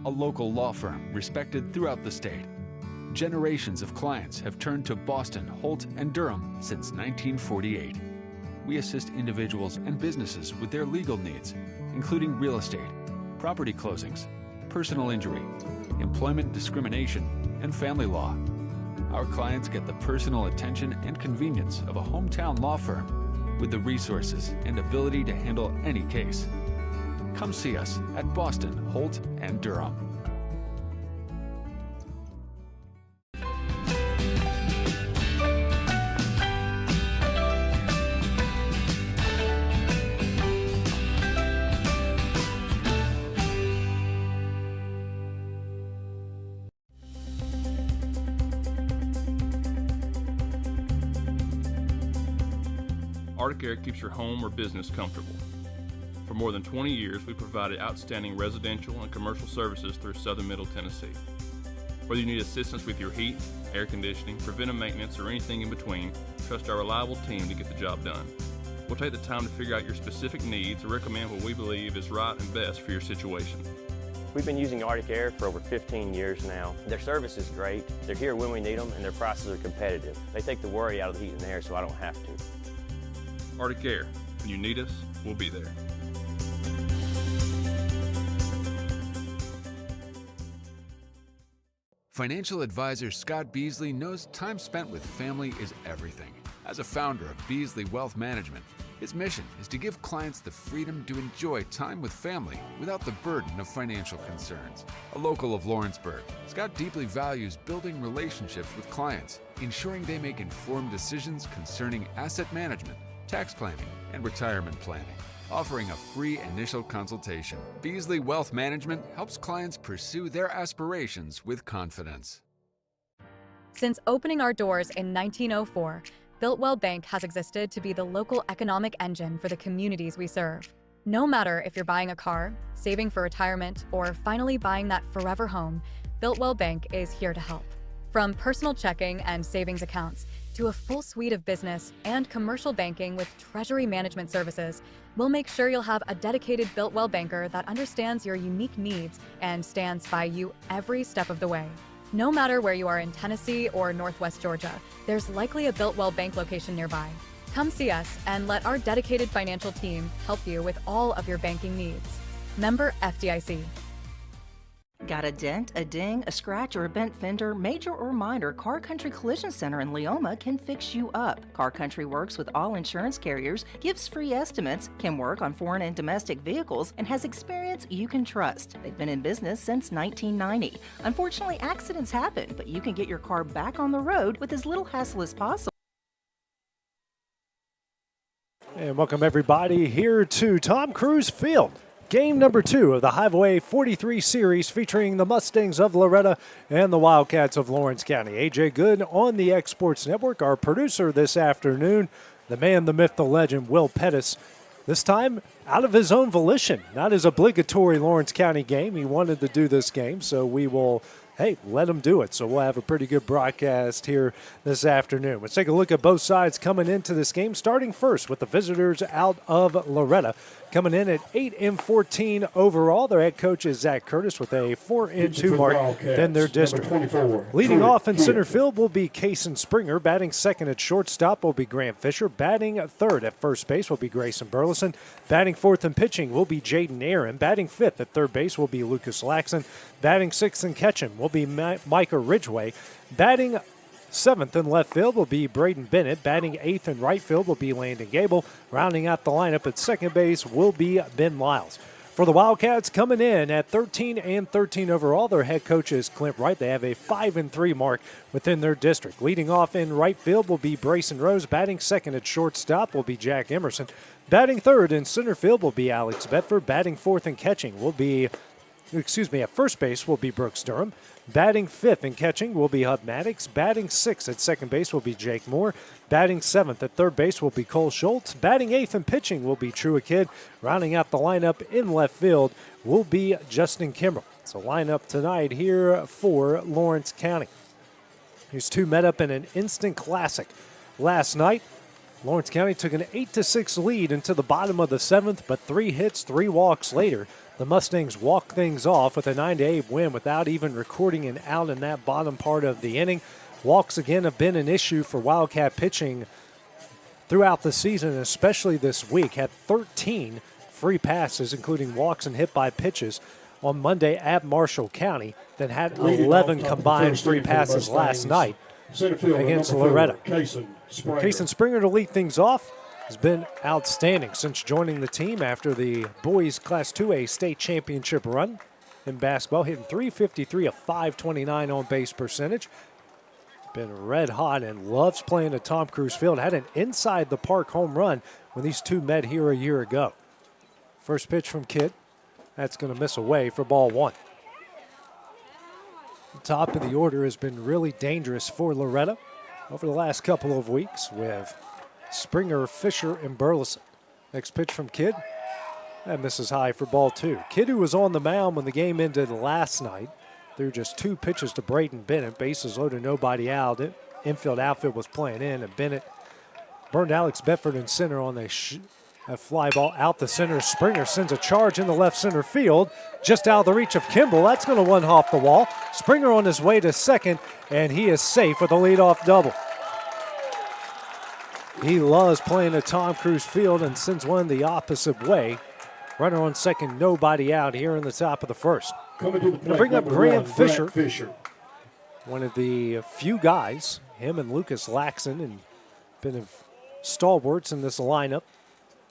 a local law firm respected throughout the state. Generations of clients have turned to Boston, Holt, and Durham since 1948. We assist individuals and businesses with their legal needs, including real estate, property closings, personal injury, employment discrimination, and family law. Our clients get the personal attention and convenience of a hometown law firm with the resources and ability to handle any case. Come see us at Boston, Holt, and Durham. Arctic Air keeps your home or business comfortable. For more than 20 years, we provided outstanding residential and commercial services through Southern Middle Tennessee. Whether you need assistance with your heat, air conditioning, preventive maintenance, or anything in between, trust our reliable team to get the job done. We'll take the time to figure out your specific needs and recommend what we believe is right and best for your situation. We've been using Arctic Air for over 15 years now. Their service is great, they're here when we need them, and their prices are competitive. They take the worry out of the heat and air so I don't have to. Arctic Air. When you need us, we'll be there. Financial advisor Scott Beasley knows time spent with family is everything. As a founder of Beasley Wealth Management, his mission is to give clients the freedom to enjoy time with family without the burden of financial concerns. A local of Lawrenceburg, Scott deeply values building relationships with clients, ensuring they make informed decisions concerning asset management, tax planning, and retirement planning, offering a free initial consultation. Beasley Wealth Management helps clients pursue their aspirations with confidence. Since opening our doors in 1904, Builtwell Bank has existed to be the local economic engine for the communities we serve. No matter if you're buying a car, saving for retirement, or finally buying that forever home, Builtwell Bank is here to help. From personal checking and savings accounts to a full suite of business and commercial banking with treasury management services, we'll make sure you'll have a dedicated Builtwell banker that understands your unique needs and stands by you every step of the way. No matter where you are in Tennessee or Northwest Georgia, there's likely a Builtwell Bank location nearby. Come see us and let our dedicated financial team help you with all of your banking needs. Member FDIC. Got a dent, a ding, a scratch, or a bent fender? Major or minor, Car Country Collision Center in Leoma can fix you up. Car Country works with all insurance carriers, gives free estimates, can work on foreign and domestic vehicles, and has experience you can trust. They've been in business since 1990. Unfortunately, accidents happen, but you can get your car back on the road with as little hassle as possible. And welcome everybody here to Tom Cruise Field. Game number 2 of the Highway 43 series featuring the Mustangs of Loretto and the Wildcats of Lawrence County. AJ Good on the X Sports Network, our producer this afternoon, the man, the myth, the legend, Will Pettis. This time out of his own volition, not his obligatory Lawrence County game. He wanted to do this game, so we will, let him do it. So we'll have a pretty good broadcast here this afternoon. Let's take a look at both sides coming into this game, starting first with the visitors out of Loretto. Coming in at 8-14 overall. Their head coach is Zach Curtis with a 4-2 mark than their district. Leading off in center field will be Kason Springer. Batting second at shortstop will be Grant Fisher. Batting third at first base will be Grayson Burleson. Batting fourth and pitching will be Jaden Aaron. Batting fifth at third base will be Lucas Laxon. Batting sixth and catching will be Micah Ridgway. Batting seventh in left field will be Braden Bennett. Batting eighth in right field will be Landon Gable. Rounding out the lineup at second base will be Ben Lyles. For the Wildcats, coming in at 13-13 overall, their head coach is Clint Wright. They have a 5-3 mark within their district. Leading off in right field will be Brayson Rose. Batting second at shortstop will be Jack Emerson. Batting third in center field will be Alex Bedford. Batting fourth and catching will be, at first base will be Brooks Durham. Batting fifth and catching will be Hub Maddox. Batting sixth at second base will be Jake Moore. Batting seventh at third base will be Cole Schultz. Batting eighth and pitching will be Trua Kidd. Rounding out the lineup in left field will be Justin Kimbrell. So lineup tonight here for Lawrence County. These two met up in an instant classic last night. Lawrence County took an 8-6 lead into the bottom of the seventh, but 3 hits, 3 walks later, The Mustangs walk things off with a 9-8 win without even recording an out in that bottom part of the inning. Walks again have been an issue for Wildcat pitching throughout the season, especially this week. Had 13 free passes, including walks and hit by pitches on Monday at Marshall County, then had 11 combined free passes last night against Loretto. Kason Springer to lead things off has been outstanding since joining the team after the boys Class 2A state championship run in basketball, hitting .353, a .529 on base percentage. Been red hot and loves playing at Tom Cruise Field. Had an inside the park home run when these two met here a year ago. First pitch from Kidd. That's going to miss away for ball one. The top of the order has been really dangerous for Loretto over the last couple of weeks with Springer, Fisher, and Burleson. Next pitch from Kidd. That misses high for ball two. Kidd, who was on the mound when the game ended last night, threw just 2 pitches to Braden Bennett. Bases loaded, nobody out. Infield outfield was playing in, and Bennett burned Alex Bedford in center on a fly ball out the center. Springer sends a charge in the left center field, just out of the reach of Kimball. That's going to one hop the wall. Springer on his way to second, and he is safe with a leadoff double. He loves playing at Tom Cruise Field and sends one the opposite way. Runner on second, nobody out here in the top of the first. Coming to the plate, bring up Graham Fisher. One of the few guys, him and Lucas Laxon, and been stalwarts in this lineup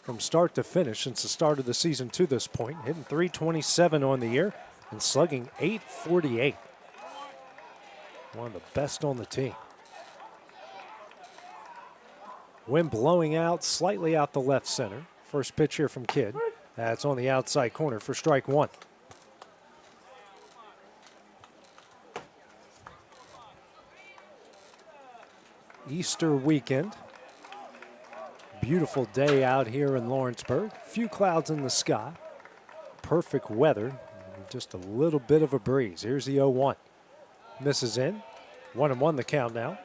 from start to finish since the start of the season to this point. Hitting .327 on the year and slugging .848. One of the best on the team. Wind blowing out slightly out the left center. First pitch here from Kidd. That's on the outside corner for strike one. Easter weekend. Beautiful day out here in Lawrenceburg. Few clouds in the sky. Perfect weather. Just a little bit of a breeze. Here's the 0-1. Misses in. 1-1 the count now.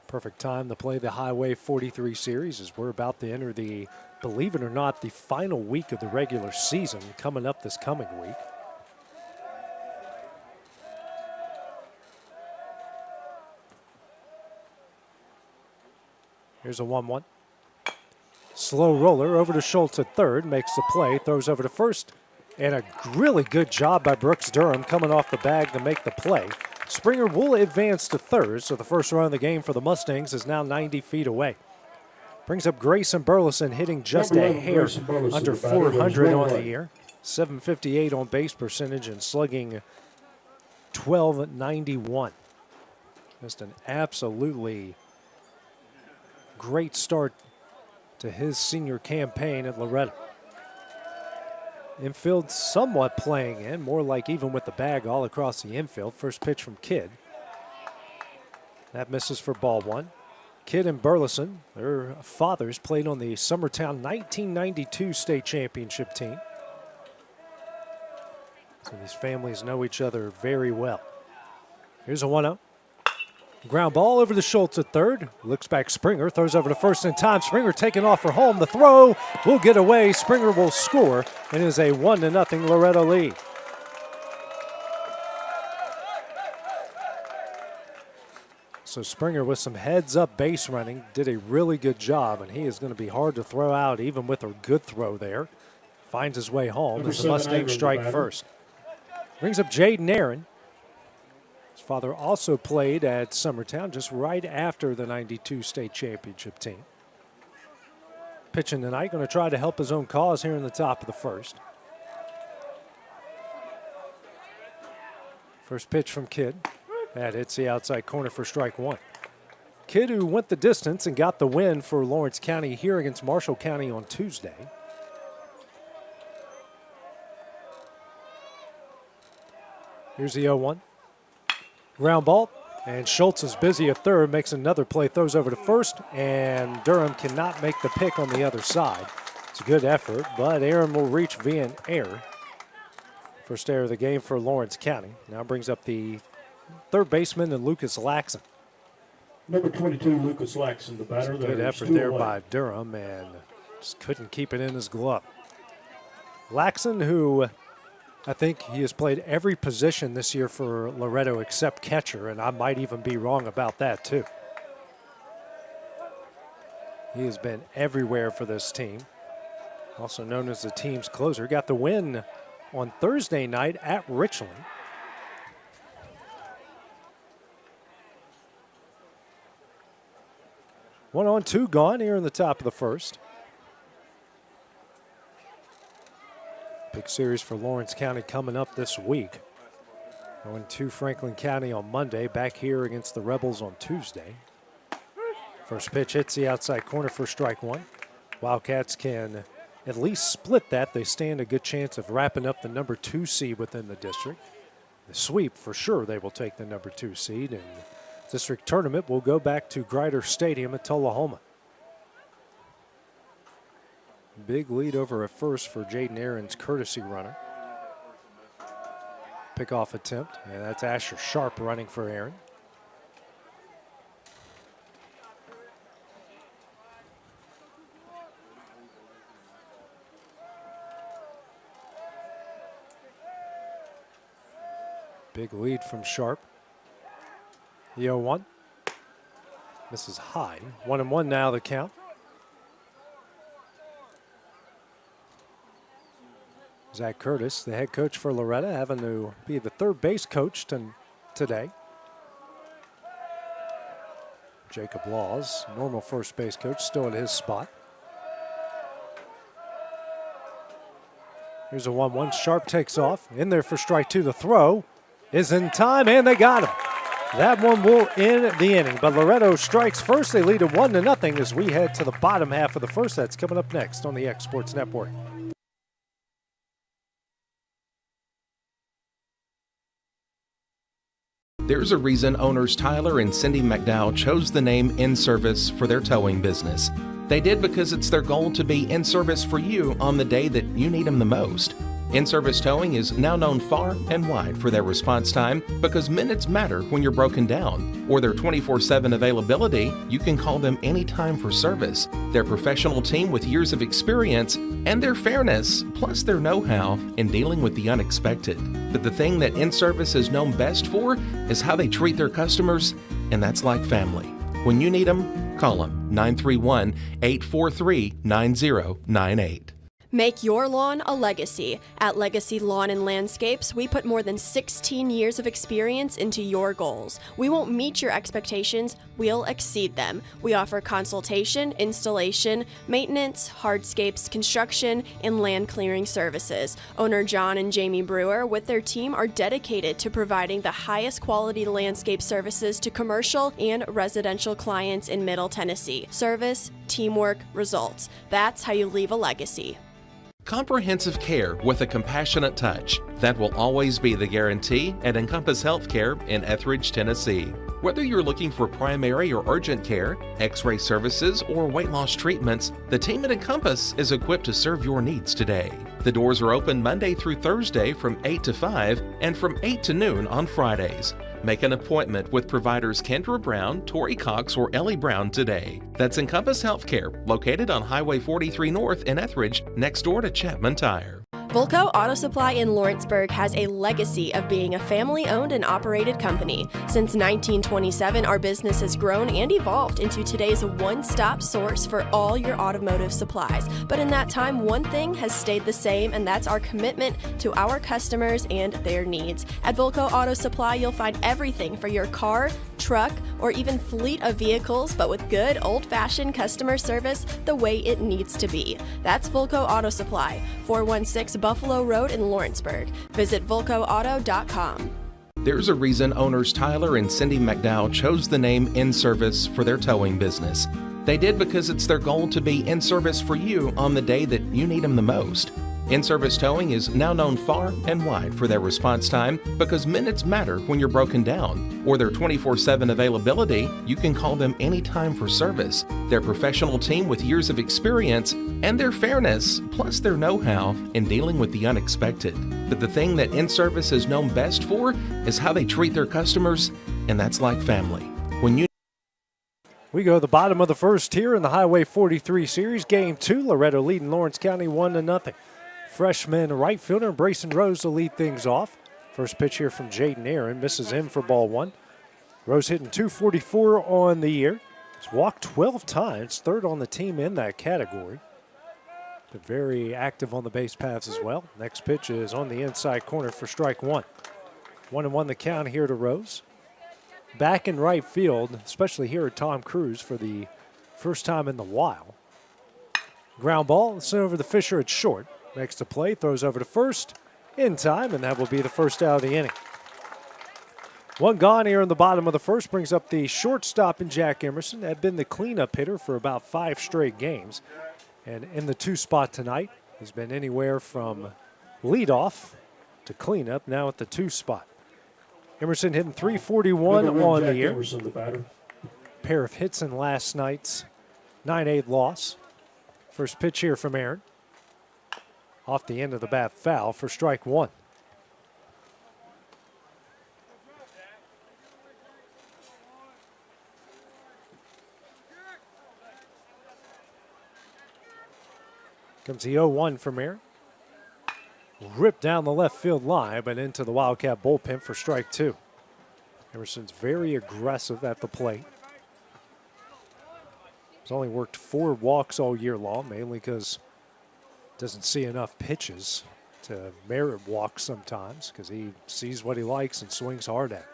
Perfect time to play the Highway 43 series as we're about to enter the, believe it or not, the final week of the regular season coming up this coming week. Here's a 1-1. Slow roller over to Schultz at third, makes the play, throws over to first, and a really good job by Brooks Durham coming off the bag to make the play. Springer will advance to third, so the first run of the game for the Mustangs is now 90 feet away. Brings up Grayson Burleson, hitting just a hair under 400 on the year. 758 on base percentage and slugging .1291. Just an absolutely great start to his senior campaign at Loretto. Infield somewhat playing in, more like even with the bag all across the infield. First pitch from Kidd. That misses for ball one. Kidd and Burleson, their fathers played on the Summertown 1992 state championship team. So these families know each other very well. Here's a 1-0. Ground ball over to Schultz at third. Looks back Springer, throws over to first in time. Springer taking off for home. The throw will get away. Springer will score, and it is a 1-0 Loretto lead. So Springer with some heads-up base running did a really good job, and he is going to be hard to throw out even with a good throw there. Finds his way home as the Mustangs strike first. Brings up Jaden Aaron. His father also played at Summertown just right after the 92 state championship team. Pitching tonight, going to try to help his own cause here in the top of the first. First pitch from Kidd. That hits the outside corner for strike one. Kidd, who went the distance and got the win for Lawrence County here against Marshall County on Tuesday. Here's the 0-1. Ground ball, and Schultz is busy at third, makes another play, throws over to first, and Durham cannot make the pick on the other side. It's a good effort, but Aaron will reach via an error. First error of the game for Lawrence County. Now brings up the third baseman and Lucas Laxon. Number 22, Lucas Laxon, the batter. Good effort there by Durham, and just couldn't keep it in his glove. Laxon, who I think he has played every position this year for Loretto except catcher, and I might even be wrong about that too. He has been everywhere for this team. Also known as the team's closer. Got the win on Thursday night at Richland. One on, two gone here in the top of the first. Big series for Lawrence County coming up this week. Going to Franklin County on Monday, back here against the Rebels on Tuesday. First pitch hits the outside corner for strike one. Wildcats can at least split that. They stand a good chance of wrapping up the number 2 seed within the district. The sweep, for sure, they will take the number 2 seed, and district tournament will go back to Grider Stadium at Tullahoma. Big lead over at first for Jaden Aaron's courtesy runner. Pickoff attempt, and that's Asher Sharp running for Aaron. Big lead from Sharp. The 0-1. Misses high. 1-1 now the count. Zach Curtis, the head coach for Loretto, having to be the third base coach today. Jacob Laws, normal first base coach, still at his spot. Here's a 1-1. Sharp takes off. In there for strike two. The throw is in time, and they got him. That one will end the inning, but Loretto strikes first. They lead it 1-0 as we head to the bottom half of the first. That's coming up next on the X Sports Network. There's a reason owners Tyler and Cindy McDowell chose the name In Service for their towing business. They did because it's their goal to be in service for you on the day that you need them the most. In-Service Towing is now known far and wide for their response time because minutes matter when you're broken down. Or their 24/7 availability, you can call them anytime for service. Their professional team with years of experience and their fairness, plus their know-how in dealing with the unexpected. But the thing that In-Service is known best for is how they treat their customers, and that's like family. When you need them, call them 931-843-9098. Make your lawn a legacy. At Legacy Lawn and Landscapes, we put more than 16 years of experience into your goals. We won't meet your expectations, we'll exceed them. We offer consultation, installation, maintenance, hardscapes, construction, and land clearing services. Owner John and Jamie Brewer with their team are dedicated to providing the highest quality landscape services to commercial and residential clients in Middle Tennessee. Service, teamwork, results. That's how you leave a legacy. Comprehensive care with a compassionate touch. That will always be the guarantee at Encompass Healthcare in Etheridge, Tennessee. Whether you're looking for primary or urgent care, x-ray services, or weight loss treatments, the team at Encompass is equipped to serve your needs today. The doors are open Monday through Thursday from 8 to 5 and from 8 to noon on Fridays. Make an appointment with providers Kendra Brown, Tori Cox, or Ellie Brown today. That's Encompass Healthcare, located on Highway 43 North in Etheridge, next door to Chapman Tire. Volco Auto Supply in Lawrenceburg has a legacy of being a family-owned and operated company. Since 1927, our business has grown and evolved into today's one-stop source for all your automotive supplies. But in that time, one thing has stayed the same, and that's our commitment to our customers and their needs. At Volco Auto Supply, you'll find everything for your car, truck, or even fleet of vehicles, but with good old-fashioned customer service the way it needs to be. That's Volco Auto Supply, 416 Buffalo Road in Lawrenceburg. Visit VolcoAuto.com. There's a reason owners Tyler and Cindy McDowell chose the name In Service for their towing business. They did because it's their goal to be in service for you on the day that you need them the most. In-Service Towing is now known far and wide for their response time because minutes matter when you're broken down. Or their 24/7 availability, you can call them anytime for service. Their professional team with years of experience and their fairness, plus their know-how in dealing with the unexpected. But the thing that In-Service is known best for is how they treat their customers, and that's like family. We go to the bottom of the first here in the Highway 43 Series. Game 2, Loretto leading Lawrence County 1-0. freshman right fielder Brayson Rose to lead things off. First pitch here from Jaden Aaron, misses him for ball one. Rose hitting .244 on the year. He's walked 12 times, third on the team in that category. But very active on the base paths as well. Next pitch is on the inside corner for strike one. 1-1 the count here to Rose. Back in right field, especially here at Tom Cruise for the first time in the while. Ground ball, sent over to Fisher at short. Makes the play, throws over to first in time, and that will be the first out of the inning. One gone here in the bottom of the first brings up the shortstop in Jack Emerson. Had been the cleanup hitter for about 5 straight games. And in the 2 spot tonight, he's been anywhere from leadoff to cleanup, now at the 2 spot. Emerson hitting .341 on the year. Emerson, the batter. Pair of hits in last night's 9-8 loss. First pitch here from Aaron. Off the end of the bat, foul for strike one. Comes the 0-1 from Aaron. Ripped down the left field line, but into the Wildcat bullpen for strike two. Emerson's very aggressive at the plate. He's only worked 4 walks all year long, mainly because doesn't see enough pitches to merit walks sometimes because he sees what he likes and swings hard at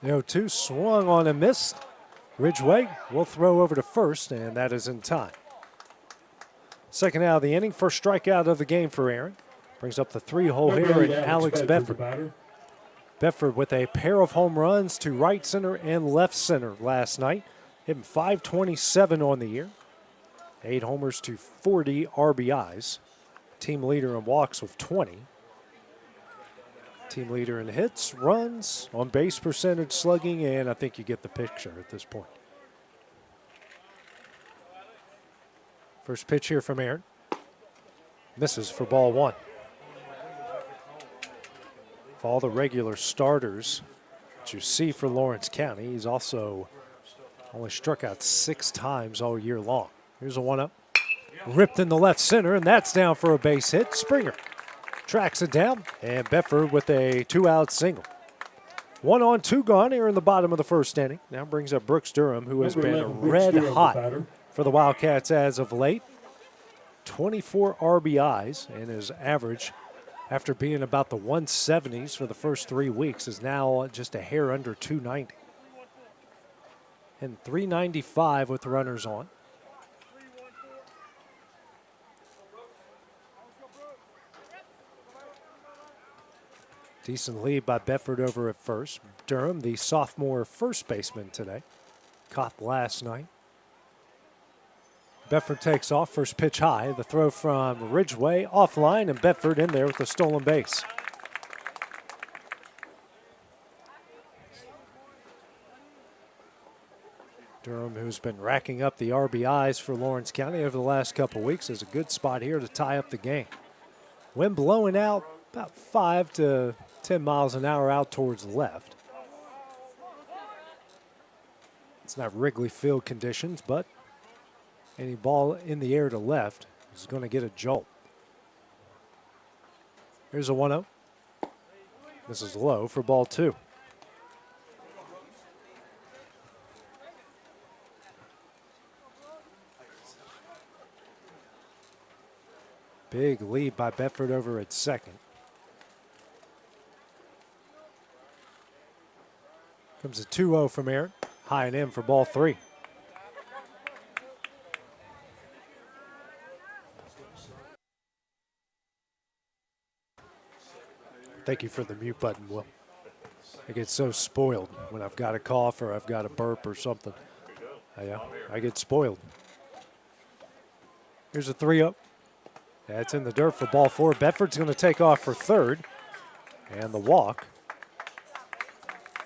it. 0-2 swung on and missed. Ridgway will throw over to first, and that is in time. Second out of the inning, first strikeout of the game for Aaron. Brings up the 3-hole hitter in Alex Bedford. Bedford with a pair of home runs to right center and left center last night. Hitting .527 on the year. 8 homers to 40 RBIs. Team leader in walks with 20. Team leader in hits, runs, on base percentage, slugging, and I think you get the picture at this point. First pitch here from Aaron. Misses for ball one. For all the regular starters that you see for Lawrence County, he's also only struck out 6 times all year long. Here's a 1-up. Ripped in the left center, and that's down for a base hit. Springer tracks it down, and Bedford with a 2-out single. 1 on, 2 gone here in the bottom of the first inning. Now brings up Brooks Durham, who has been red hot for the Wildcats as of late. 24 RBIs, and his average, after being about the 170s for the first 3 weeks, is now just a hair under 290. And 395 with runners on. Decent lead by Bedford over at first. Durham, the sophomore first baseman today, caught last night. Bedford takes off, first pitch high. The throw from Ridgway offline, and Bedford in there with a stolen base. Durham, who's been racking up the RBIs for Lawrence County over the last couple weeks, is a good spot here to tie up the game. Wind blowing out about 5 to 10 miles an hour out towards the left. It's not Wrigley Field conditions, but any ball in the air to left is going to get a jolt. Here's a 1-0. This is low for ball 2. Big lead by Bedford over at second. Comes a 2-0 from Aaron. High and in for ball 3. Thank you for the mute button, Will. I get so spoiled when I've got a cough or I've got a burp or something. Yeah, I get spoiled. Here's a 3-0. That's in the dirt for ball 4. Bedford's going to take off for third. And the walk.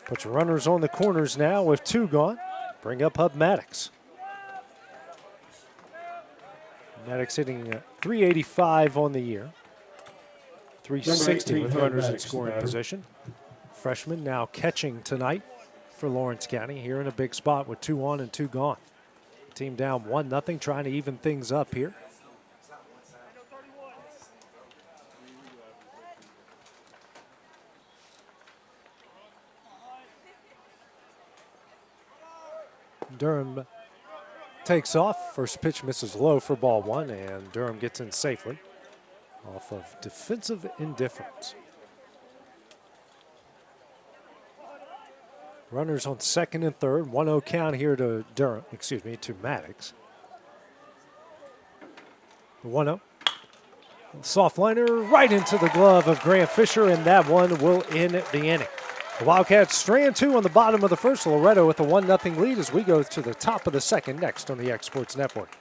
Puts runners on the corners now with 2 gone. Bring up Hub Maddox. Maddox hitting .385 on the year. .360 with runners in scoring position. Freshman now catching tonight for Lawrence County here in a big spot with 2 on and 2 gone. Team down 1-0, trying to even things up here. Durham takes off. First pitch misses low for ball one, and Durham gets in safely off of defensive indifference. Runners on second and third. 1-0 count here to to Maddox. 1-0. Soft liner right into the glove of Grant Fisher, and that one will end the inning. The Wildcats strand two on the bottom of the first. Loretto with a 1-0 lead as we go to the top of the second next on the X Sports Network.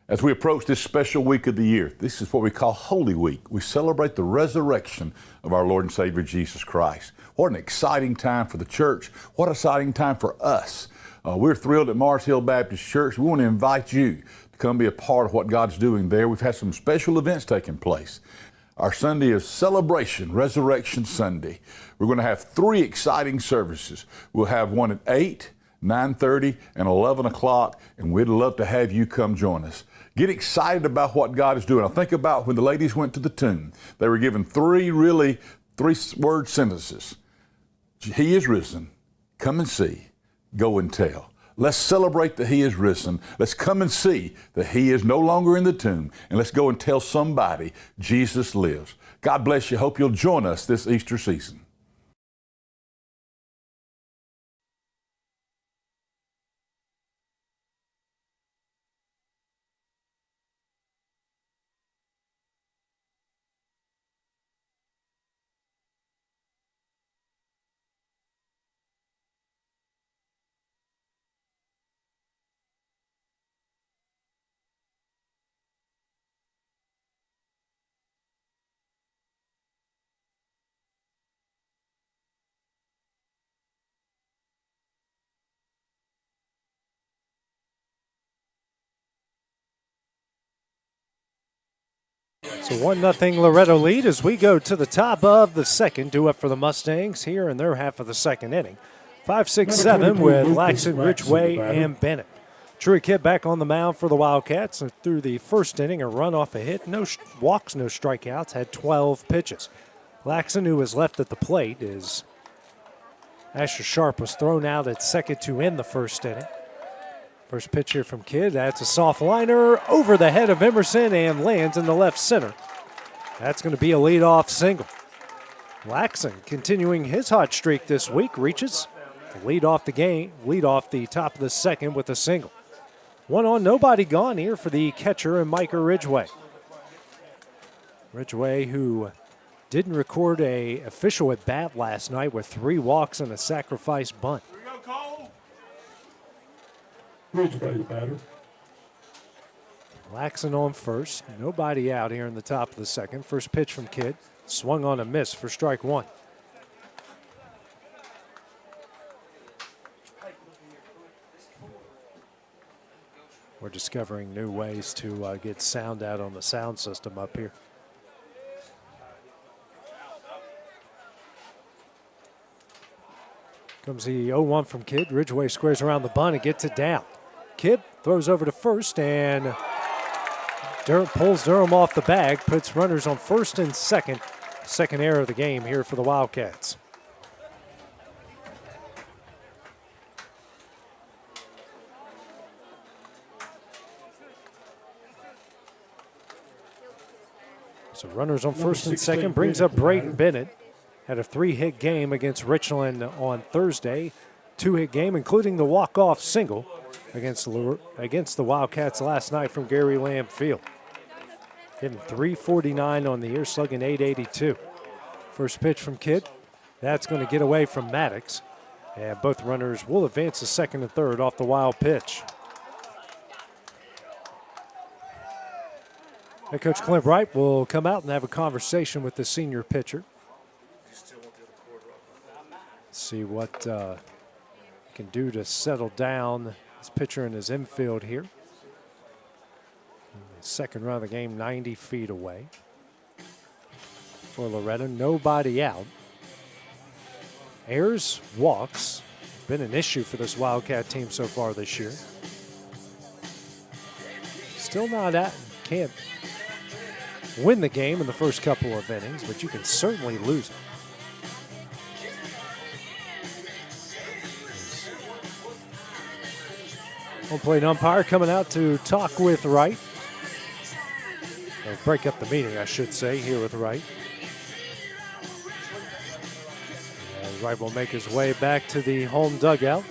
As we approach this special week of the year, this is what we call Holy Week. We celebrate the resurrection of our Lord and Savior Jesus Christ. What an exciting time for the church. What an exciting time for us. We're thrilled at Mars Hill Baptist Church. We want to invite you to come be a part of what God's doing there. We've had some special events taking place. Our Sunday is Celebration, Resurrection Sunday. We're going to have 3 exciting services. We'll have one at 8, 9:30, and 11 o'clock, and we'd love to have you come join us. Get excited about what God is doing. I think about when the ladies went to the tomb. They were given 3-word sentences. He is risen. Come and see. Go and tell. Let's celebrate that He is risen. Let's come and see that He is no longer in the tomb. And let's go and tell somebody Jesus lives. God bless you. Hope you'll join us this Easter season. So 1-0 Loretto lead as we go to the top of the second. Due up for the Mustangs here in their half of the second inning. 5, 6, 7 with Laxon, Ridgway, and Bennett. Troy Kidd back on the mound for the Wildcats. And through the first inning, a run off a hit, no walks, no strikeouts, had 12 pitches. Laxon, who was left at the plate, is Asher Sharp was thrown out at second to end the first inning. First pitch here from Kidd. That's a soft liner over the head of Emerson and lands in the left center. That's going to be a leadoff single. Laxon continuing his hot streak this week, reaches to lead off the top of the second with a single. 1 on, nobody gone here for the catcher and Micah Ridgway. Ridgway, who didn't record a official at bat last night with 3 walks and a sacrifice bunt. Ridgway, the batter. Laxon on first. Nobody out here in the top of the second. First pitch from Kidd. Swung on a miss for strike one. We're discovering new ways to get sound out on the sound system up here. Comes the 0-1 from Kidd. Ridgway squares around the bunt and gets it down. Kidd throws over to first, and pulls Durham off the bag, puts runners on first and second. Second error of the game here for the Wildcats. So runners on first and second brings up Braden Bennett. Had a 3-hit game against Richland on Thursday. 2-hit game, including the walk-off single against the Wildcats last night from Gary Lamb Field. Hitting .349 on the year, slugging .882. First pitch from Kidd. That's going to get away from Maddox. And both runners will advance to second and third off the wild pitch. Head coach Clint Wright will come out and have a conversation with the senior pitcher. See what he can do to settle down this pitcher in his infield here. Second run of the game, 90 feet away. For Loretto, nobody out. Ayers walks, been an issue for this Wildcat team so far this year. Still not can't win the game in the first couple of innings, but you can certainly lose it. Home plate umpire coming out to talk with Wright. Or break up the meeting, I should say, here with Wright. And Wright will make his way back to the home dugout.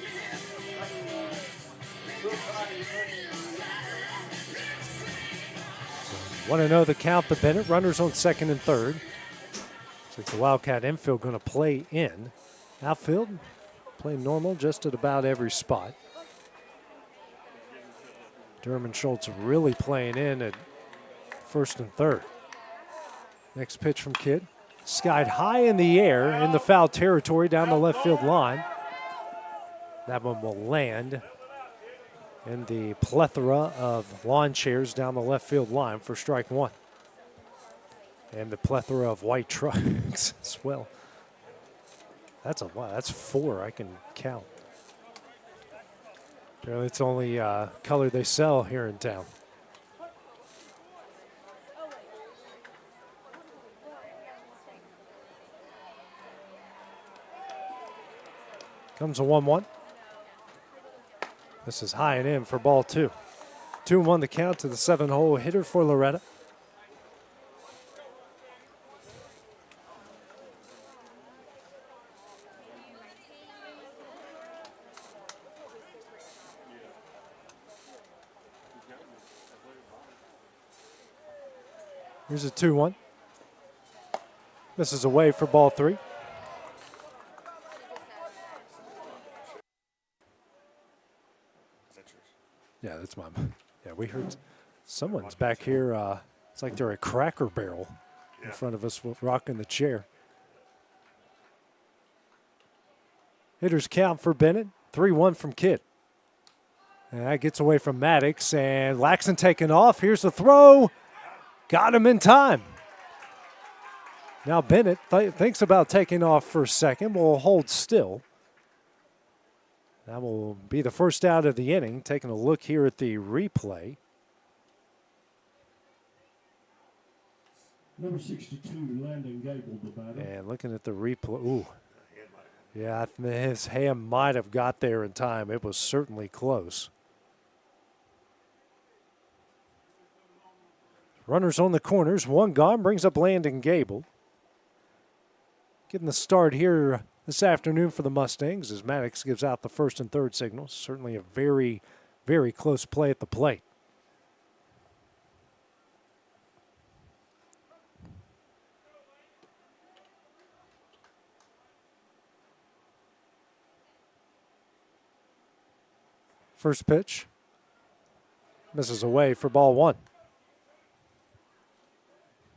So, 1-0 the count to Bennett. Runners on second and third. So it's the Wildcat infield going to play in. Outfield playing normal just at about every spot. Durham and Schultz really playing in at first and third. Next pitch from Kidd. Skied high in the air in the foul territory down the left field line. That one will land in the plethora of lawn chairs down the left field line for strike one. And the plethora of white trucks as well. That's a lot. That's four I can count. Apparently it's the only color they sell here in town. Comes a 1-1. This is high and in for ball two. 2-1 the count to the 7-hole hitter for Loretto. Here's a 2-1. Misses away for ball three. Yeah, that's mine. Yeah, we heard someone's back here. It's like they're a Cracker Barrel in front of us rocking the chair. Hitters count for Bennett. 3-1 from Kidd. And that gets away from Maddox. And Laxton taking off. Here's the throw. Got him in time. Now Bennett thinks about taking off for a second. Will hold still. That will be the first out of the inning. Taking a look here at the replay. Number 62, Landon Gable, the batter. And looking at the replay. Ooh. Yeah, his hand might have got there in time. It was certainly close. Runners on the corners. One gone. Brings up Landon Gable. Getting the start here this afternoon for the Mustangs as Maddox gives out the first and third signals. Certainly a very, very close play at the plate. First pitch. Misses away for ball one.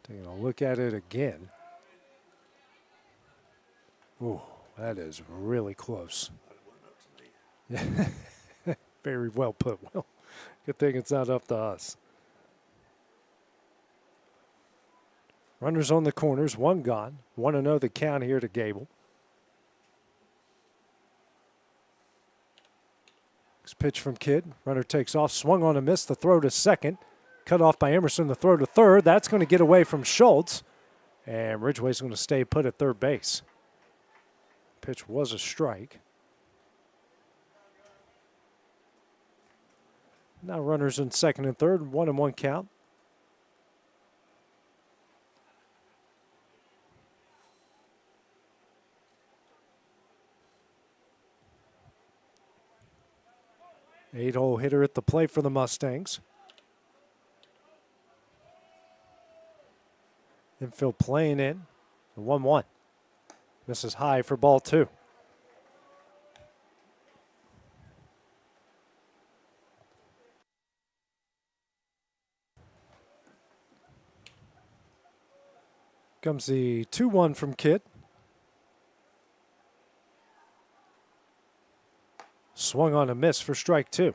Taking a look at it again. Ooh, that is really close. Yeah, very well put. Well, good thing it's not up to us. Runners on the corners, one gone. 1-0 the count here to Gable. Next pitch from Kidd. Runner takes off, swung on a miss. The throw to second. Cut off by Emerson. The throw to third. That's going to get away from Schultz. And Ridgway's going to stay put at third base. Pitch was a strike. Now runners in second and third. 1-1 count. Eight-hole hitter at the plate for the Mustangs. Infield playing in. 1-1. Misses high for ball two. Comes the 2-1 from Kidd. Swung on a miss for strike two.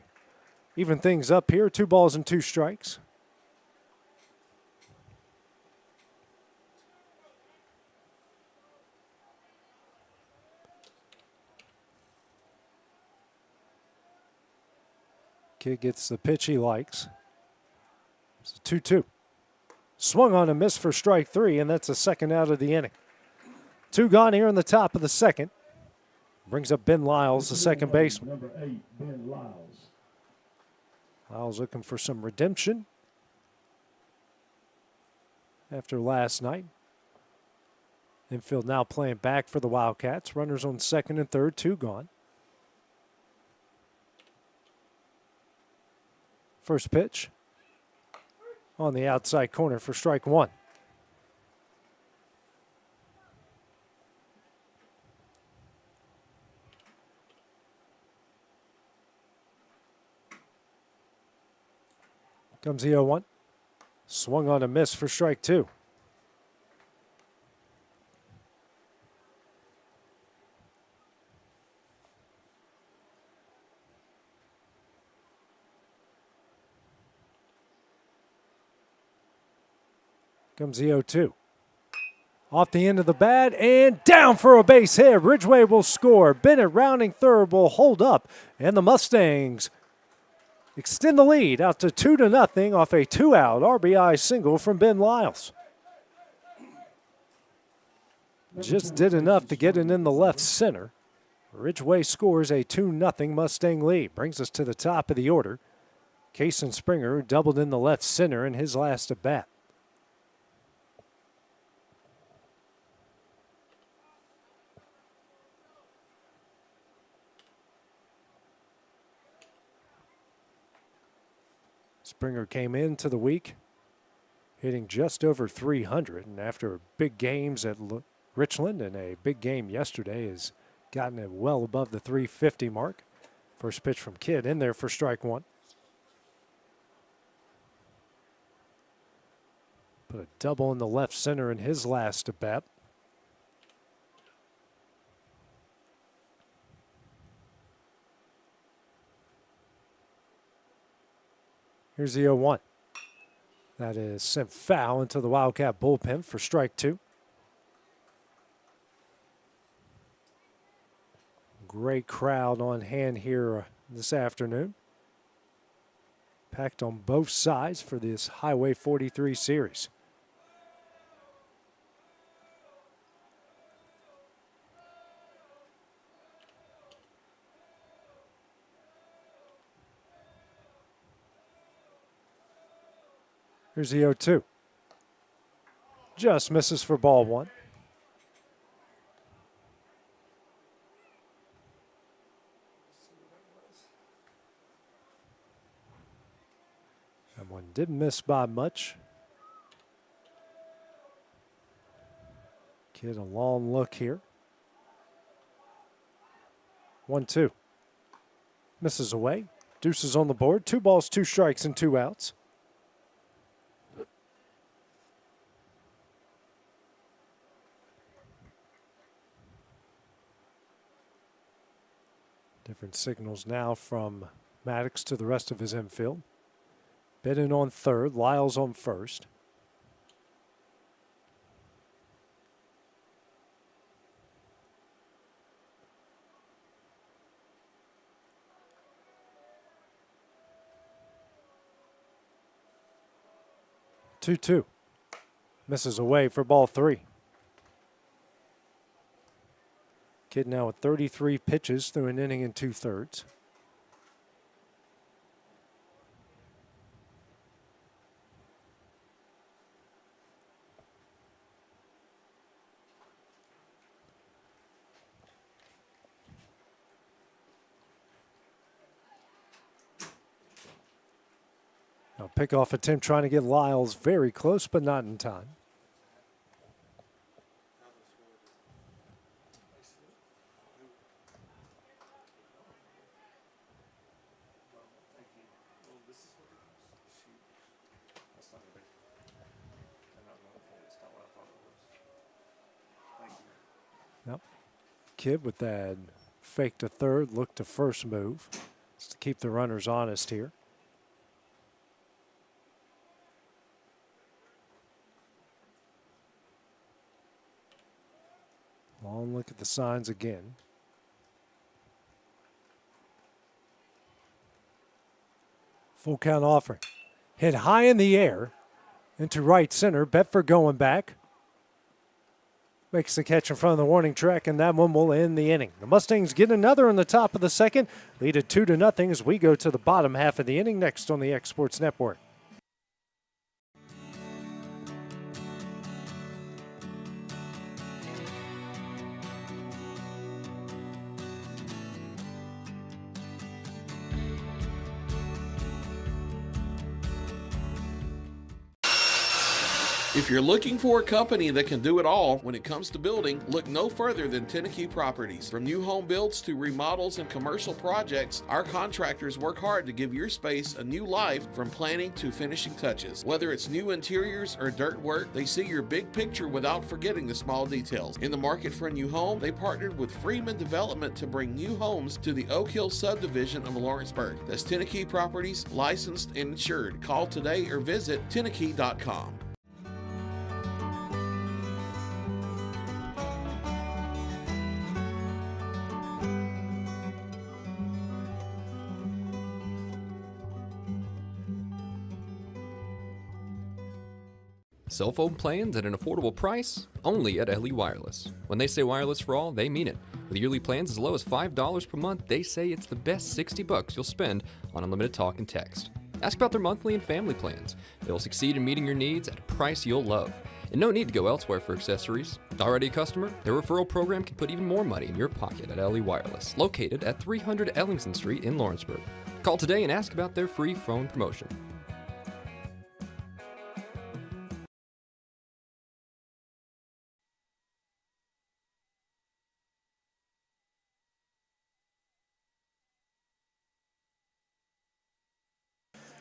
Even things up here, 2 balls and 2 strikes. Kid gets the pitch he likes. It's a 2-2. Swung on a miss for strike 3, and that's the second out of the inning. 2 gone here in the top of the second. Brings up Ben Lyles, the second baseman. Number 8, Ben Lyles. Lyles looking for some redemption after last night. Infield now playing back for the Wildcats. Runners on second and third, 2 gone. First pitch on the outside corner for strike 1. Comes the 0-1. Swung on a miss for strike 2. Comes the 0-2. Off the end of the bat and down for a base hit. Ridgway will score. Bennett rounding third will hold up. And the Mustangs extend the lead out to 2-0 off a 2-out RBI single from Ben Lyles. Just did enough to get it in the left center. Ridgway scores a 2-0 Mustang lead. Brings us to the top of the order. Kason Springer doubled in the left center in his last at bat. Springer came into the week hitting just over 300, and after big games at Richland and a big game yesterday has gotten it well above the 350 mark. First pitch from Kidd in there for strike 1. Put a double in the left center in his last at bat. Here's the 0-1. That is sent foul into the Wildcat bullpen for strike 2. Great crowd on hand here this afternoon. Packed on both sides for this Highway 43 series. Here's the 0-2. Just misses for ball 1. That one didn't miss by much. Get a long look here. 1-2. Misses away. Deuces on the board. 2 balls, 2 strikes, and 2 outs. Different signals now from Maddox to the rest of his infield. Bennett on third, Lyles on first. Two. Misses away for ball 3. Kidd now with 33 pitches through an inning and 2/3. Now pickoff attempt trying to get Lyles very close, but not in time. Kidd with that fake to third, look to first move. Just to keep the runners honest here. Long look at the signs again. Full count offering. Hit high in the air into right center. Bedford going back. Makes the catch in front of the warning track, and that one will end the inning. The Mustangs get another in the top of the second. Lead it 2-0 as we go to the bottom half of the inning next on the X Sports Network. If you're looking for a company that can do it all when it comes to building, look no further than Tennessee Properties. From new home builds to remodels and commercial projects, our contractors work hard to give your space a new life from planning to finishing touches. Whether it's new interiors or dirt work, they see your big picture without forgetting the small details. In the market for a new home, they partnered with Freeman Development to bring new homes to the Oak Hill subdivision of Lawrenceburg. That's Tennessee Properties, licensed and insured. Call today or visit Tennessee.com. Cell phone plans at an affordable price? Only at LE Wireless. When they say wireless for all, they mean it. With yearly plans as low as $5 per month, they say it's the best $60 you'll spend on unlimited talk and text. Ask about their monthly and family plans. They'll succeed in meeting your needs at a price you'll love. And no need to go elsewhere for accessories. Already a customer? Their referral program can put even more money in your pocket at LE Wireless, located at 300 Ellingson Street in Lawrenceburg. Call today and ask about their free phone promotion.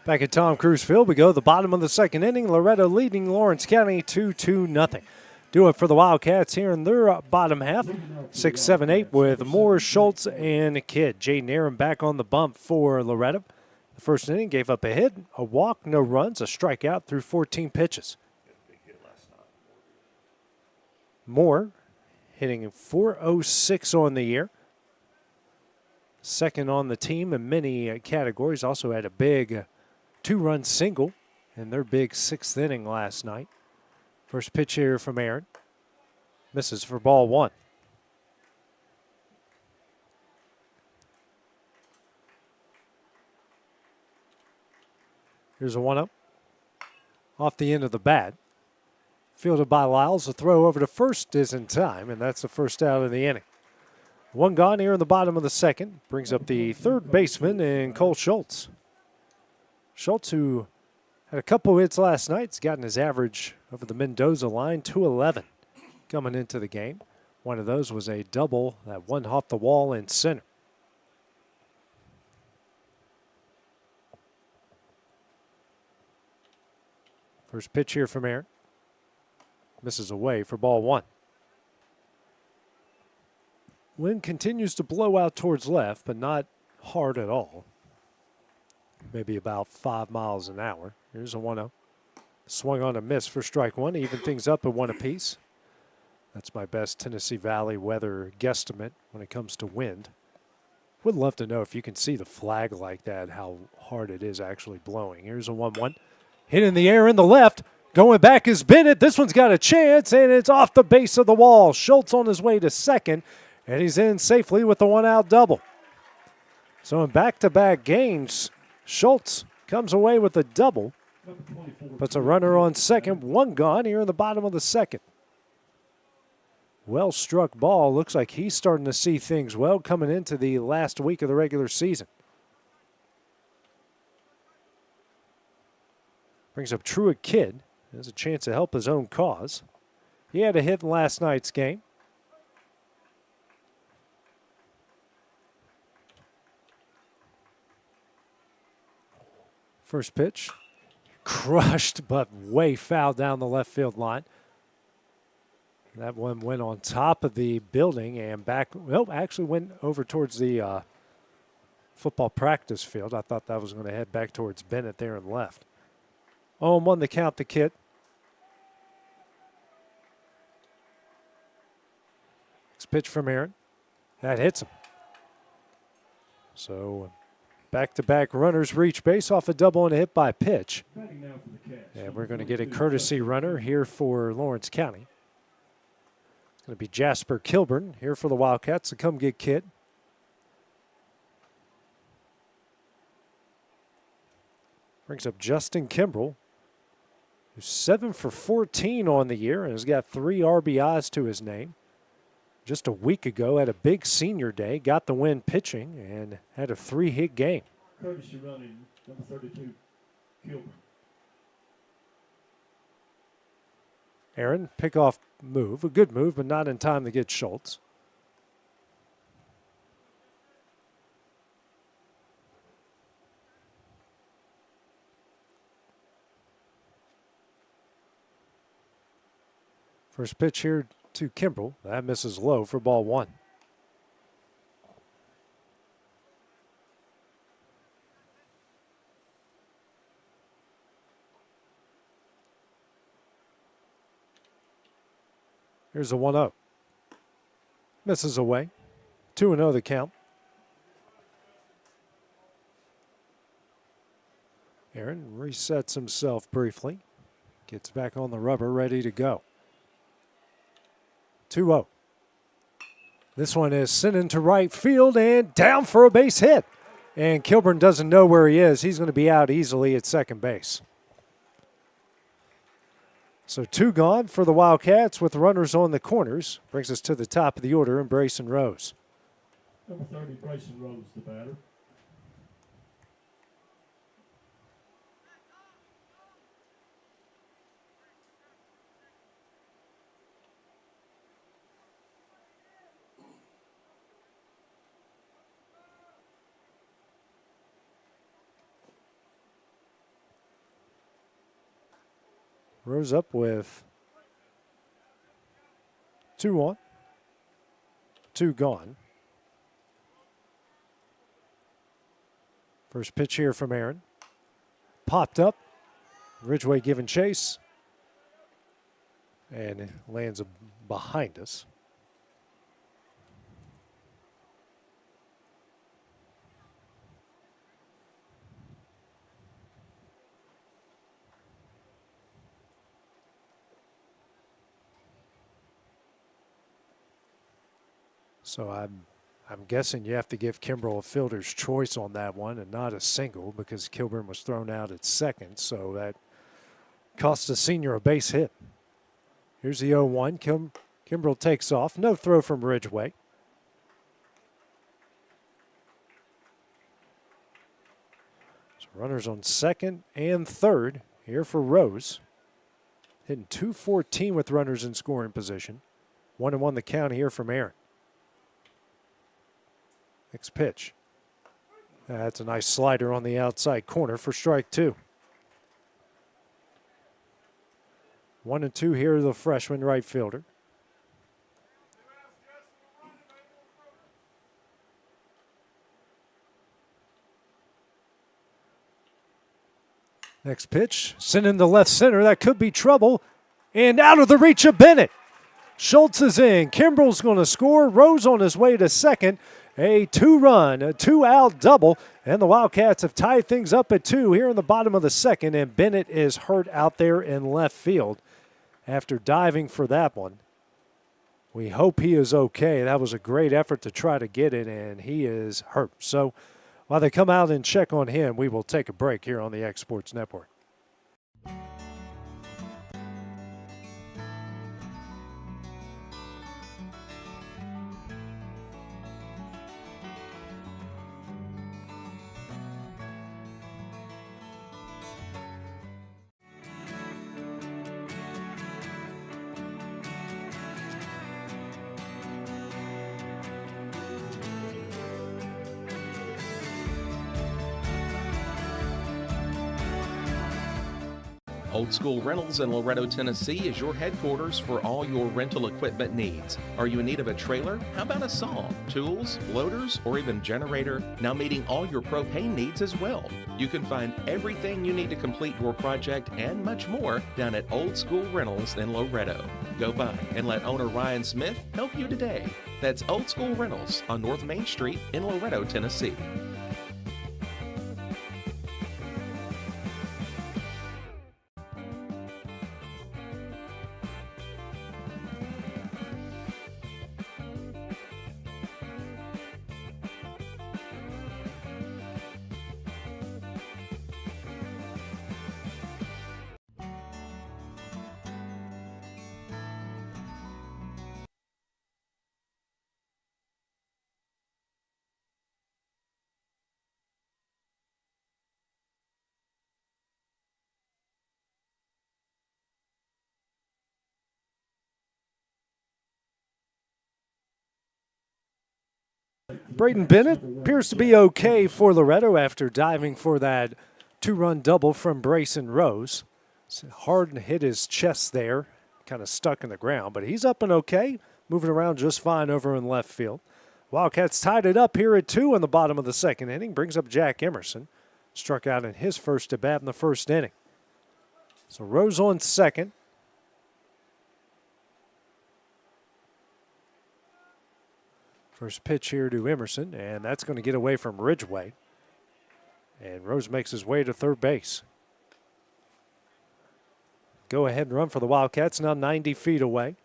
Back at Tom Cruise Field, we go to the bottom of the second inning. Loretto leading Lawrence County 2-0. Do it for the Wildcats here in their bottom half. 6, 7, 8 with Moore, Schultz, and Kidd. Jaden Aaron back on the bump for Loretto. The first inning gave up a hit, a walk, no runs, a strikeout through 14 pitches. Moore hitting .406 on the year. Second on the team in many categories. Also had a big two-run single in their big sixth inning last night. First pitch here from Aaron. Misses for ball one. Here's a 1-0. Off the end of the bat. Fielded by Lyles. The throw over to first is in time, and that's the first out of the inning. One gone here in the bottom of the second. Brings up the third baseman in Cole Schultz. Schultz, who had a couple hits last night, has gotten his average over the Mendoza line, 211 coming into the game. One of those was a double that one off the wall in center. First pitch here from Aaron. Misses away for ball one. Wind continues to blow out towards left, but not hard at all. Maybe about 5 miles an hour. Here's a 1-0. Swung on a miss for strike one. Even things up at one apiece. That's my best Tennessee Valley weather guesstimate when it comes to wind. Would love to know if you can see the flag like that, how hard it is actually blowing. Here's a 1-1. Hit in the air in the left. Going back is Bennett. This one's got a chance, and it's off the base of the wall. Schultz on his way to second, and he's in safely with the one-out double. So in back-to-back games, Schultz comes away with a double. Puts a runner on second. One gone here in the bottom of the second. Well-struck ball. Looks like he's starting to see things well coming into the last week of the regular season. Brings up Truett Kidd. Has a chance to help his own cause. He had a hit in last night's game. First pitch. Crushed, but way foul down the left field line. That one went on top of the building and back. Well, actually went over towards the football practice field. I thought that was going to head back towards Bennett there and left. 0-1 the count to Kidd. Next pitch from Aaron. That hits him. So Back-to-back runners reach base off a double and a hit by pitch. Batting now for the Cats. And we're going to get a courtesy runner here for Lawrence County. It's going to be Jasper Kilburn here for the Wildcats to come get Kit. Brings up Justin Kimbrell, who's 7 for 14 on the year and has got 3 RBIs to his name. Just a week ago at a big senior day, got the win pitching and had a 3-hit game. Courtesy running, number 32, Kilburn. Aaron, pickoff move, a good move, but not in time to get Schultz. First pitch here to Kimbrell. That misses low for ball 1. Here's a 1-0. Misses away. 2-0 the count. Aaron resets himself briefly. Gets back on the rubber, ready to go. 2-0. This one is sent into right field and down for a base hit. And Kilburn doesn't know where he is. He's going to be out easily at second base. So 2 gone for the Wildcats with runners on the corners. Brings us to the top of the order in Brayson Rose. Number 30, Brayson Rose, the batter. Rose up with 2 on, 2 gone. First pitch here from Aaron. Popped up. Ridgway giving chase. And it lands behind us. So I'm guessing you have to give Kimbrell a fielder's choice on that one and not a single because Kilburn was thrown out at second. So that cost the senior a base hit. Here's the 0-1. Kimbrell takes off. No throw from Ridgway. So runners on second and third here for Rose. Hitting .214 with runners in scoring position. 1-1 the count here from Aaron. Next pitch. That's a nice slider on the outside corner for strike 2. 1-2 here, the freshman right fielder. Next pitch, sent into left center. That could be trouble. And out of the reach of Bennett. Schultz is in. Kimbrell's going to score. Rose on his way to second. A 2-run, a 2-out double, and the Wildcats have tied things up at 2 here in the bottom of the second, and Bennett is hurt out there in left field after diving for that one. We hope he is okay. That was a great effort to try to get it, and he is hurt. So while they come out and check on him, we will take a break here on the X Sports Network. Old School Rentals in Loretto, Tennessee is your headquarters for all your rental equipment needs. Are you in need of a trailer? How about a saw, tools, loaders, or even generator? Now meeting all your propane needs as well. You can find everything you need to complete your project and much more down at Old School Rentals in Loretto. Go by and let owner Ryan Smith help you today. That's Old School Rentals on North Main Street in Loretto, Tennessee. Braden Bennett appears to be okay for Loretto after diving for that 2-run double from Brayson Rose. Harden hit his chest there, kind of stuck in the ground, but he's up and okay, moving around just fine over in left field. Wildcats tied it up here at 2 in the bottom of the second inning. Brings up Jack Emerson. Struck out in his first at bat in the first inning. So Rose on second. First pitch here to Emerson, and that's going to get away from Ridgway. And Rose makes his way to third base. Go ahead and run for the Wildcats, now 90 feet away.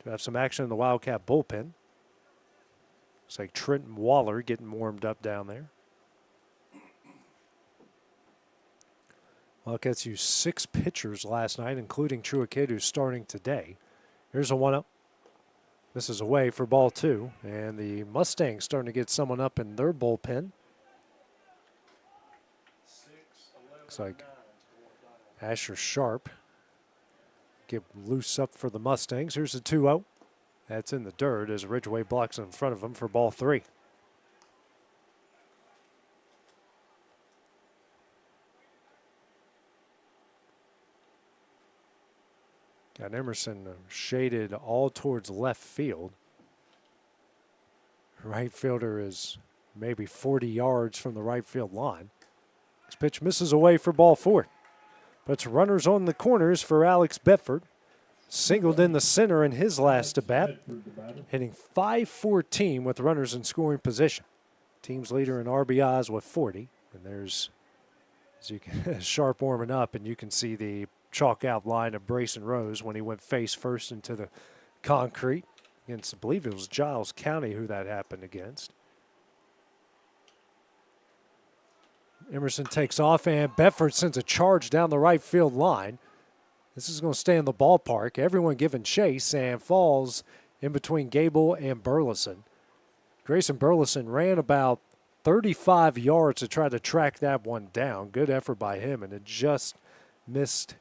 To have some action in the Wildcat bullpen. Looks like Trenton Waller getting warmed up down there. Wildcats used 6 pitchers last night, including Truakid, who's starting today. Here's a 1-0. This is away for ball 2. And the Mustangs starting to get someone up in their bullpen. Looks like Asher Sharp get loose up for the Mustangs. Here's a 2-0. That's in the dirt as Ridgway blocks in front of him for ball 3. Got Emerson shaded all towards left field. Right fielder is maybe 40 yards from the right field line. This pitch misses away for ball 4. Puts runners on the corners for Alex Bedford. Singled in the center in his last at bat, hitting .514 with runners in scoring position. Team's leader in RBIs with 40. And there's, as you can, Sharp warming up, and you can see the chalk outline of Brayson Rose when he went face first into the concrete against, I believe it was Giles County who that happened against. Emerson takes off, and Bedford sends a charge down the right field line. This is going to stay in the ballpark. Everyone giving chase, and falls in between Gable and Burleson. Grayson Burleson ran about 35 yards to try to track that one down. Good effort by him, and it just missed.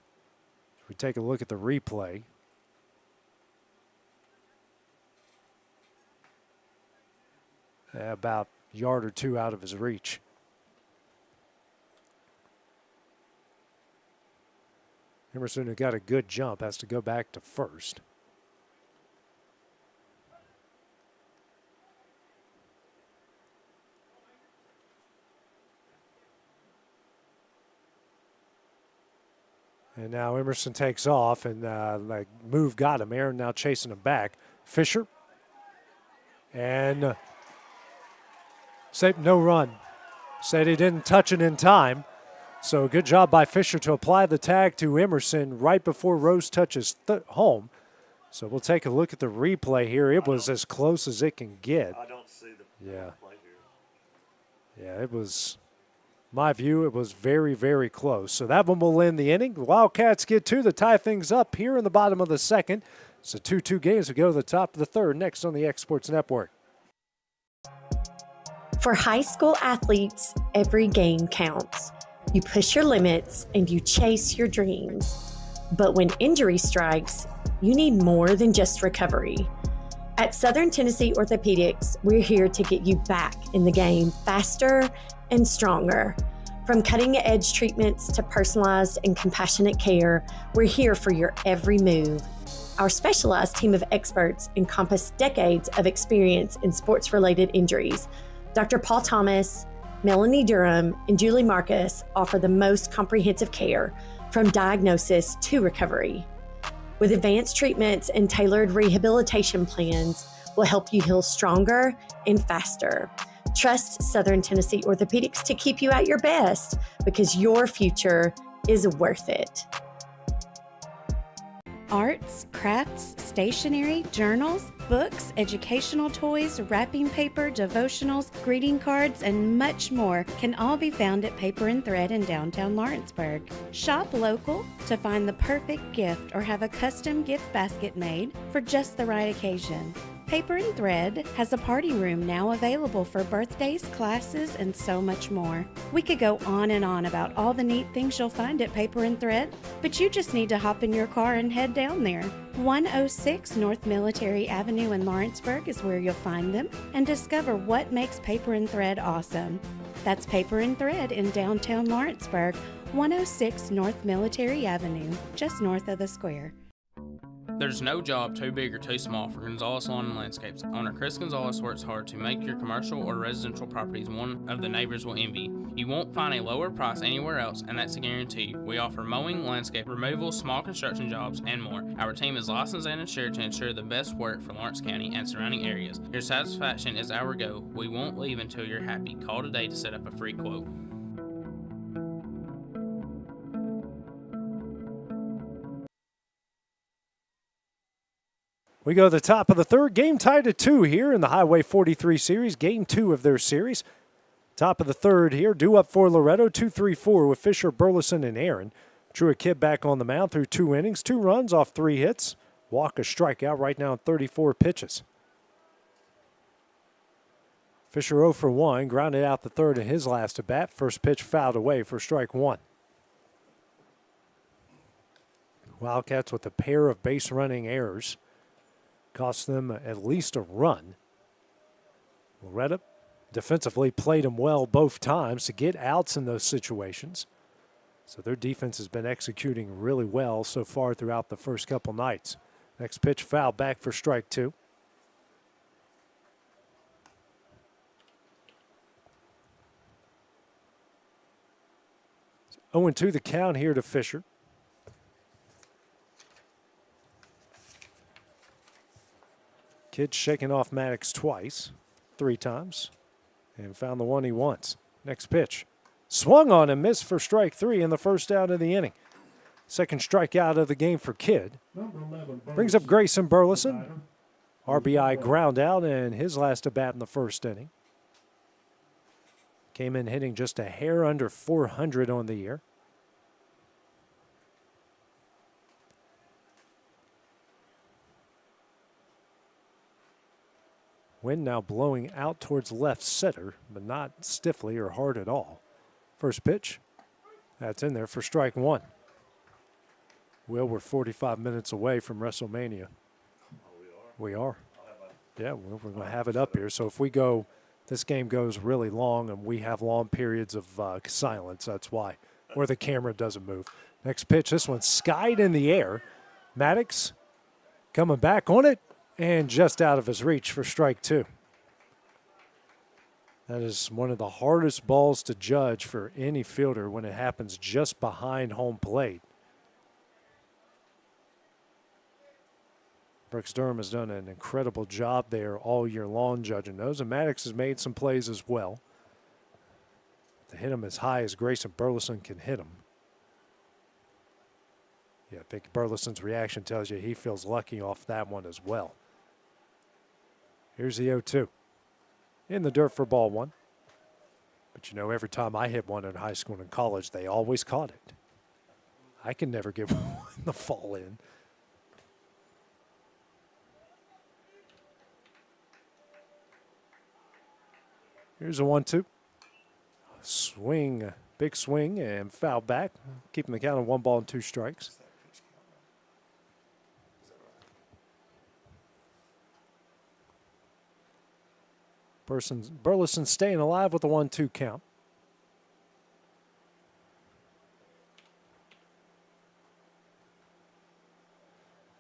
If we take a look at the replay, about a yard or 2 out of his reach. Emerson, who got a good jump, has to go back to first. And now Emerson takes off, and move got him. Aaron now chasing him back. Fisher. And said no run. Said he didn't touch it in time. So good job by Fisher to apply the tag to Emerson right before Rose touches home. So we'll take a look at the replay here. It was as close as it can get. I don't see the play here. Yeah, it was, my view, it was very, very close. So that one will end the inning. The Wildcats get 2 to tie things up here in the bottom of the second. It's a 2-2 game as we go to the top of the third next on the X Sports Network. For high school athletes, every game counts. You push your limits and you chase your dreams. But when injury strikes, you need more than just recovery. At Southern Tennessee Orthopedics, we're here to get you back in the game faster and stronger. From cutting-edge treatments to personalized and compassionate care, we're here for your every move. Our specialized team of experts encompass decades of experience in sports-related injuries. Dr. Paul Thomas, Melanie Durham, and Julie Marcus offer the most comprehensive care from diagnosis to recovery. With advanced treatments and tailored rehabilitation plans, we'll help you heal stronger and faster. Trust Southern Tennessee Orthopedics to keep you at your best because your future is worth it. Arts, crafts, stationery, journals, books, educational toys, wrapping paper, devotionals, greeting cards, and much more can all be found at Paper and Thread in downtown Lawrenceburg. Shop local to find the perfect gift or have a custom gift basket made for just the right occasion. Paper and Thread has a party room now available for birthdays, classes, and so much more. We could go on and on about all the neat things you'll find at Paper and Thread, but you just need to hop in your car and head down there. 106 North Military Avenue in Lawrenceburg is where you'll find them and discover what makes Paper and Thread awesome. That's Paper and Thread in downtown Lawrenceburg, 106 North Military Avenue, just north of the square. There's no job too big or too small for Gonzalez Lawn and Landscapes. Owner Chris Gonzalez works hard to make your commercial or residential properties one of the neighbors will envy. You won't find a lower price anywhere else, and that's a guarantee. We offer mowing, landscape removal, small construction jobs, and more. Our team is licensed and insured to ensure the best work for Lawrence County and surrounding areas. Your satisfaction is our goal. We won't leave until you're happy. Call today to set up a free quote. We go to the top of the third. Game tied at 2 here in the Highway 43 series. Game 2 of their series. Top of the third here. Due up for Loretto. 2-3-4 with Fisher, Burleson, and Aaron. Drew a Kidd back on the mound through 2 innings. 2 runs off 3 hits. Walk, a strikeout right now on 34 pitches. Fisher 0 for 1. Grounded out the third in his last at bat. First pitch fouled away for strike 1. Wildcats with a pair of base running errors. Cost them at least a run. Loretto defensively played them well both times to get outs in those situations. So their defense has been executing really well so far throughout the first couple nights. Next pitch foul back for strike 2. So 0-2 the count here to Fisher. Kidd shaking off Maddox twice, 3 times, and found the one he wants. Next pitch. Swung on and missed for strike 3 in the first out of the inning. Second strikeout of the game for Kidd. Brings up Grayson Burleson. RBI ground out in his last at bat in the first inning. Came in hitting just a hair under 400 on the year. Wind now blowing out towards left center, but not stiffly or hard at all. First pitch, that's in there for strike 1. Well, we're 45 minutes away from WrestleMania. We are. Yeah, we're going to have it up here. So if we go, this game goes really long and we have long periods of silence, that's why, where the camera doesn't move. Next pitch, this one's skied in the air. Maddox coming back on it. And just out of his reach for strike 2. That is one of the hardest balls to judge for any fielder when it happens just behind home plate. Brooks Durham has done an incredible job there all year long judging those, and Maddox has made some plays as well. To hit him as high as Grayson Burleson can hit him. Yeah, I think Burleson's reaction tells you he feels lucky off that one as well. Here's the 0-2. In the dirt for ball 1. But you know, every time I hit one in high school and college, they always caught it. I can never get the fall in. Here's a 1-2. Swing, big swing, and foul back. Keeping the count of 1 ball and 2 strikes. Burleson staying alive with a 1-2 count.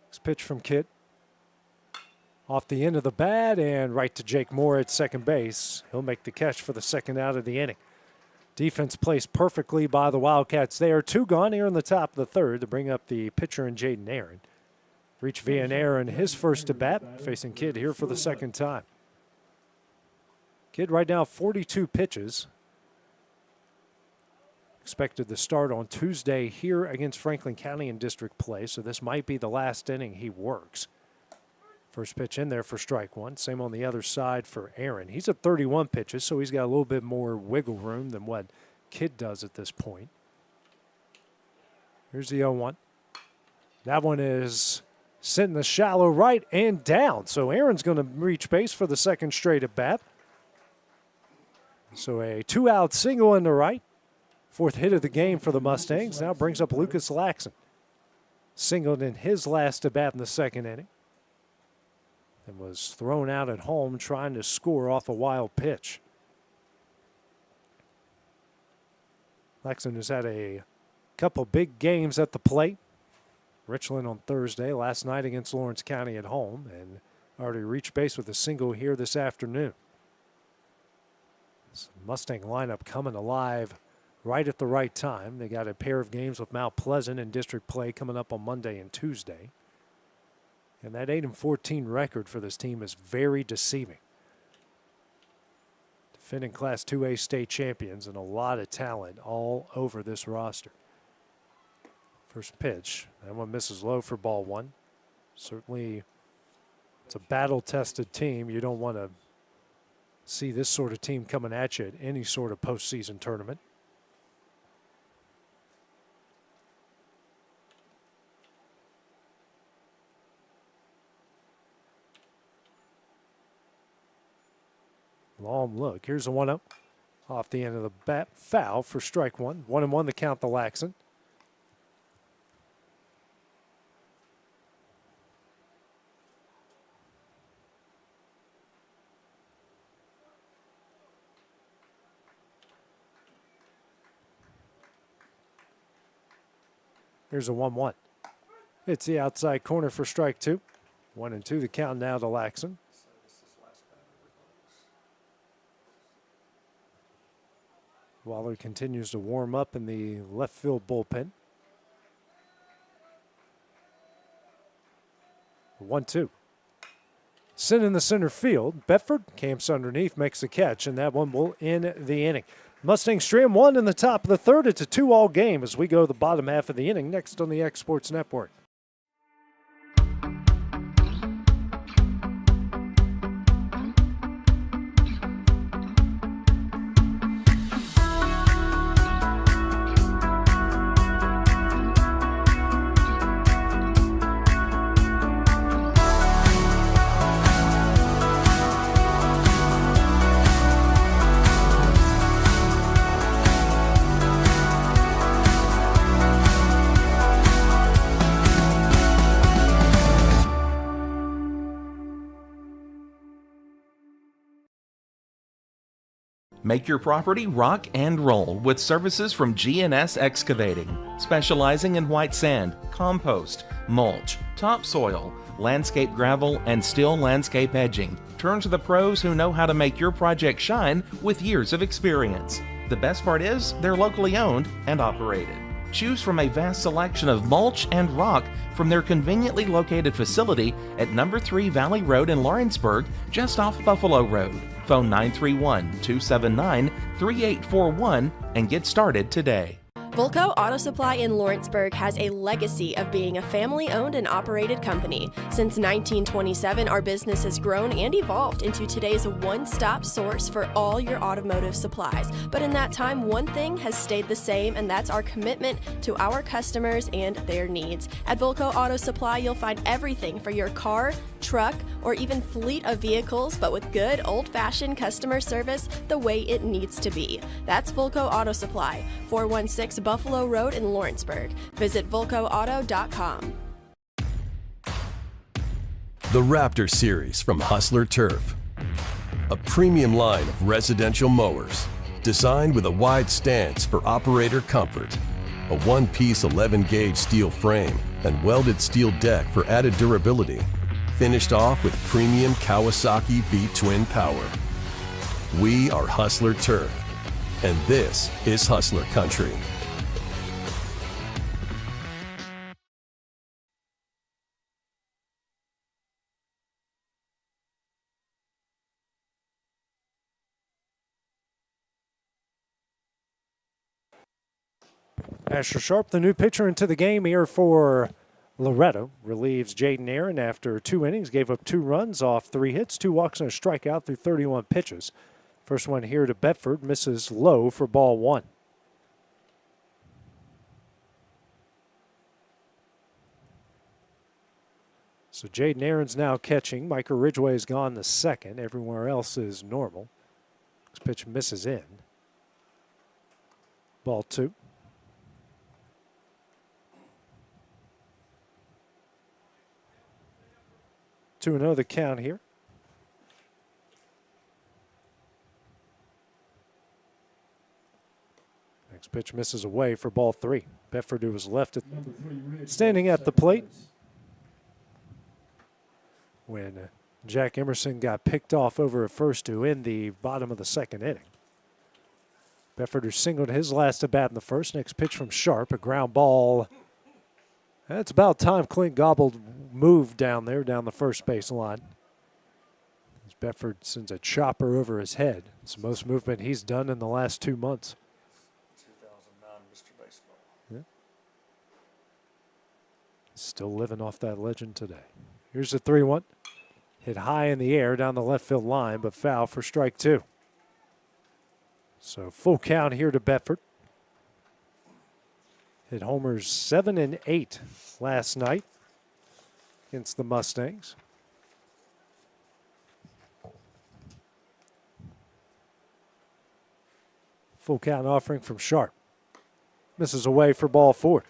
Next pitch from Kidd. Off the end of the bat and right to Jake Moore at second base. He'll make the catch for the second out of the inning. Defense placed perfectly by the Wildcats there. 2 gone here in the top of the third to bring up the pitcher and Jaden Aaron. Reach via an error in his first at bat, facing Kidd here for the second time. Kidd right now 42 pitches. Expected to start on Tuesday here against Franklin County in district play, so this might be the last inning he works. First pitch in there for strike 1. Same on the other side for Aaron. He's at 31 pitches, so he's got a little bit more wiggle room than what Kidd does at this point. Here's the 0-1. That one is Sent in the shallow right and down. So Aaron's going to reach base for the second straight at bat. So a 2-out single in the right. Fourth hit of the game for the Mustangs. Now brings up Lucas Laxon. Singled in his last at bat in the second inning. And was thrown out at home trying to score off a wild pitch. Laxon has had a couple big games at the plate. Richland on Thursday, last night against Lawrence County at home, and already reached base with a single here this afternoon. So Mustang lineup coming alive right at the right time. They got a pair of games with Mount Pleasant in district play coming up on Monday and Tuesday. And that 8-14 record for this team is very deceiving. Defending Class 2A state champions and a lot of talent all over this roster. First pitch, that one misses low for ball one. Certainly, it's a battle-tested team. You don't want to see this sort of team coming at you at any sort of postseason tournament. Long look. Here's a 1-0 off the end of the bat. Foul for strike one. 1-1 to count the Laxon. Here's a 1-1. It's the outside corner for strike two. 1-2 the count now to Laxon. Waller continues to warm up in the left field bullpen. 1-2. Sent in the center field. Bedford camps underneath, makes the catch, and that one will end the inning. Mustangs stream one in the top of the third. It's a 2-all game as we go the bottom half of the inning next on the X Sports Network. Make your property rock and roll with services from G&S Excavating, specializing in white sand, compost, mulch, topsoil, landscape gravel, and steel landscape edging. Turn to the pros who know how to make your project shine with years of experience. The best part is they're locally owned and operated. Choose from a vast selection of mulch and rock from their conveniently located facility at number 3 Valley Road in Lawrenceburg, just off Buffalo Road. Phone 931-279-3841 and get started today. Volco Auto Supply in Lawrenceburg has a legacy of being a family-owned and operated company. Since 1927, our business has grown and evolved into today's one-stop source for all your automotive supplies. But in that time, one thing has stayed the same, and that's our commitment to our customers and their needs. At Volco Auto Supply, you'll find everything for your car, truck, or even fleet of vehicles, but with good old-fashioned customer service the way it needs to be. That's Volco Auto Supply, 416 Buffalo Road in Lawrenceburg. Visit VolcoAuto.com. The Raptor Series from Hustler Turf. A premium line of residential mowers designed with a wide stance for operator comfort. A one-piece 11-gauge steel frame and welded steel deck for added durability. Finished off with premium Kawasaki V-twin power. We are Hustler Turf, and this is Hustler Country. Asher Sharp, the new pitcher into the game here for Loretto, relieves Jaden Aaron after 2 innings, gave up 2 runs off 3 hits, 2 walks and a strikeout through 31 pitches. First one here to Bedford, misses low for ball 1. So Jaden Aaron's now catching. Micah Ridgway's gone the second. Everywhere else is normal. This pitch misses in. Ball 2. 2-0 the count here. Next pitch misses away for ball 3. Bedford, who was left standing at the plate when Jack Emerson got picked off over at first to end the bottom of the second inning. Bedford, who singled his last at bat in the first. Next pitch from Sharp, a ground ball. That's about time Clint Gobbled moved down there, down the first base line. As Bedford sends a chopper over his head. It's the most movement he's done in the last 2 months. 2009 Mr. Baseball. Yeah. Still living off that legend today. Here's the 3-1. Hit high in the air down the left field line, but foul for strike 2. So full count here to Bedford. Hit homers 7 and 8 last night against the Mustangs. Full count offering from Sharp. Misses away for ball 4.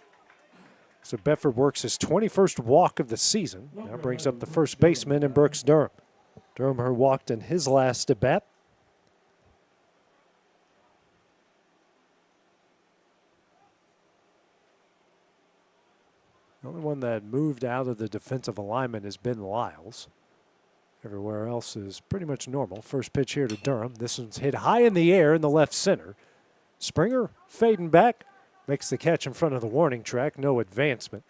So Bedford works his 21st walk of the season. Now brings up the first baseman in Brooks Durham. Durham, who walked in his last at bat. The only one that moved out of the defensive alignment has been Lyles. Everywhere else is pretty much normal. First pitch here to Durham. This one's hit high in the air in the left center. Springer fading back. Makes the catch in front of the warning track. No advancement.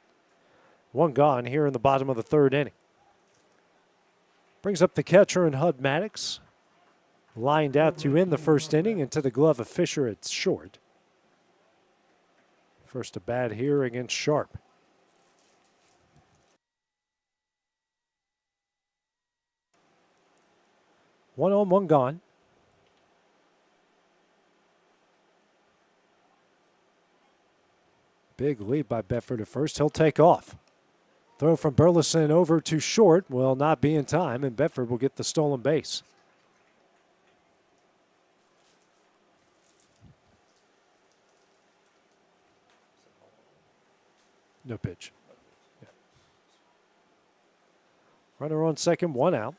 One gone here in the bottom of the third inning. Brings up the catcher in Hud Maddox. Lined out to end the first inning into the glove of Fisher at short. First at bat here against Sharp. 1 on, 1 gone. Big lead by Bedford at first. He'll take off. Throw from Burleson over to short will not be in time, and Bedford will get the stolen base. No pitch. Yeah. Runner on second, 1 out.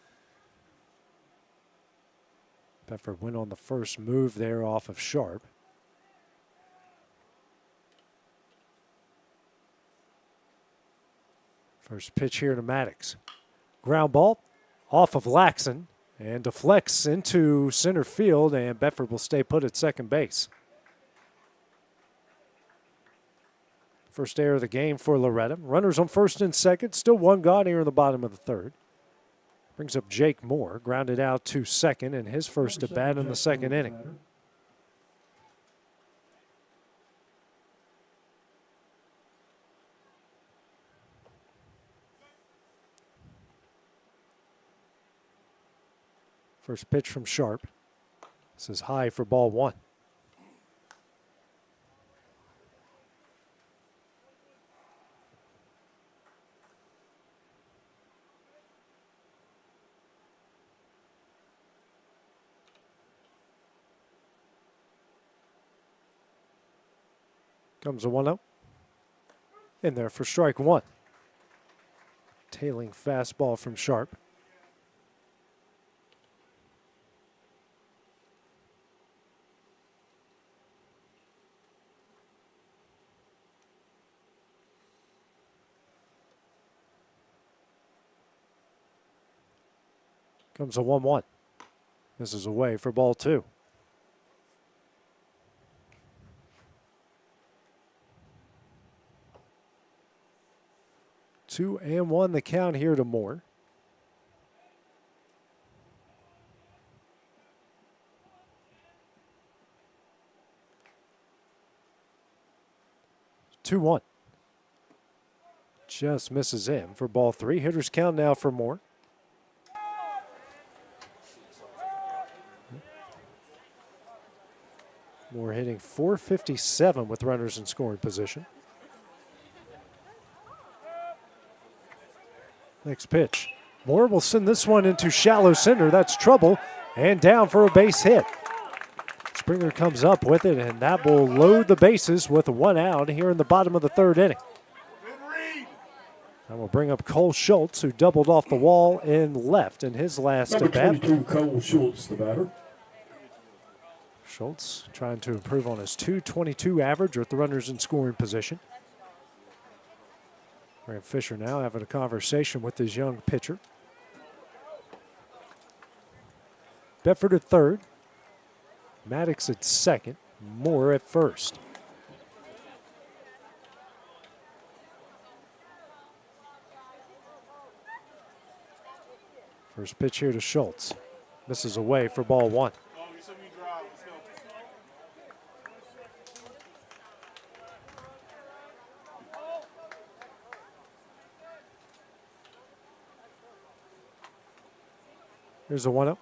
Bedford went on the first move there off of Sharp. First pitch here to Maddox. Ground ball off of Laxon and deflects into center field, and Bedford will stay put at second base. First error of the game for Loretto. Runners on first and second. Still 1 gone here in the bottom of the third. Brings up Jake Moore. Grounded out to second in his first at bat in the second inning. First pitch from Sharp. This is high for ball 1. Comes a 1-0. In there for strike 1. Tailing fastball from Sharp. Comes a 1-1. This is away for ball 2. Two and 1 the count here to Moore. Two 1. Just misses in for ball 3. Hitters count now for Moore. Moore hitting .457 with runners in scoring position. Next pitch. Moore will send this one into shallow center. That's trouble. And down for a base hit. Springer comes up with it, and that will load the bases with one out here in the bottom of the third inning. And we'll bring up Cole Schultz, who doubled off the wall in left in his last at bat. Number 22, Cole Schultz, the batter. Schultz trying to improve on his .222 average with the runners in scoring position. Grant Fisher now having a conversation with his young pitcher. Bedford at third. Maddox at second. Moore at first. First pitch here to Schultz. Misses away for ball one. Here's a 1-0.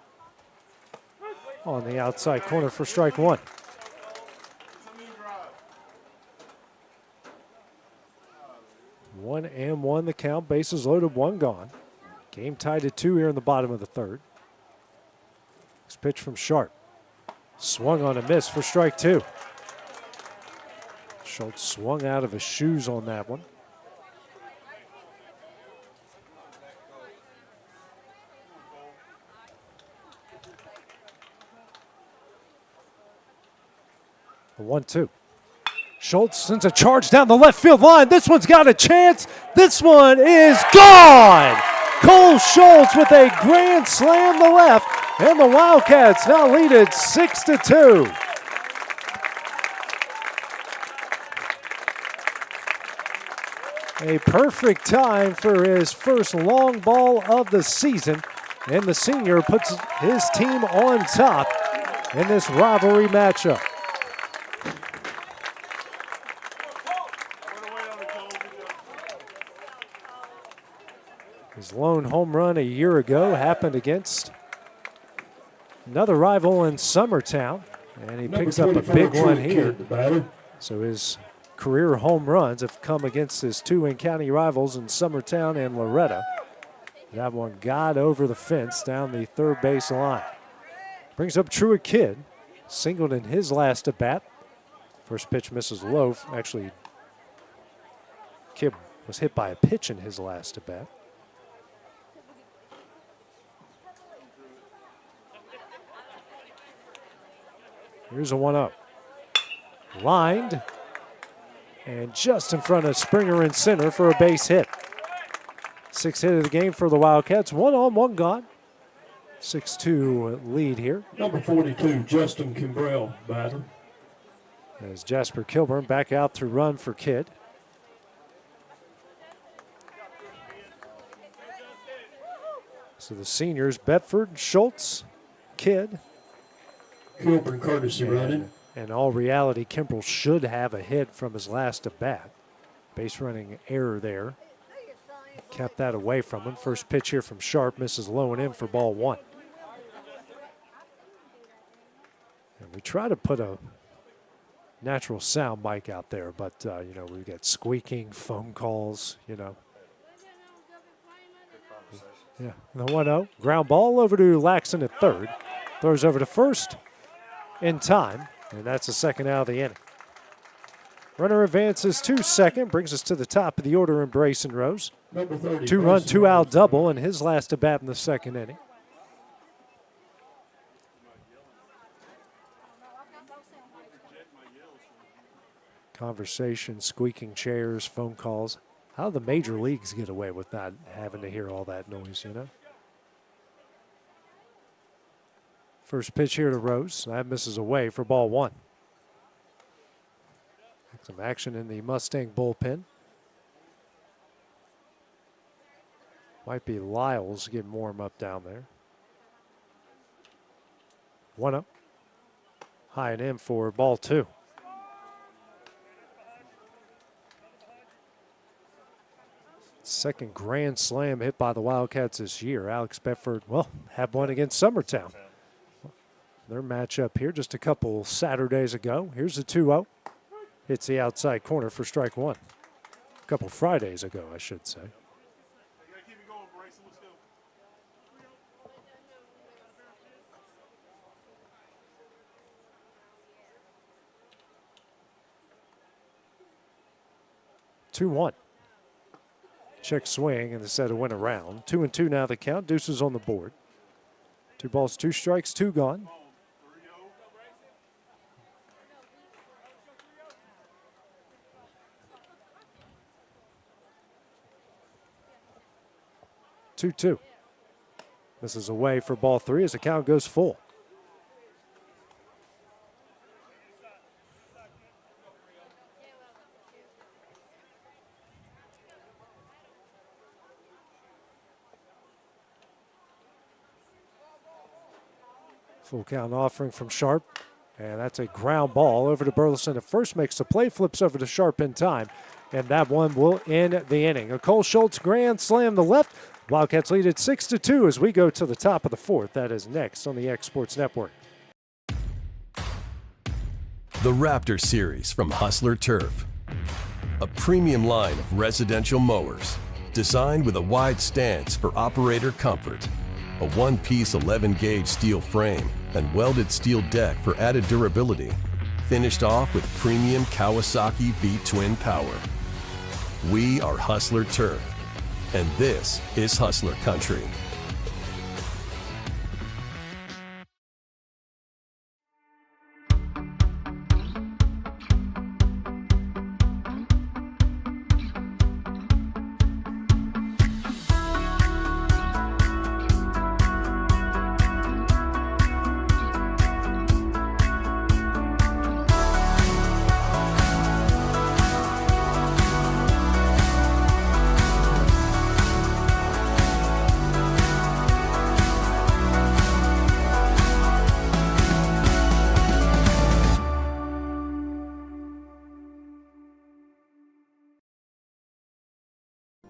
On the outside corner for strike one. One and one the count. Bases loaded, one gone. Game tied at 2 here in the bottom of the third. Next pitch from Sharp. Swung on a miss for strike two. Schultz swung out of his shoes on that one. The 1-2. Schultz sends a charge down the left field line. This one's got a chance. This one is gone. Cole Schultz with a grand slam to left, and the Wildcats now lead it 6-2. A perfect time for his first long ball of the season, and the senior puts his team on top in this rivalry matchup. His lone home run a year ago happened against another rival in Summertown, and he picks up a big one here. So his career home runs have come against his two in-county rivals in Summertown and Loretto. That one got over the fence down the third base line. Brings up Truett Kidd, singled in his last at bat. First pitch misses low. Actually, Kidd was hit by a pitch in his last at bat. Here's a 1-0. Lined. And just in front of Springer in center for a base hit. Sixth hit of the game for the Wildcats. 1 on, 1 gone. 6-2 lead here. Number 42, Justin Kimbrell, batter. As Jasper Kilburn back out to run for Kidd. So the seniors, Bedford, Schultz, Kidd. Kilburn courtesy running. In all reality, Kimbrell should have a hit from his last at bat. Base running error there. Kept that away from him. First pitch here from Sharp, misses low and in for ball one. And we try to put a natural sound mic out there, but you know, we've got squeaking, phone calls, you know. Yeah, the 1-0. Ground ball over to Laxton at third. Throws over to first in time, and that's the second out of the inning. Runner advances to second, brings us to the top of the order in Brayson Rose. 2-run, 2-out double in his last at bat in the second inning. Conversation, squeaking chairs, phone calls. How do the major leagues get away with not having to hear all that noise, you know? First pitch here to Rose. That misses away for ball one. Some action in the Mustang bullpen. Might be Lyles getting warm up down there. 1-0. High and in for ball two. Second grand slam hit by the Wildcats this year. Alex Bedford, well, had one against Summertown. Their matchup here just a couple Saturdays ago. Here's the 2-0. Hits the outside corner for strike one. A couple Fridays ago, I should say. 2-1. Check swing and the set went around. 2-2 now the count. Deuces on the board. 2 balls, 2 strikes, 2 gone. Two. This is away for ball 3 as the count goes full. Full count offering from Sharp, and that's a ground ball over to Burleson at first, makes the play, flips over to Sharp in time, and that one will end the inning. A Cole Schultz grand slam to left. Wildcats lead at 6-2 as we go to the top of the 4th. That is next on the X Sports Network. The Raptor Series from Hustler Turf. A premium line of residential mowers designed with a wide stance for operator comfort. A one-piece 11-gauge steel frame and welded steel deck for added durability. Finished off with premium Kawasaki V-twin power. We are Hustler Turf, and this is Hustler Country.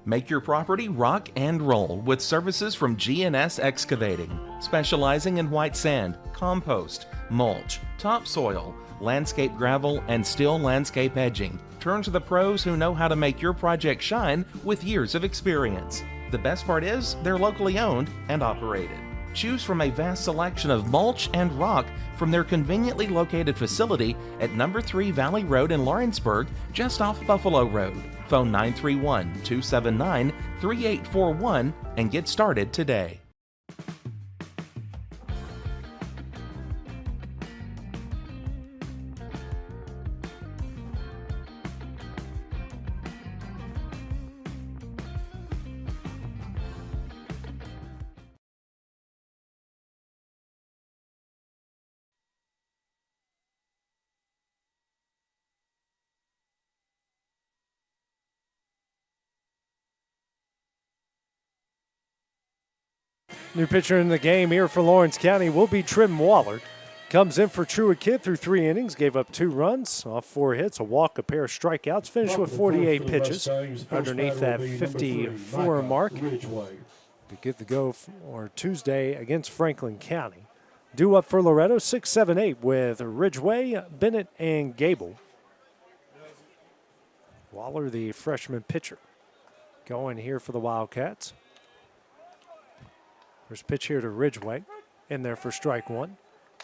Make your property rock and roll with services from G&S Excavating, specializing in white sand, compost, mulch, topsoil, landscape gravel, and steel landscape edging. Turn to the pros who know how to make your project shine with years of experience. The best part is they're locally owned and operated. Choose from a vast selection of mulch and rock from their conveniently located facility at number 3 Valley Road in Lawrenceburg, just off Buffalo Road. Phone 931-279-3841 and get started today. New pitcher in the game here for Lawrence County will be Trim Waller. Comes in for Truett Kidd through 3 innings, gave up 2 runs, off 4 hits, a walk, a pair of strikeouts, finished with 48 pitches underneath that 54 mark. To get the go for Tuesday against Franklin County. Due up for Loretto, 6, 7, 8 with Ridgeway, Bennett, and Gable. Waller, the freshman pitcher, going here for the Wildcats. First pitch here to Ridgeway, in there for strike 1.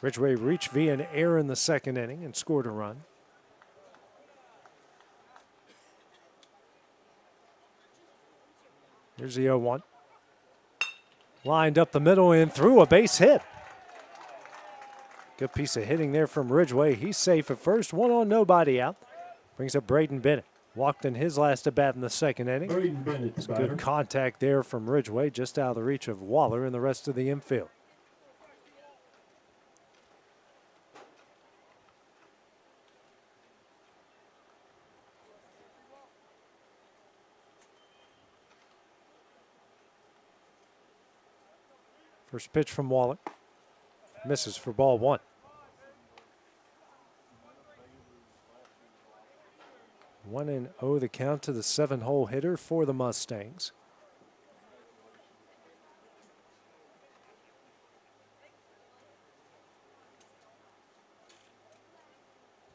Ridgeway reached via an error in the 2nd inning and scored a run. Here's the 0-1. Lined up the middle and threw a base hit. Good piece of hitting there from Ridgeway. He's safe at first, 1 on, nobody out. Brings up Braden Bennett. Walked in his last at bat in the 2nd inning. Some good contact there from Ridgeway, just out of the reach of Waller and the rest of the infield. First pitch from Waller. Misses for ball 1. 1-0 the count to the 7-hole hitter for the Mustangs.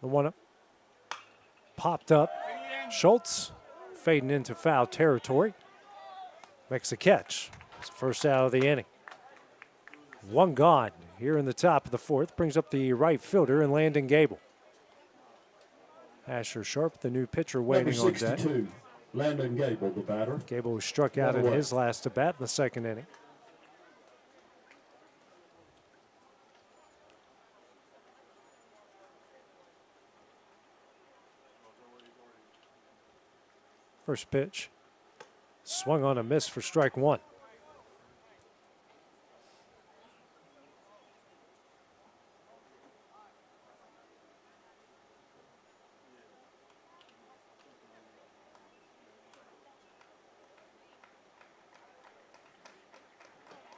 The 1-up. Popped up. Schultz fading into foul territory. Makes a catch. It's the first out of the inning. 1 gone here in the top of the 4th. Brings up the right fielder and Landon Gable. Asher Sharp, the new pitcher, waiting on deck. Landon Gable, the batter. Gable was struck out in his last at bat in the second inning. First pitch. Swung on a miss for strike one.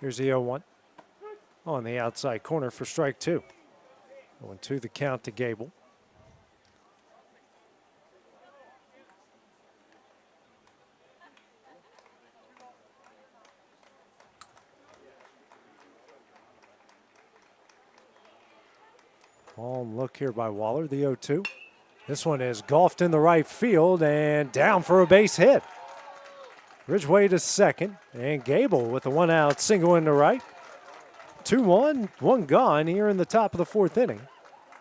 Here's the 0-1 on the outside corner for strike two. 0-2 the count to Gable. Long look here by Waller, the 0-2. This one is golfed in the right field and down for a base hit. Ridgway to second, and Gable with a one-out single in the right. 2-1, one gone here in the top of the fourth inning.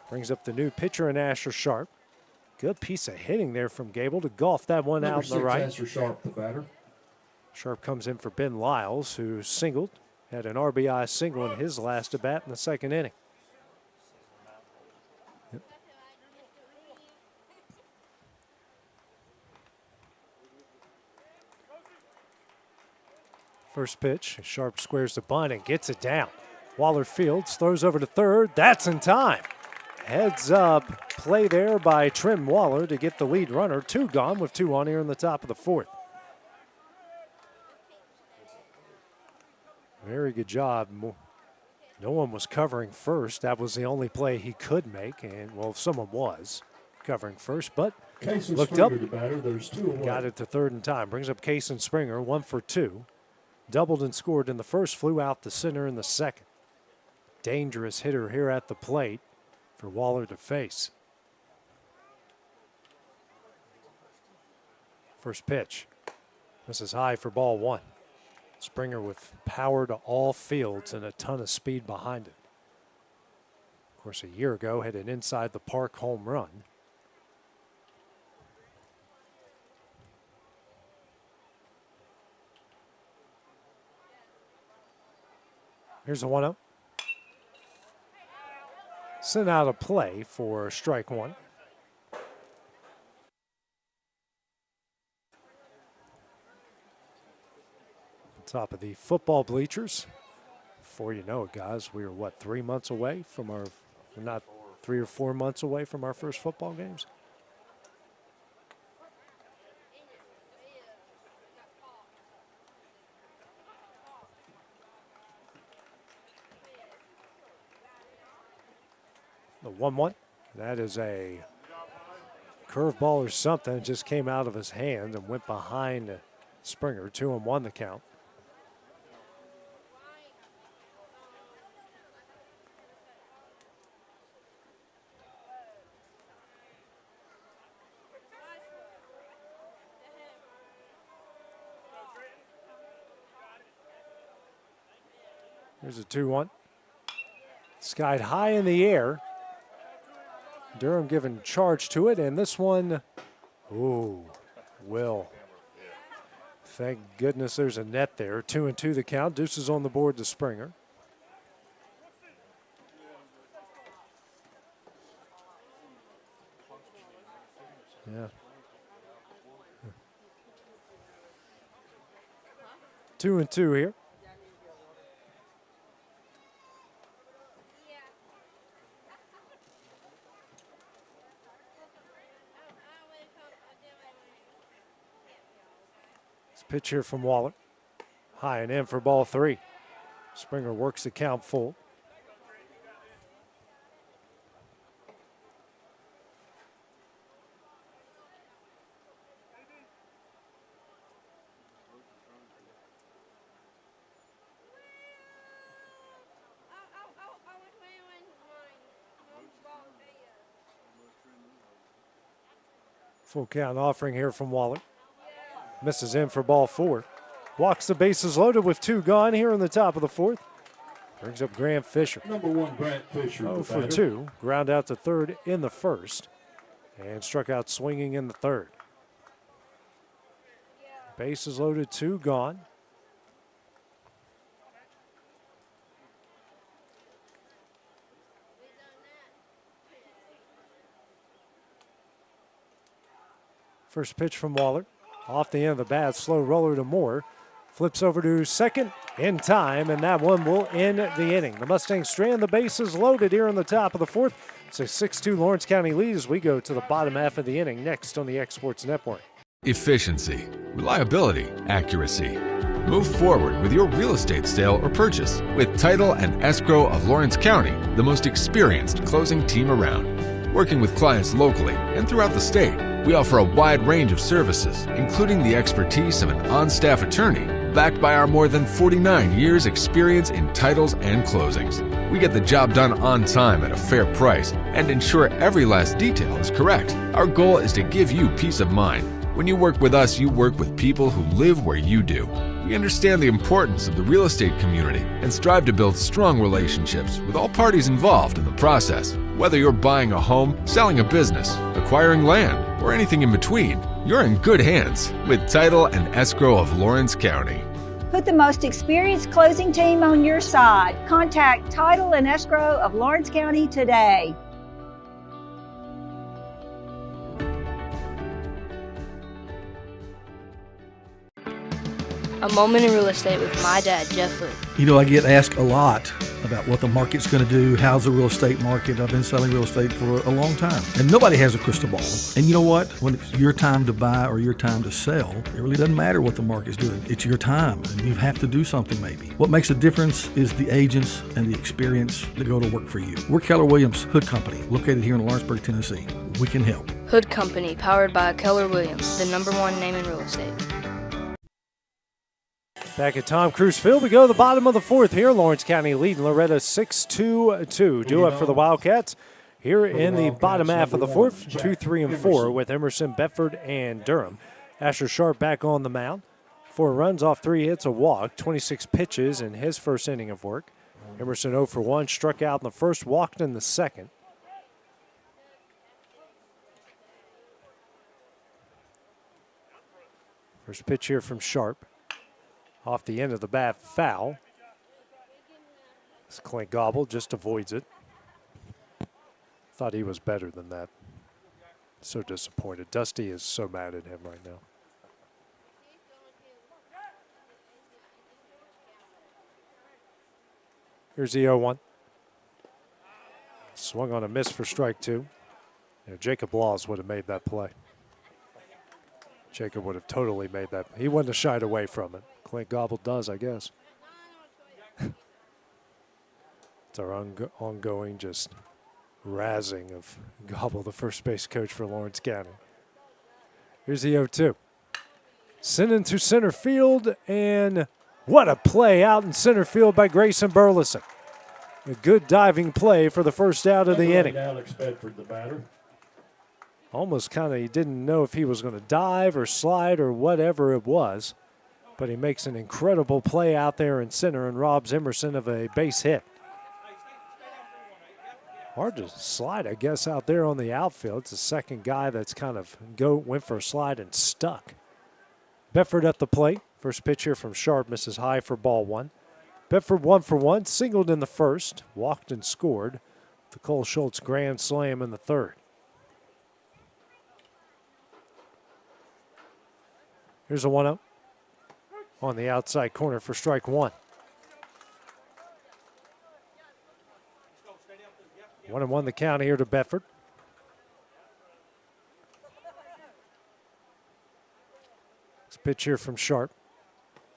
Brings up the new pitcher in Asher Sharp. Good piece of hitting there from Gable to golf that one out in the right. Asher Sharp, the batter. Sharp comes in for Ben Lyles, who singled, had an RBI single in his last at bat in the second inning. First pitch, Sharp squares the bunt and gets it down. Waller fields, throws over to third. That's in time. Heads up play there by Trim Waller to get the lead runner. Two gone with two on here in the top of the fourth. Very good job. No one was covering first. That was the only play he could make. And, well, someone was covering first, but looked up, got it to third in time. Brings up Case and Springer, 1 for 2. Doubled and scored in the first, flew out the center in the second. Dangerous hitter here at the plate for Waller to face. First pitch. This is high for ball one. Springer with power to all fields and a ton of speed behind it. Of course, a year ago had an inside the park home run. Here's a 1-0. Sent out of play for strike one. Top of the football bleachers. Before you know it, guys, we are, what, 3 months away from our, not 3 or 4 months away from our first football games? The 1-1. That is a curveball or something. It just came out of his hand and went behind Springer. 2-1 the count. Here's a 2-1. Skied high in the air. Durham giving charge to it, and this one, ooh, Will. Thank goodness there's a net there. 2-2 the count. Deuces on the board to Springer. Yeah. 2-2 here. Pitch here from Waller. High and in for ball three. Springer works the count full. Full count offering here from Waller. Misses in for ball four. Walks the bases loaded with two gone here in the top of the fourth. Brings up Grant Fisher. Number 1, Grant Fisher. 0 for 2. Ground out to third in the first. And struck out swinging in the third. Bases loaded, 2 gone. First pitch from Waller. Off the end of the bat, slow roller to Moore. Flips over to second in time, and that one will end the inning. The Mustangs strand the bases loaded here in the top of the 4th. It's a 6-2 Lawrence County lead as we go to the bottom half of the inning next on the Exports Network. Efficiency, reliability, accuracy. Move forward with your real estate sale or purchase with Title and Escrow of Lawrence County, the most experienced closing team around. Working with clients locally and throughout the state, we offer a wide range of services, including the expertise of an on-staff attorney, backed by our more than 49 years' experience in titles and closings. We get the job done on time at a fair price and ensure every last detail is correct. Our goal is to give you peace of mind. When you work with us, you work with people who live where you do. We understand the importance of the real estate community and strive to build strong relationships with all parties involved in the process. Whether you're buying a home, selling a business, acquiring land, or anything in between, you're in good hands with Title and Escrow of Lawrence County. Put the most experienced closing team on your side. Contact Title and Escrow of Lawrence County today. A moment in real estate with my dad, Jeff Luke. You know, I get asked a lot about what the market's going to do. How's the real estate market? I've been selling real estate for a long time. And nobody has a crystal ball. And you know what? When it's your time to buy or your time to sell, it really doesn't matter what the market's doing. It's your time, and you have to do something maybe. What makes a difference is the agents and the experience that go to work for you. We're Keller Williams Hood Company, located here in Lawrenceburg, Tennessee. We can help. Hood Company, powered by Keller Williams, the #1 name in real estate. Back at Tom Cruise Field, we go to the bottom of the 4th here. Lawrence County leading Loretto 6-2. Do it for the Wildcats here in the bottom half of the 4th, 2, 3, and 4 with Emerson, Bedford, and Durham. Asher Sharp back on the mound. 4 runs off 3 hits, a walk, 26 pitches in his first inning of work. Emerson 0 for 1, struck out in the first, walked in the second. First pitch here from Sharp. Off the end of the bat, foul. This Clint Gobble just avoids it. Thought he was better than that. So disappointed. Dusty is so mad at him right now. Here's the 0-1. Swung on a miss for strike 2. You know, Jacob Laws would have made that play. Jacob would have totally made that. He wouldn't have shied away from it. Clint Gobble does, I guess. It's our ongoing just razzing of Gobble, the first base coach for Lawrence County. Here's the 0-2. Sent into center field, and what a play out in center field by Grayson Burleson. A good diving play for the first out of the inning. Alex Bedford, the batter. Almost kind of, he didn't know if he was going to dive or slide or whatever it was. But he makes an incredible play out there in center and robs Emerson of a base hit. Hard to slide, I guess, out there on the outfield. It's the second guy that's kind of went for a slide and stuck. Bedford at the plate. First pitch here from Sharp, misses high for ball 1. Bedford 1 for 1, singled in the first, walked and scored. The Cole Schultz grand slam in the third. Here's a 1-0. On the outside corner for strike 1. 1-1 the count here to Bedford. This pitch here from Sharp.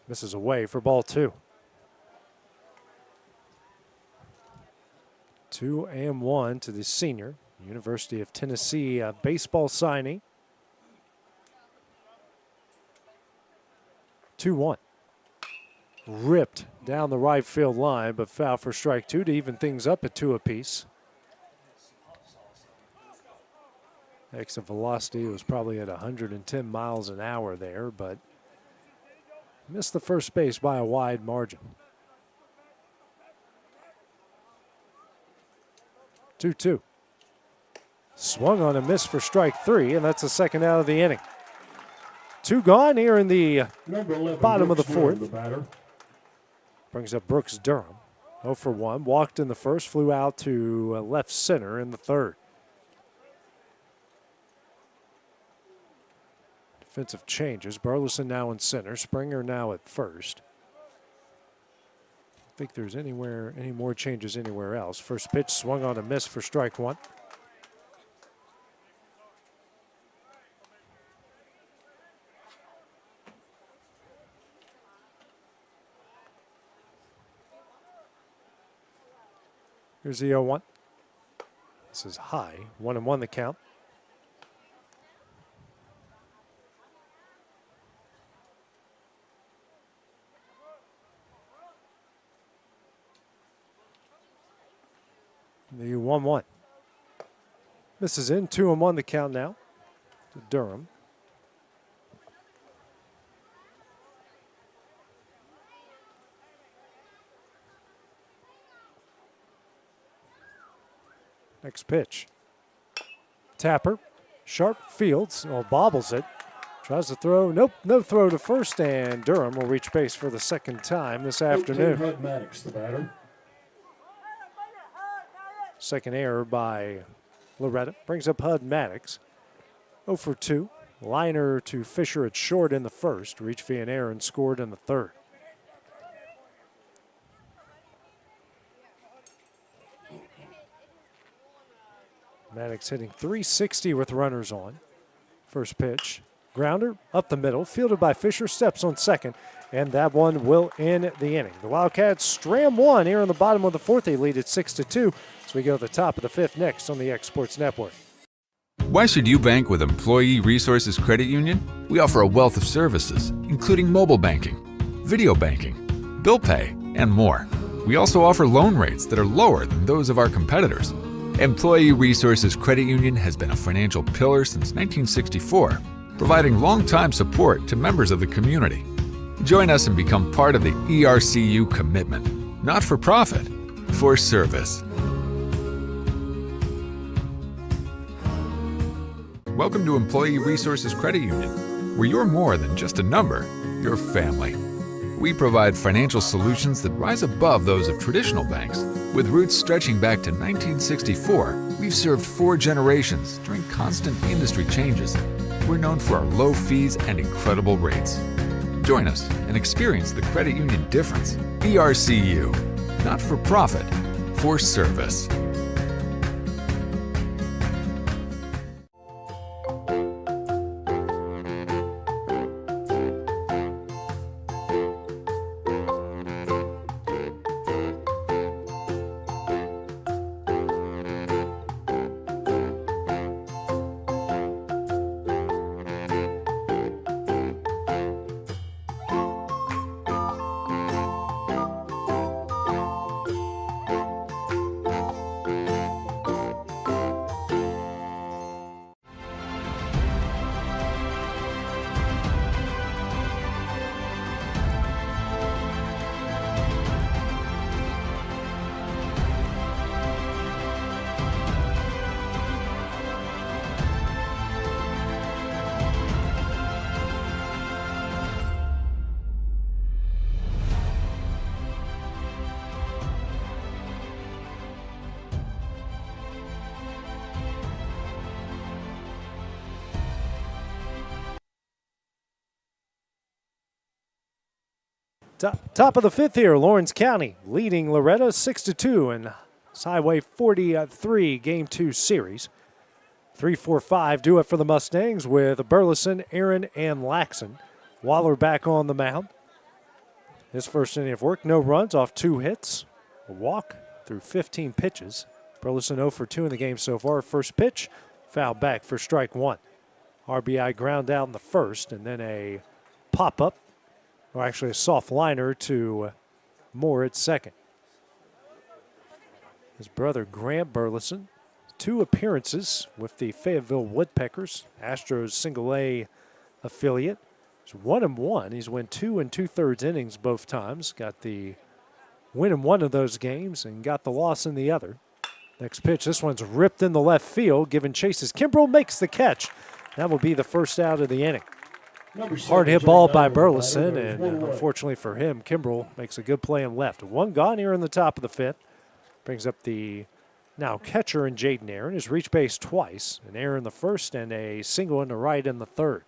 Misses away for ball 2. 2-1 to the senior. University of Tennessee baseball signing. 2-1. Ripped down the right field line, but foul for strike 2 to even things up at 2 apiece. Exit velocity was probably at 110 miles an hour there, but missed the first base by a wide margin. 2-2. Swung on a miss for strike 3, and that's the second out of the inning. Two gone here in the Number 11, bottom of the Brooks Durham, fourth. the batter. Brings up Brooks Durham. 0 for 1. Walked in the first, flew out to left center in the third. Defensive changes. Burleson now in center. Springer now at first. I think there's any more changes anywhere else. First pitch swung on a miss for strike one. Here's the 0-1. This is high. 1-1 the count. The 1-1. This is in. 2-1 the count now to Durham. Next pitch. Tapper. Sharp fields. Oh, bobbles it. Tries to throw. Nope. No throw to first. And Durham will reach base for the second time this afternoon. Hud Maddox, the batter. Second error by Loretto. Brings up Hud Maddox. 0 for 2. Liner to Fisher at short in the first. Reached via an error and scored in the third. Maddox hitting .360 with runners on. First pitch. Grounder up the middle. Fielded by Fisher. Steps on second. And that one will end the inning. The Wildcats stram one here in the bottom of the fourth. They lead at 6-2. So we go to the top of the fifth next on the X Sports Network. Why should you bank with Employee Resources Credit Union? We offer a wealth of services, including mobile banking, video banking, bill pay, and more. We also offer loan rates that are lower than those of our competitors. Employee Resources Credit Union has been a financial pillar since 1964, providing long-time support to members of the community. Join us and become part of the ERCU commitment. Not for profit, for service. Welcome to Employee Resources Credit Union, where you're more than just a number, you're family. We provide financial solutions that rise above those of traditional banks. With roots stretching back to 1964, we've served 4 generations during constant industry changes. We're known for our low fees and incredible rates. Join us and experience the credit union difference. ERCU, not for profit, for service. Top of the fifth here, Lawrence County leading Loretto 6-2 in Highway 43 Game 2 series. 3-4-5 do it for the Mustangs with Burleson, Aaron, and Laxon. Waller back on the mound. His first inning of work, no runs off 2 hits. A walk through 15 pitches. Burleson 0 for 2 in the game so far. First pitch, foul back for strike 1. RBI ground out in the first, and then a pop-up, or actually a soft liner to Moore at second. His brother Grant Burleson, 2 appearances with the Fayetteville Woodpeckers, Astros single-A affiliate. He's 1-1. He's won 2 2/3 innings both times. Got the win in one of those games and got the loss in the other. Next pitch, this one's ripped in the left field, giving chases. Kimbrell makes the catch. That will be the first out of the inning. Hard hit ball by Burleson, and unfortunately for him, Kimbrell makes a good play and left. One gone here in the top of the fifth. Brings up the now catcher in Jaden Aaron, has reached base twice. An error in the first and a single in the right in the third.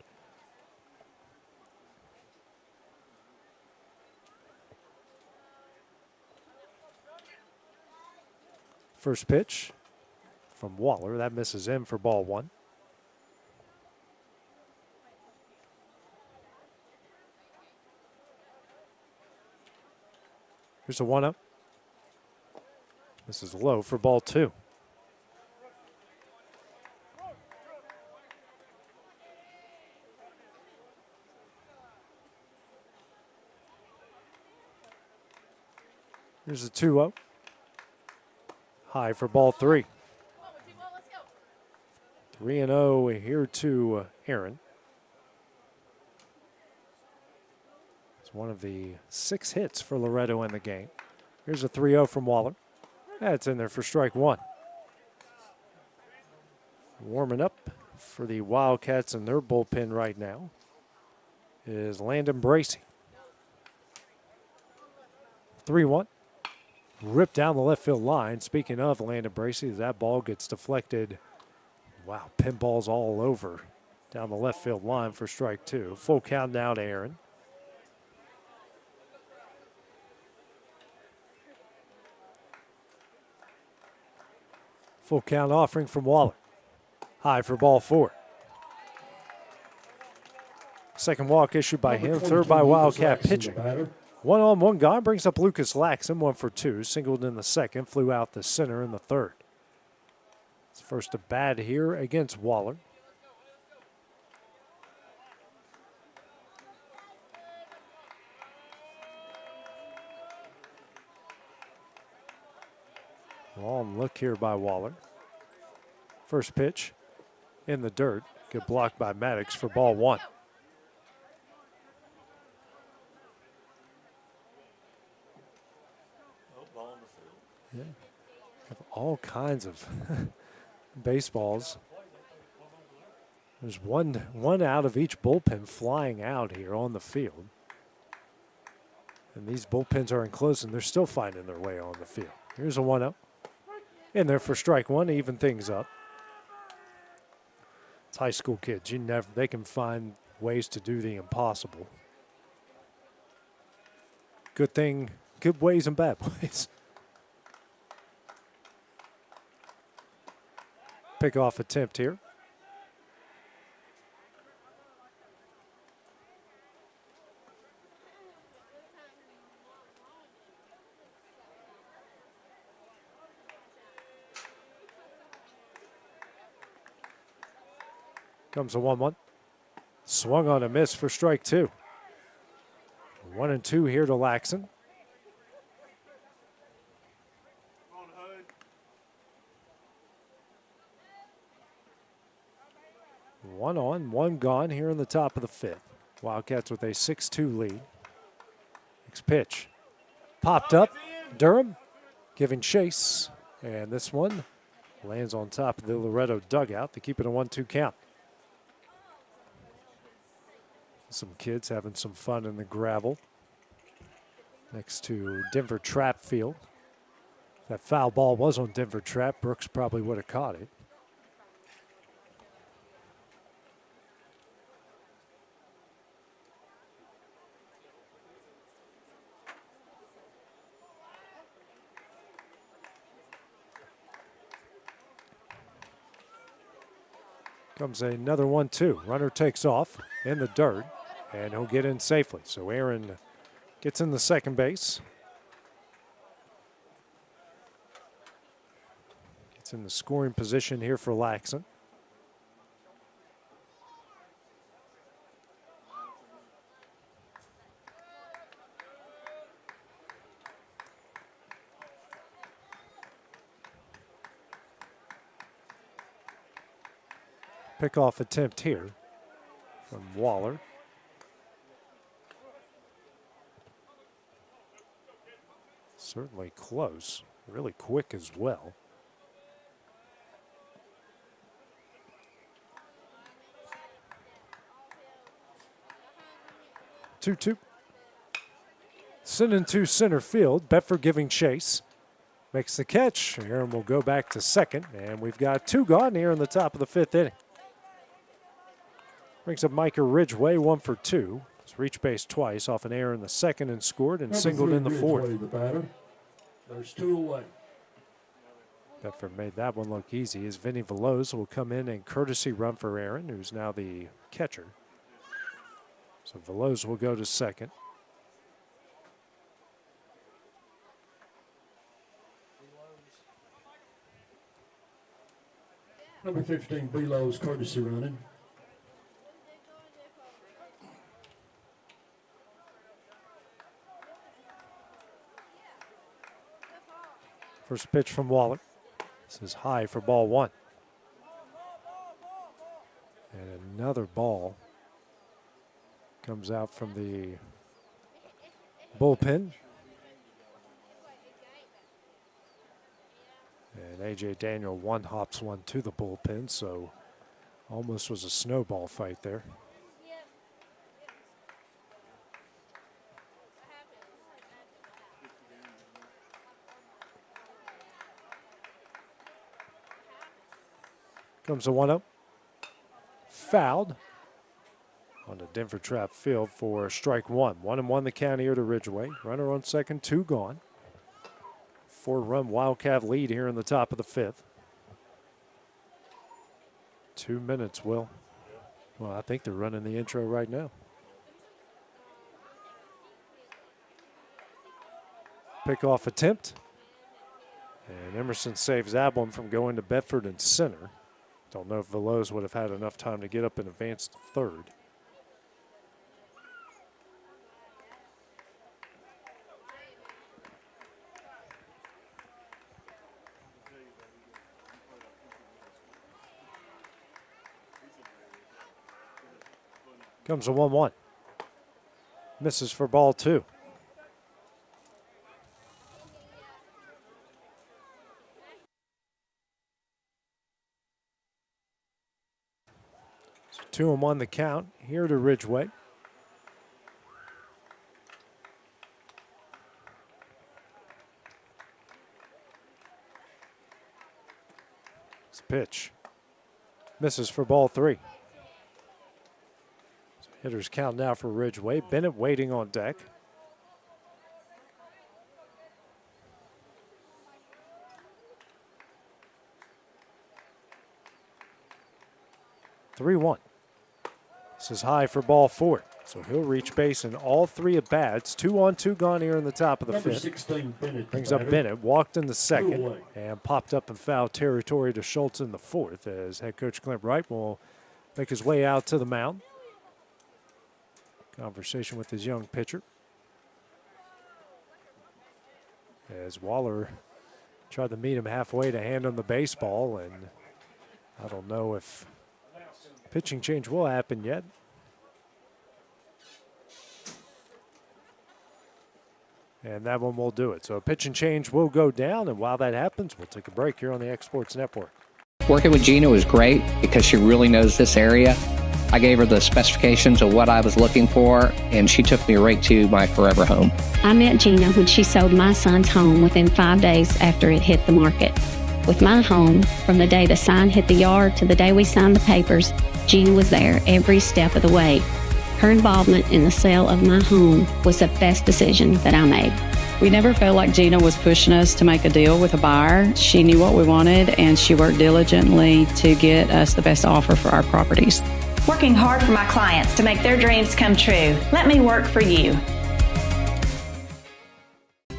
First pitch from Waller. That misses him for ball one. Here's a 1-0. This is low for ball two. Here's a 2-0. High for ball three. 3-0 here to Aaron. It's one of the 6 hits for Loretto in the game. Here's a 3-0 from Waller. That's in there for strike one. Warming up for the Wildcats in their bullpen right now is Landon Bracey. 3-1. Ripped down the left field line. Speaking of Landon Bracey, that ball gets deflected. Wow, pinballs all over down the left field line for strike two. Full count now to Aaron. Full count offering from Waller. High for ball four. Second walk issued by him. Third by Wildcat pitching. 1 on, 1 gone. Brings up Lucas Laxon. 1 for 2. Singled in the second. Flew out the center in the third. It's first to bat here against Waller. Long look here by Waller. First pitch in the dirt. Good block by Maddox for ball one. Yeah. Have all kinds of baseballs. There's one out of each bullpen flying out here on the field. And these bullpens are enclosed and they're still finding their way on the field. Here's a 1-0. In there for strike one to even things up. It's high school kids. They can find ways to do the impossible. Good thing, good ways and bad ways. Pickoff attempt here. Comes a 1-1. Swung on a miss for strike two. 1-2 here to Laxon. One on, one gone here in the top of the fifth. Wildcats with a 6-2 lead. Next pitch. Popped up. Durham giving chase. And this one lands on top of the Loretto dugout to keep it a 1-2 count. Some kids having some fun in the gravel next to Denver Trap Field. If that foul ball was on Denver Trap, Brooks probably would have caught it. Comes another 1-2. Runner takes off in the dirt, and he'll get in safely. So Aaron gets in the second base. Gets in the scoring position here for Laxon. Pickoff attempt here from Waller. Certainly close, really quick as well. 2-2. Sending to center field. Bedford giving chase. Makes the catch. Aaron will go back to second. And we've got 2 gone here in the top of the 5th inning. Brings up Micah Ridgway, 1 for 2. He's reached base twice off an error in the second and scored and singled in the fourth. The batter. There's 2 away. Bedford made that one look easy as Vinny Veloz will come in and courtesy run for Aaron, who's now the catcher. So Veloz will go to second. Number 15, Belo's courtesy running. First pitch from Waller. This is high for ball 1. And another ball comes out from the bullpen. And A.J. Daniel hops one to the bullpen, so almost was a snowball fight there. Comes a 1-0. Fouled on the Denver trap field for strike 1. 1-1 the count here to Ridgway. Runner on second, 2 gone. 4-run Wildcat lead here in the top of the 5th. 2 minutes, Will. Well, I think they're running the intro right now. Pickoff attempt. And Emerson saves that one from going to Bedford in center. Don't know if Veloz would have had enough time to get up and advance to third. Comes a 1-1. Misses for ball 2. So 2-1 the count here to Ridgway. This pitch. Misses for ball 3. Hitters count now for Ridgway. Bennett waiting on deck. (3-1). This is high for ball 4. So he'll reach base in all 3 at bats. 2 on, 2 gone here in the top of the 5th. 16, Bennett. Brings up Bennett. Walked in the second and popped up in foul territory to Schultz in the 4th as head coach Clint Wright will make his way out to the mound. Conversation with his young pitcher. As Waller tried to meet him halfway to hand him the baseball, and I don't know if pitching change will happen yet. And that one will do it. So a pitching change will go down, and while that happens, we'll take a break here on the Exports Network. Working with Gina was great because she really knows this area. I gave her the specifications of what I was looking for, and she took me right to my forever home. I met Gina when she sold my son's home within 5 days after it hit the market. With my home, from the day the sign hit the yard to the day we signed the papers, Gina was there every step of the way. Her involvement in the sale of my home was the best decision that I made. We never felt like Gina was pushing us to make a deal with a buyer. She knew what we wanted, and she worked diligently to get us the best offer for our properties. Working hard for my clients to make their dreams come true. Let me work for you.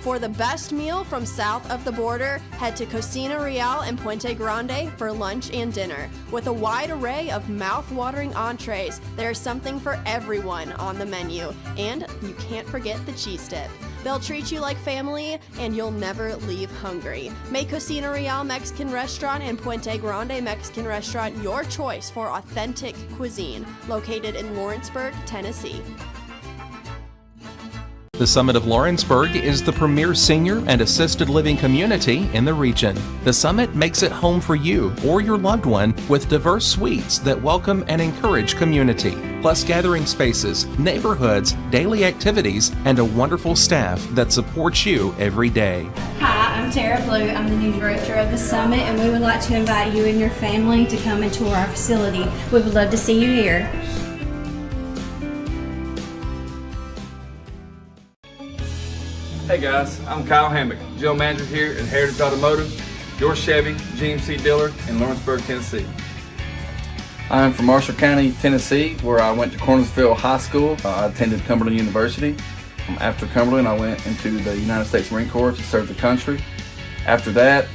For the best meal from south of the border, head to Cocina Real in Puente Grande for lunch and dinner. With a wide array of mouth-watering entrees, there's something for everyone on the menu. And you can't forget the cheese dip. They'll treat you like family, and you'll never leave hungry. Make Cocina Real Mexican Restaurant and Puente Grande Mexican Restaurant your choice for authentic cuisine, located in Lawrenceburg, Tennessee. The Summit of Lawrenceburg is the premier senior and assisted living community in the region. The Summit makes it home for you or your loved one with diverse suites that welcome and encourage community, plus gathering spaces, neighborhoods, daily activities, and a wonderful staff that supports you every day. Hi, I'm Tara Blue. I'm the new director of the Summit, and we would like to invite you and your family to come and tour our facility. We would love to see you here. Hey guys, I'm Kyle Hammock, General Manager here at Heritage Automotive, your Chevy GMC dealer in Lawrenceburg, Tennessee. I'm from Marshall County, Tennessee, where I went to Cornersville High School. I attended Cumberland University. After Cumberland, I went into the United States Marine Corps to serve the country. After that,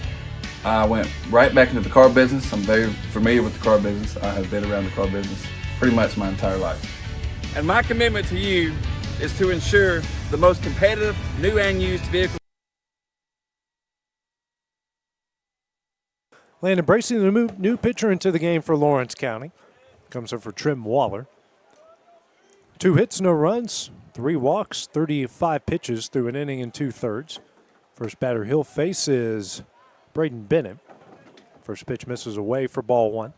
I went right back into the car business. I'm very familiar with the car business. I have been around the car business pretty much my entire life. And my commitment to you is to ensure the most competitive new and used vehicle. Landon Bracey, the new pitcher into the game for Lawrence County. Comes up for Trim Waller. 2 hits, no runs, 3 walks, 35 pitches through an inning and 2/3. First batter he'll face is Braden Bennett. First pitch misses away for ball 1.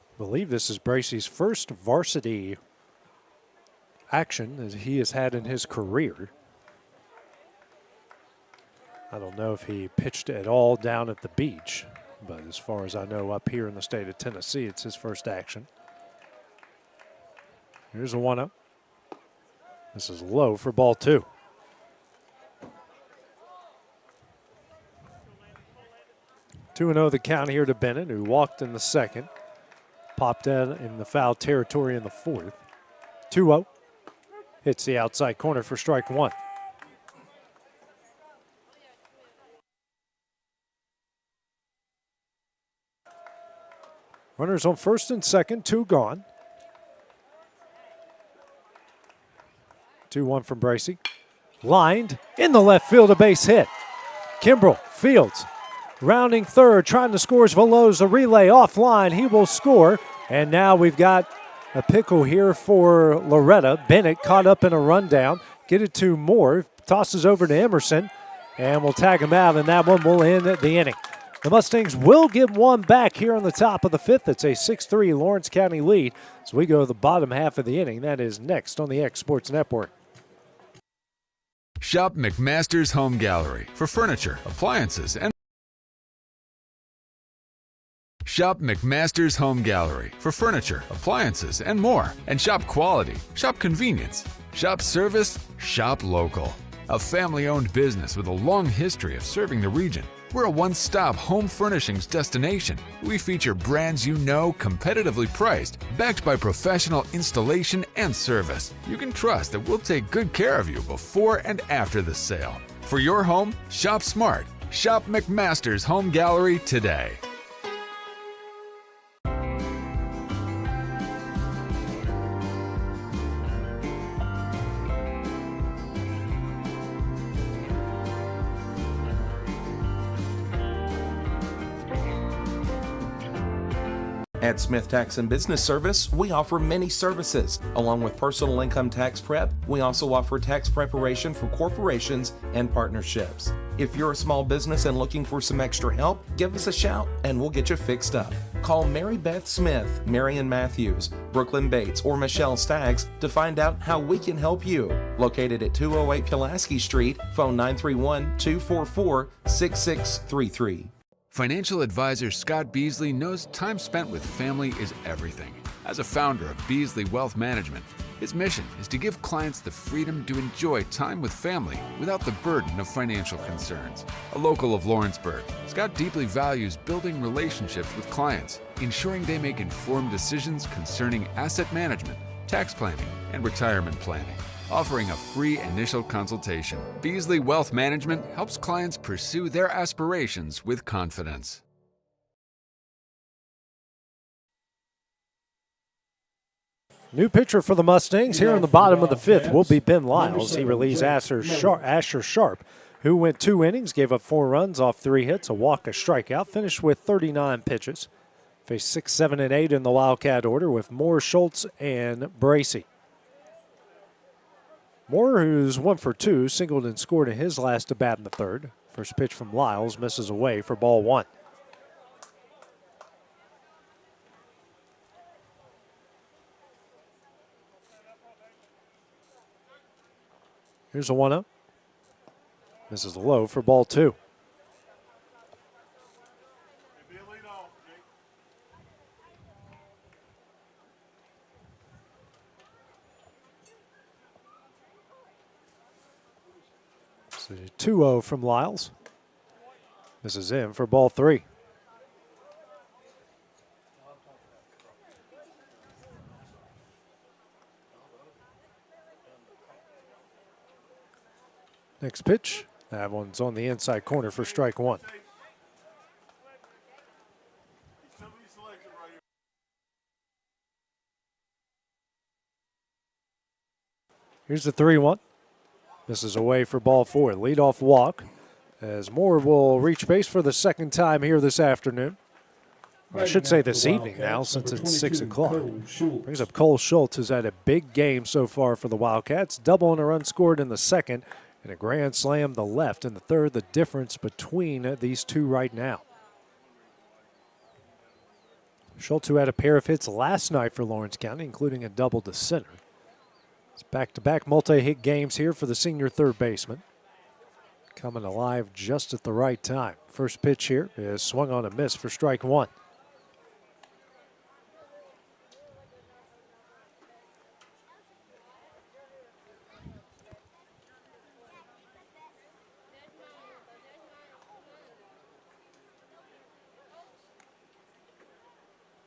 I believe this is Bracey's first varsity action that he has had in his career. I don't know if he pitched at all down at the beach, but as far as I know, up here in the state of Tennessee, it's his first action. Here's a 1-0. This is low for ball 2. Two 2-0 the count here to Bennett, who walked in the second. Popped in the foul territory in the 4th. 2-0. Hits the outside corner for strike 1. Runners on first and second, 2 gone. 2-1 from Bracey. Lined in the left field, a base hit. Kimbrell Fields rounding third, trying to score as Veloz. A relay offline, he will score. And now we've got a pickle here for Loretto. Bennett caught up in a rundown. Get it to Moore, tosses over to Emerson, and we'll tag him out, and that one will end the inning. The Mustangs will get one back here on the top of the 5th. It's a 6-3 Lawrence County lead. So we go to the bottom half of the inning. That is next on the X Sports Network. Shop McMaster's Home Gallery for furniture, appliances, and Shop McMaster's Home Gallery for furniture, appliances, and more. And shop quality, shop convenience, shop service, shop local. A family-owned business with a long history of serving the region. We're a one-stop home furnishings destination. We feature brands you know, competitively priced, backed by professional installation and service. You can trust that we'll take good care of you before and after the sale. For your home, shop smart. Shop McMaster's Home Gallery today. At Smith Tax and Business Service, we offer many services. Along with personal income tax prep, we also offer tax preparation for corporations and partnerships. If you're a small business and looking for some extra help, give us a shout and we'll get you fixed up. Call Mary Beth Smith, Marion Matthews, Brooklyn Bates, or Michelle Staggs to find out how we can help you. Located at 208 Pulaski Street, phone 931-244-6633. Financial advisor Scott Beasley knows time spent with family is everything. As a founder of Beasley Wealth Management, his mission is to give clients the freedom to enjoy time with family without the burden of financial concerns. A local of Lawrenceburg, Scott deeply values building relationships with clients, ensuring they make informed decisions concerning asset management, tax planning, and retirement planning. Offering a free initial consultation, Beasley Wealth Management helps clients pursue their aspirations with confidence. New pitcher for the Mustangs here in the bottom of the 5th will be Ben Lyles. He relieves Asher Sharp, who went 2 innings, gave up 4 runs off 3 hits, a walk, a strikeout, finished with 39 pitches. Face 6, 7, and 8 in the Wildcat order with Moore, Schultz, and Bracey. Moore, who's 1 for 2, singled and scored in his last at bat in the third. First pitch from Lyles misses away for ball 1. Here's a 1-0. Misses low for ball 2. So 2-0 from Lyles. Misses in for ball 3. Next pitch. That one's on the inside corner for strike 1. Here's the 3-1. Misses away for ball 4. Leadoff walk as Moore will reach base for the second time here this afternoon. I should say this evening now, since it's 6 o'clock. Brings up Cole Schultz, who's had a big game so far for the Wildcats. Double and a run scored in the second, and a grand slam the left in the third. The difference between these two right now. Schultz, who had a pair of hits last night for Lawrence County, including a double to center. It's back-to-back multi-hit games here for the senior third baseman. Coming alive just at the right time. First pitch here is swung on a miss for strike 1.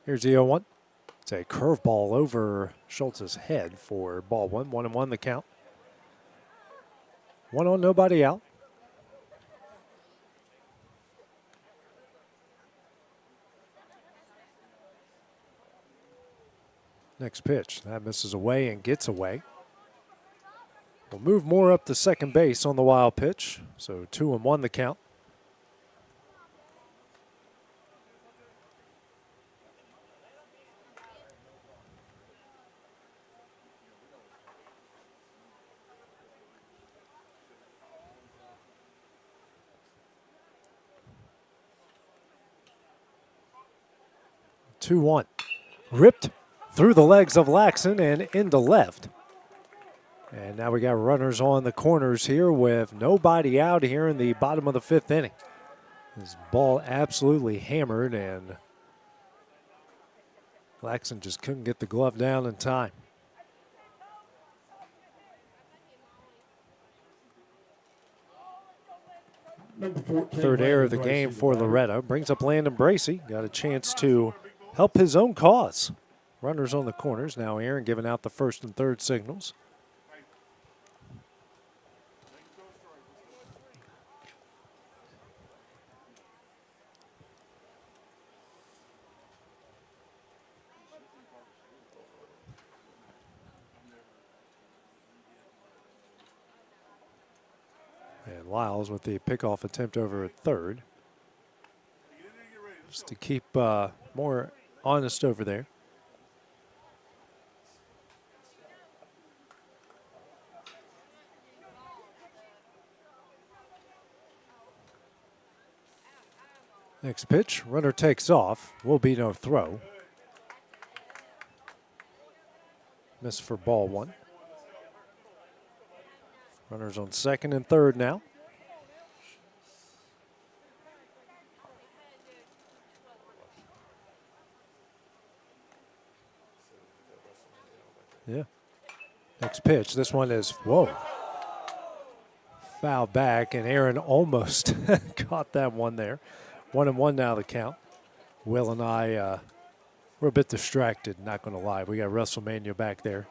Here's the 0-1. It's a curveball over Schultz's head for ball 1. 1-1 the count. 1 on, nobody out. Next pitch. That misses away and gets away. We'll move more up to second base on the wild pitch. So 2-1 the count. Two-one. Ripped through the legs of Laxon and into left. And now we got runners on the corners here with nobody out here in the bottom of the 5th inning. This ball absolutely hammered, and Laxon just couldn't get the glove down in time. Third error of the game for Loretto. Brings up Landon Bracey. Got a chance to help his own cause. Runners on the corners. Now Aaron giving out the first and third signals. And Lyles with the pickoff attempt over at third. Just to keep more honest over there. Next pitch, runner takes off. Will be no throw. Miss for ball 1. Runners on second and third now. Yeah. Next pitch. This one is, whoa. Foul back, and Aaron almost caught that one there. 1-1 now the count. Will and I, we're a bit distracted, not going to lie. We got WrestleMania back there.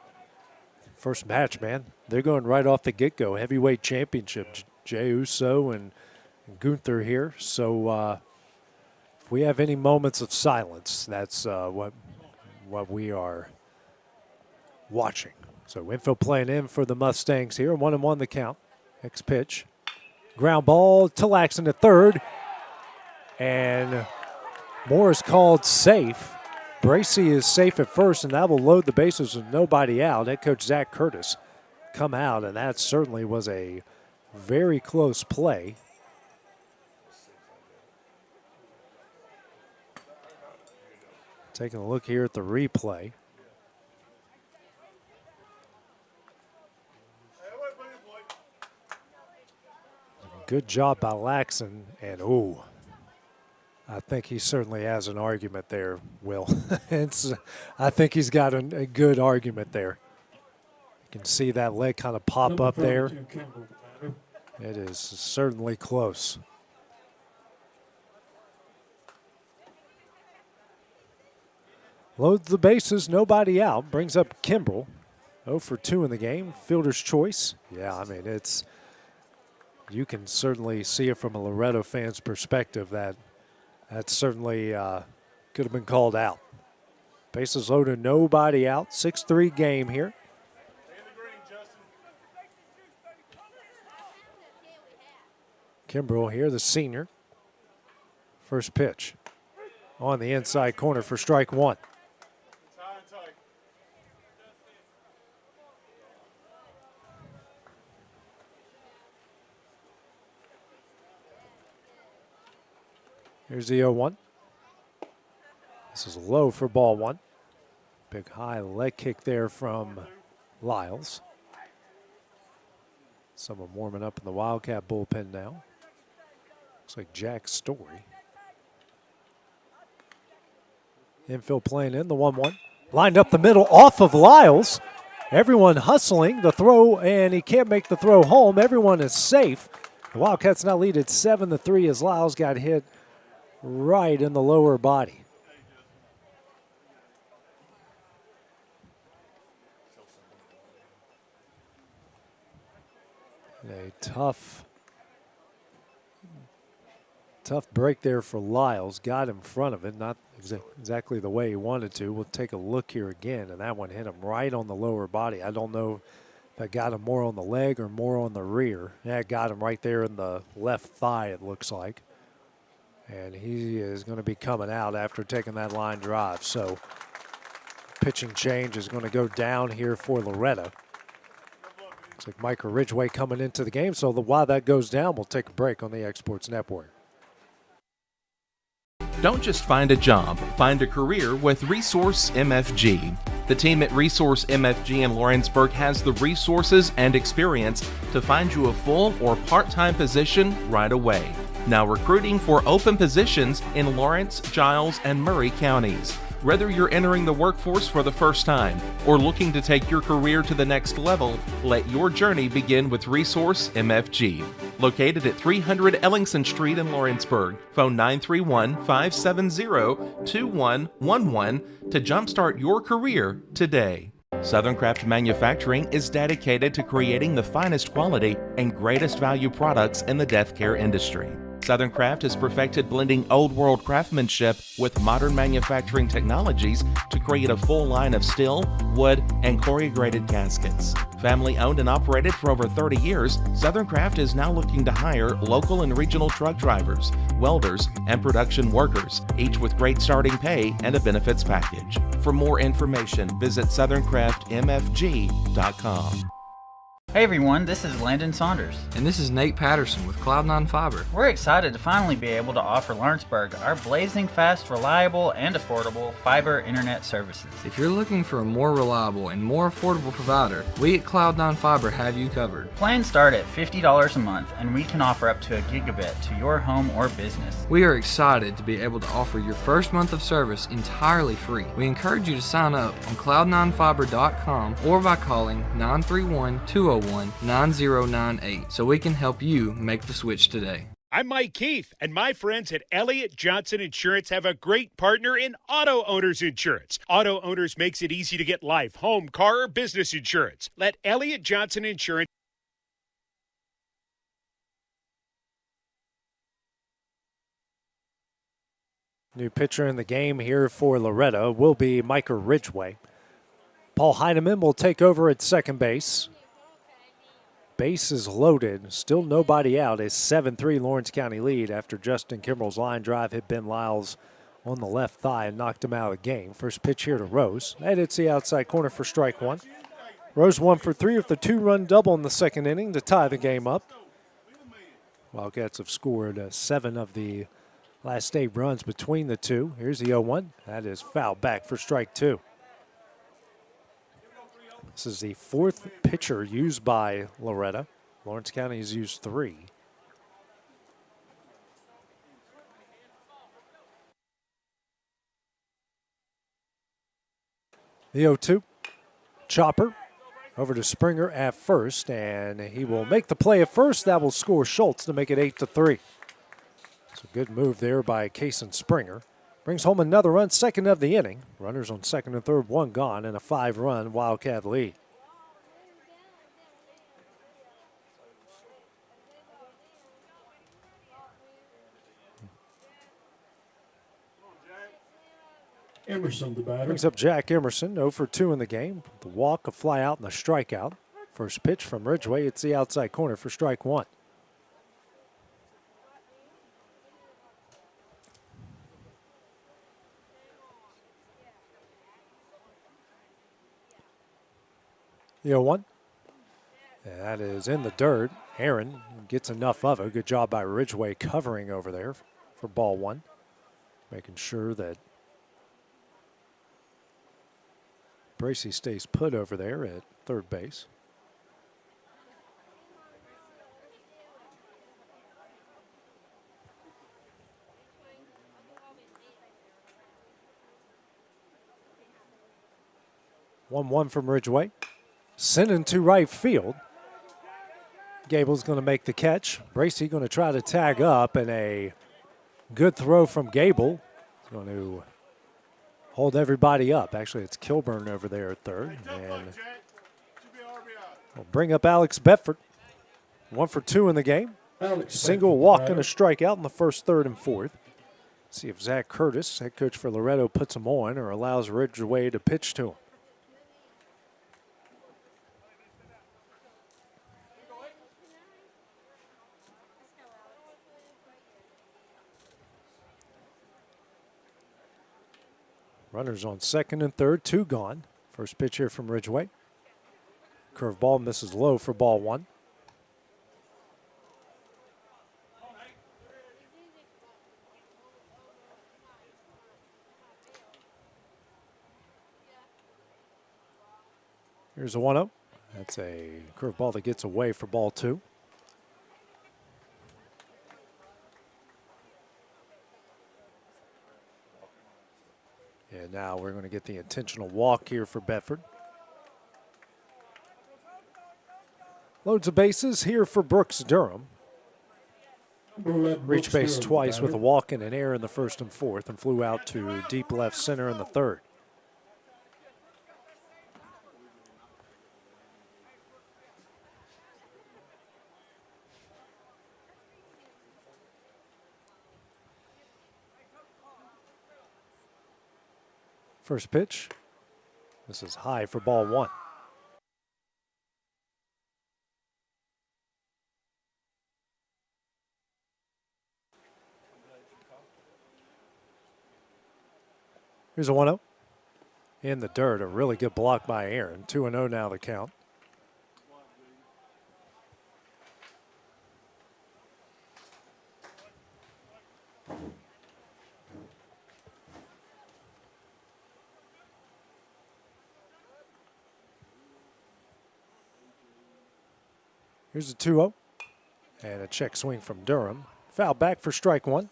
First match, man. They're going right off the get-go. Heavyweight championship. Jey Uso and Gunther here. So if we have any moments of silence, that's what we are watching. So infield playing in for the Mustangs here. 1-1 the count. Next pitch. Ground ball to Laxon at third. And Moore is called safe. Bracy is safe at first, and that will load the bases with nobody out. Head coach Zach Curtis come out, and that certainly was a very close play. Taking a look here at the replay. Good job by Laxon, and I think he certainly has an argument there, Will. I think he's got a good argument there. You can see that leg kind of pop up there. It is certainly close. Loads the bases, nobody out. Brings up Kimbrell. 0 for 2 in the game. Fielder's choice. Yeah, I mean, you can certainly see it from a Loretto fan's perspective that certainly could have been called out. Bases loaded, nobody out. 6-3 game here. Kimbrell here, the senior. First pitch on the inside corner for strike one. Here's the 0-1. This is low for ball one. Big high leg kick there from Lyles. Someone warming up in the Wildcat bullpen now. Looks like Jack Story. Infield playing in the 1-1. Lined up the middle off of Lyles. Everyone hustling the throw, and he can't make the throw home. Everyone is safe. The Wildcats now lead at 7-3 as Lyles got hit right in the lower body. A tough break there for Lyles. Got in front of it, not exactly the way he wanted to. We'll take a look here again, and that one hit him right on the lower body. I don't know if that got him more on the leg or more on the rear. Yeah, it got him right there in the left thigh, it looks like. And he is going to be coming out after taking that line drive. So pitching change is going to go down here for Loretto. Looks like Micah Ridgway coming into the game. So while that goes down, we'll take a break on the Exports Network. Don't just find a job, find a career with Resource MFG. The team at Resource MFG in Lawrenceburg has the resources and experience to find you a full or part-time position right away. Now recruiting for open positions in Lawrence, Giles, and Murray counties. Whether you're entering the workforce for the first time or looking to take your career to the next level, let your journey begin with Resource MFG. Located at 300 Ellingson Street in Lawrenceburg. Phone 931-570-2111 to jumpstart your career today. Southern Craft Manufacturing is dedicated to creating the finest quality and greatest value products in the death care industry. Southern Craft has perfected blending old world craftsmanship with modern manufacturing technologies to create a full line of steel, wood, and corrugated caskets. Family owned and operated for over 30 years, Southern Craft is now looking to hire local and regional truck drivers, welders, and production workers, each with great starting pay and a benefits package. For more information, visit southerncraftmfg.com. Hey everyone, this is Landon Saunders. And this is Nate Patterson with Cloud9 Fiber. We're excited to finally be able to offer Lawrenceburg our blazing fast, reliable, and affordable fiber internet services. If you're looking for a more reliable and more affordable provider, we at Cloud9 Fiber have you covered. Plans start at $50 a month, and we can offer up to a gigabit to your home or business. We are excited to be able to offer your first month of service entirely free. We encourage you to sign up on cloud9fiber.com or by calling 931-201-9098 so we can help you make the switch today. I'm Mike Keith, and my friends at Elliott Johnson Insurance have a great partner in Auto Owners Insurance. Auto Owners makes it easy to get life, home, car, or business insurance. Let Elliott Johnson Insurance. New pitcher in the game here for Loretto will be Micah Ridgway. Paul Heineman will take over at second base. Base is loaded. Still nobody out. A 7-3 Lawrence County lead after Justin Kimbrell's line drive hit Ben Lyles on the left thigh and knocked him out of the game. First pitch here to Rose. That hits the outside corner for strike one. Rose 1 for 3 with the 2-run double in the second inning to tie the game up. Wildcats have scored 7 of the last 8 runs between the two. Here's the 0-1. That is fouled back for strike 2. This is the 4th pitcher used by Loretto. Lawrence County has used 3. The 0-2. Chopper over to Springer at first, and he will make the play at first. That will score Schultz to make it 8-3. It's a good move there by Kason Springer. Brings home another run, second of the inning. Runners on second and third, 1 gone, and a 5-run Wildcat lead. Emerson, the batter. Brings up Jack Emerson, 0 for 2 in the game. The walk, a fly out, and a strikeout. First pitch from Ridgeway. It's the outside corner for strike 1. The 0-1. And that is in the dirt. Aaron gets enough of it. Good job by Ridgeway covering over there for ball 1. Making sure that Bracey stays put over there at third base. One from Ridgeway. Sending to right field. Gable's going to make the catch. Bracey going to try to tag up, and a good throw from Gable. He's going to hold everybody up. Actually, it's Kilburn over there at third. And we'll bring up Alex Bedford. 1 for 2 in the game. Single, walk, and a strikeout in the first, third, and fourth. See if Zach Curtis, head coach for Loretto, puts him on or allows Ridgeway to pitch to him. Runners on second and third, 2 gone. First pitch here from Ridgeway. Curveball misses low for ball 1. Here's a 1-0. That's a curveball that gets away for ball 2. And now we're going to get the intentional walk here for Bedford. Loads of bases here for Brooks Durham. Reached base twice with a walk and an error in the first and fourth, and flew out to deep left center in the third. First pitch. This is high for ball 1. Here's a 1-0. In the dirt, a really good block by Aaron. 2-0 now the count. Here's a 2-0. And a check swing from Durham. Foul back for strike 1.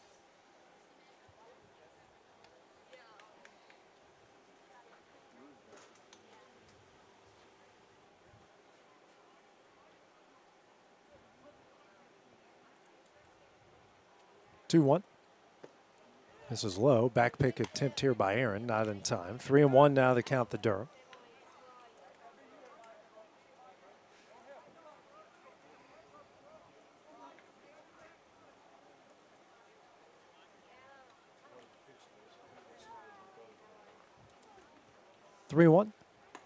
This is low. Back pick attempt here by Aaron, not in time. 3-1 now to count the Durham.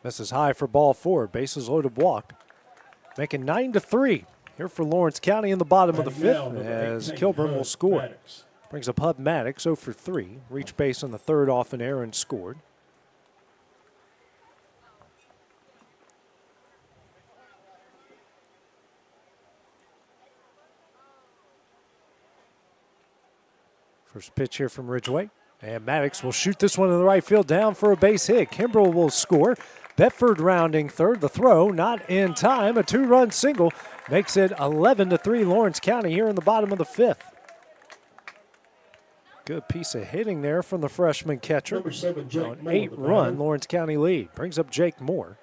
This is high for ball 4. Bases loaded walk. Making 9-3 here for Lawrence County in the bottom of the 5th as Kilburn will score. Brings up Hub Maddox 0 for 3. Reached base on the third off an error and scored. First pitch here from Ridgeway. And Maddox will shoot this one in the right field down for a base hit. Kimbrell will score. Bedford rounding third. The throw not in time. A 2-run single makes it 11-3 Lawrence County here in the bottom of the 5th. Good piece of hitting there from the freshman catcher. Number 7, Jake An Moore, 8-run the Lawrence County lead. Brings up Jake Moore.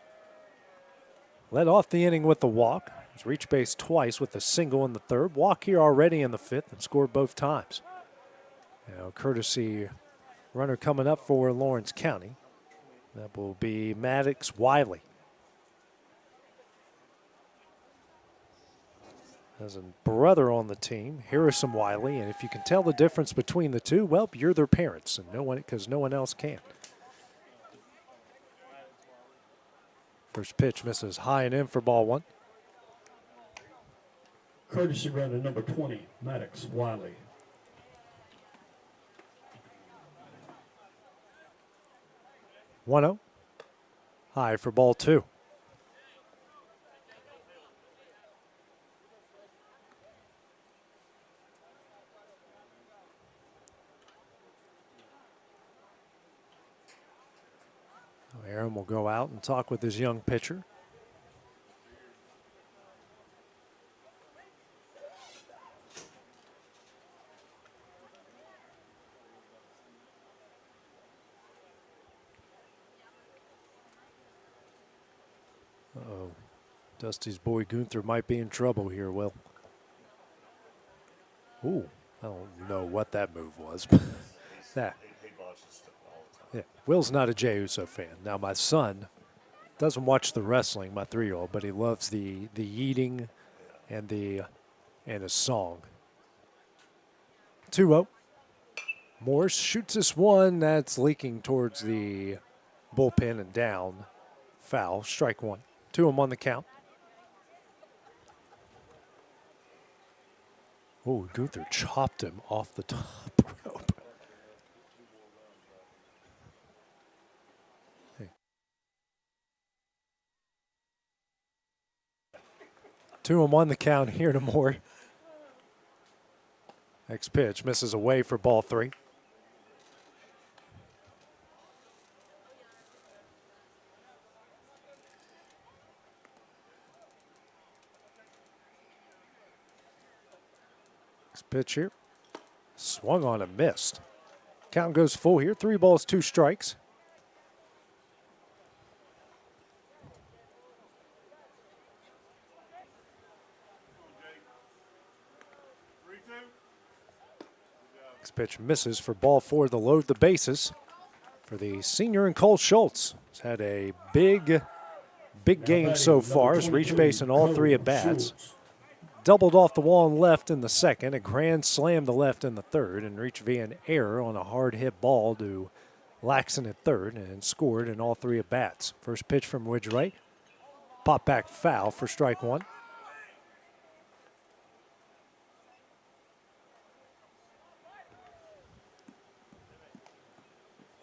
Led off the inning with the walk. He's reached base twice with a single in the third. Walk here already in the 5th and scored both times. Now, courtesy runner coming up for Lawrence County. That will be Maddox Wiley. Has a brother on the team, Harrison Wiley, and if you can tell the difference between the two, well, you're their parents, and because no one else can. First pitch misses high and in for ball 1. Courtesy runner number 20, Maddox Wiley. 1-0. High for ball 2. Aaron will go out and talk with his young pitcher. Uh-oh. Dusty's boy Gunther might be in trouble here, Will. Ooh, I don't know what that move was. That. Yeah, Will's not a Jey Uso fan. Now, my son doesn't watch the wrestling, my 3-year-old, but he loves the eating and his song. 2-0. Morse shoots this one that's leaking towards the bullpen and down. Foul, strike 1. 2-0 on the count. Oh, Gunther chopped him off the top rope. 2-1 the count here to Moore. Next pitch misses away for ball 3. Next pitch here. Swung on and missed. Count goes full here. 3 balls, 2 strikes. Pitch misses for ball 4 to load the bases for the senior and Cole Schultz. He's had a big game so far. He's reached base in all 3 at-bats. Doubled off the wall and left in the second, a grand slam to left in the third, and reached via an error on a hard hit ball to Laxon at third, and scored in all 3 at-bats. First pitch from Ridgeway. Pop back foul for strike 1.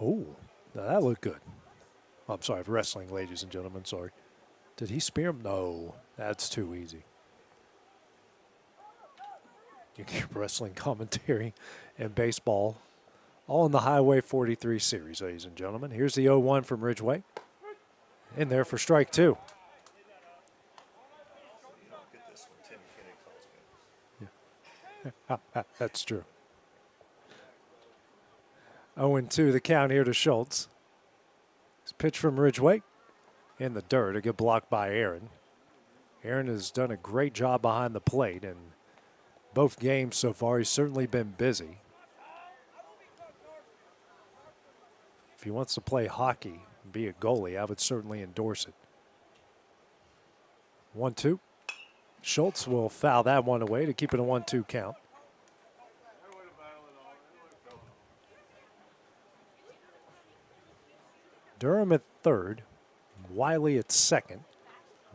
Oh, now that looked good. I'm sorry, wrestling, ladies and gentlemen, sorry. Did he spear him? No, that's too easy. You get wrestling commentary and baseball all in the Highway 43 series, ladies and gentlemen. Here's the 0-1 from Ridgeway. In there for strike 2. Yeah. That's true. 0-2 the count here to Schultz. This pitch from Ridgeway in the dirt. A good block by Aaron. Aaron has done a great job behind the plate, and both games so far he's certainly been busy. If he wants to play hockey and be a goalie, I would certainly endorse it. 1-2. Schultz will foul that one away to keep it a 1-2 count. Durham at third, Wiley at second,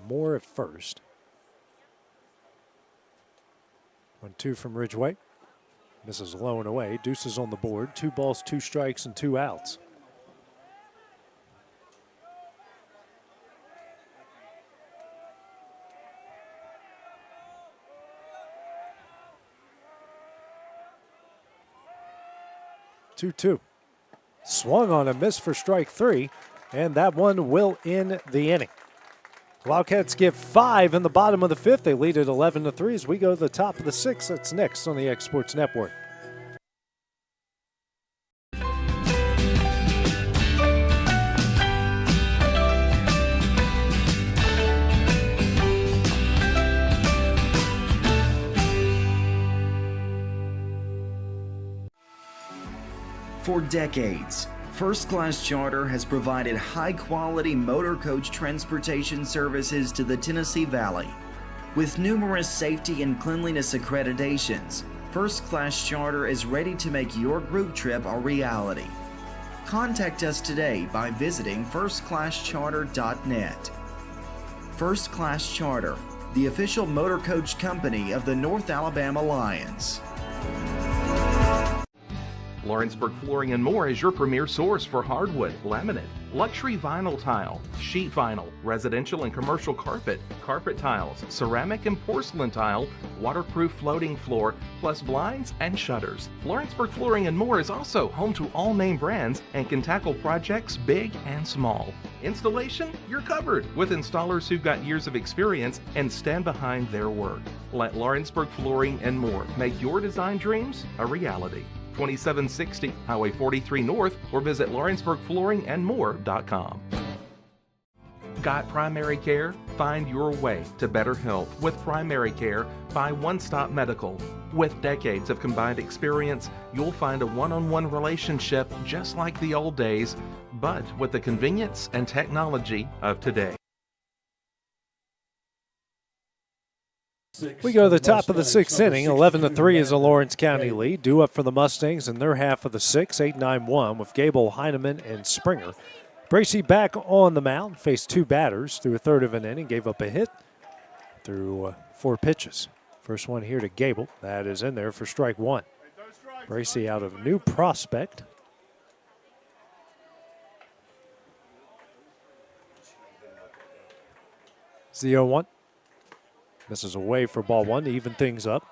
Moore at first. 1-2 from Ridgeway. Misses low and away. Deuces on the board. 2 balls, 2 strikes, and 2 outs. Two. Swung on a miss for strike 3, and that one will end the inning. Wildcats get 5 in the bottom of the 5th. They lead at 11-3 as we go to the top of the 6th. That's next on the X Sports Network. For decades, First Class Charter has provided high-quality motor coach transportation services to the Tennessee Valley. With numerous safety and cleanliness accreditations, First Class Charter is ready to make your group trip a reality. Contact us today by visiting firstclasscharter.net. First Class Charter, the official motor coach company of the North Alabama Lions. Lawrenceburg Flooring and More is your premier source for hardwood, laminate, luxury vinyl tile, sheet vinyl, residential and commercial carpet, carpet tiles, ceramic and porcelain tile, waterproof floating floor, plus blinds and shutters. Lawrenceburg Flooring and More is also home to all name brands and can tackle projects big and small. Installation? You're covered with installers who've got years of experience and stand behind their work. Let Lawrenceburg Flooring and More make your design dreams a reality. 2760 Highway 43 North, or visit LawrenceburgFlooringandMore.com. Got primary care? Find your way to better health with primary care by One Stop Medical. With decades of combined experience, you'll find a one-on-one relationship just like the old days, but with the convenience and technology of today. We go to the top of the 6th inning. 11-3 is a Lawrence County lead. Due up for the Mustangs in their half of the 6th, 8-9-1 with Gable, Heineman, and Springer. Bracey back on the mound, faced 2 batters through a third of an inning, gave up a hit through 4 pitches. First one here to Gable. That is in there for strike 1. Bracey out of New Prospect. It's the 0-1. Misses away for ball 1 to even things up.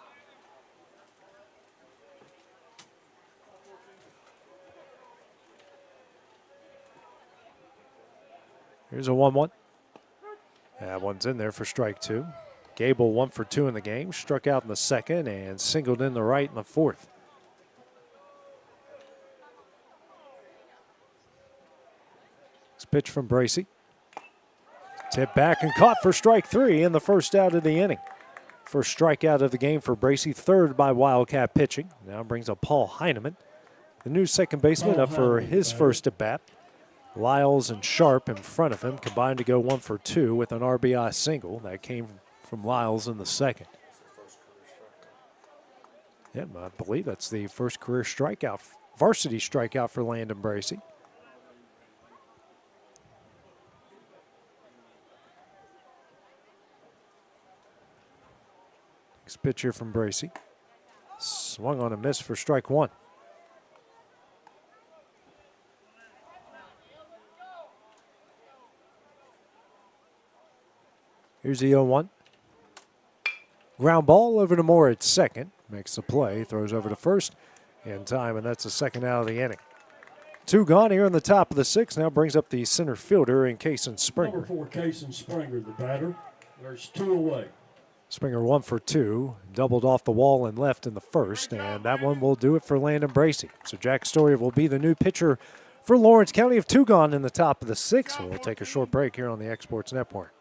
Here's a 1-1. That one's in there for strike 2. Gable 1 for 2 in the game. Struck out in the second and singled in the right in the 4th. Next pitch from Bracey. Tip back and caught for strike 3 in the first out of the inning. First strikeout of the game for Bracey, third by Wildcat pitching. Now brings up Paul Heineman, the new second baseman, up for his first at bat. Lyles and Sharp in front of him combined to go 1 for 2 with an RBI single. That came from Lyles in the second. Yeah, I believe that's the first career strikeout, varsity strikeout for Landon Bracey. Next pitch here from Bracey. Swung on a miss for strike 1. Here's the 0-1. Ground ball over to Moore at second. Makes the play, throws over to first in time, and that's the second out of the inning. 2 gone here in the top of the 6th. Now brings up the center fielder in Kason Springer. Number 4, Kason Springer, the batter. There's 2 away. Springer 1 for 2, doubled off the wall and left in the first, and that one will do it for Landon Bracey. So Jack Story will be the new pitcher for Lawrence County of 2 gone in the top of the 6th. We'll take a short break here on the X Sports Network.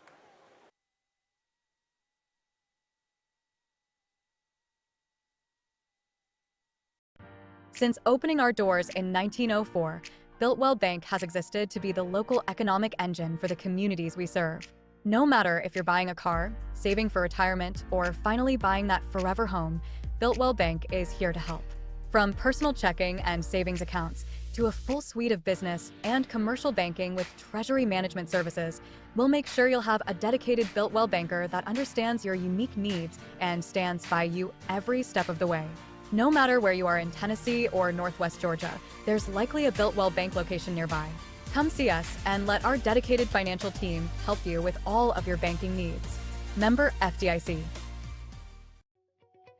Since opening our doors in 1904, Builtwell Bank has existed to be the local economic engine for the communities we serve. No matter if you're buying a car, saving for retirement, or finally buying that forever home, Builtwell Bank is here to help. From personal checking and savings accounts to a full suite of business and commercial banking with treasury management services, we'll make sure you'll have a dedicated Builtwell banker that understands your unique needs and stands by you every step of the way. No matter where you are in Tennessee or Northwest Georgia, there's likely a Builtwell Bank location nearby. Come see us and let our dedicated financial team help you with all of your banking needs. Member FDIC.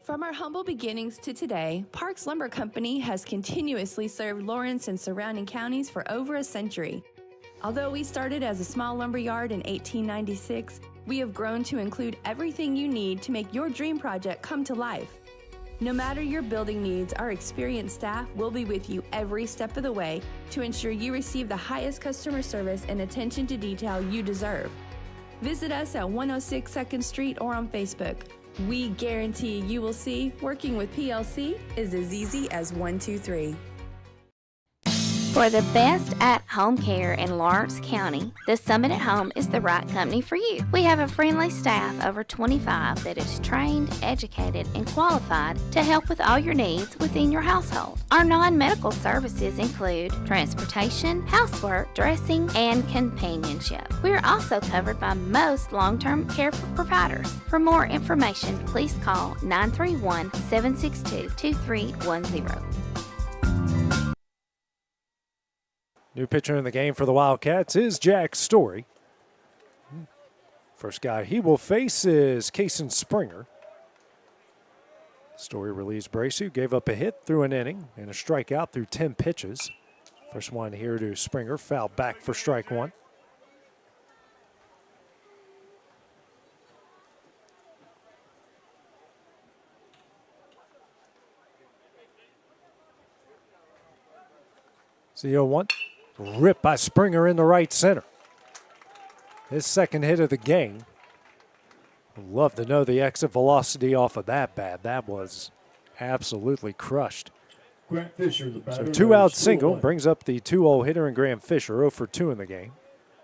From our humble beginnings to today, Parks Lumber Company has continuously served Lawrence and surrounding counties for over a century. Although we started as a small lumber yard in 1896, we have grown to include everything you need to make your dream project come to life. No matter your building needs, our experienced staff will be with you every step of the way to ensure you receive the highest customer service and attention to detail you deserve. Visit us at 106 2nd Street or on Facebook. We guarantee you will see working with PLC is as easy as 1, 2, 3. For the best at-home care in Lawrence County, the Summit at Home is the right company for you. We have a friendly staff over 25 that is trained, educated, and qualified to help with all your needs within your household. Our non-medical services include transportation, housework, dressing, and companionship. We are also covered by most long-term care providers. For more information, please call 931-762-2310. New pitcher in the game for the Wildcats is Jack Story. First guy he will face is Kason Springer. Story relieves Bracey, gave up a hit through an inning and a strikeout through 10 pitches. First one here to Springer, foul back for strike one. So 0-1. Ripped by Springer in the right center. His second hit of the game. Love to know the exit velocity off of that bat. That was absolutely crushed. Grant Fisher, the batter. So 2-out single brings up the 2-0 hitter in Graham Fisher, 0 for 2 in the game.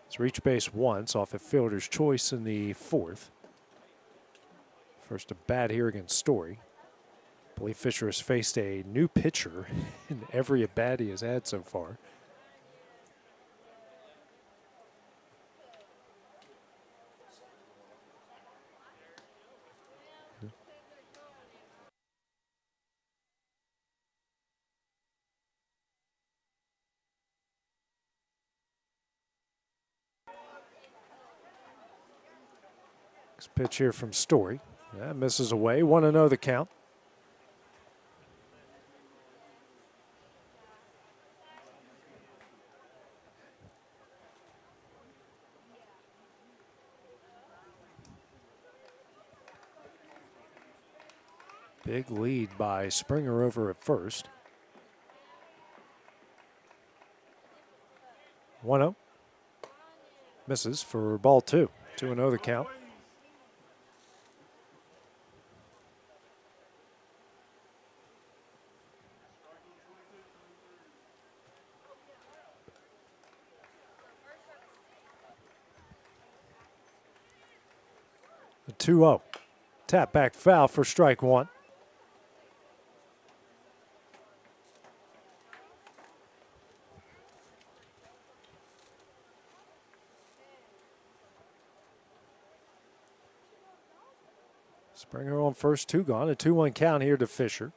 It's reached base once off a fielder's choice in the fourth. First at bat here against Story. I believe Fisher has faced a new pitcher in every at bat he has had so far. Next pitch here from Story. That misses away. 1-0 the count. Big lead by Springer over at first. 1-0. Misses for ball two. 2-0 the count. The 2-0. Tap back foul for strike one. Springer on first, 2 gone. A 2-1 count here to Fisher.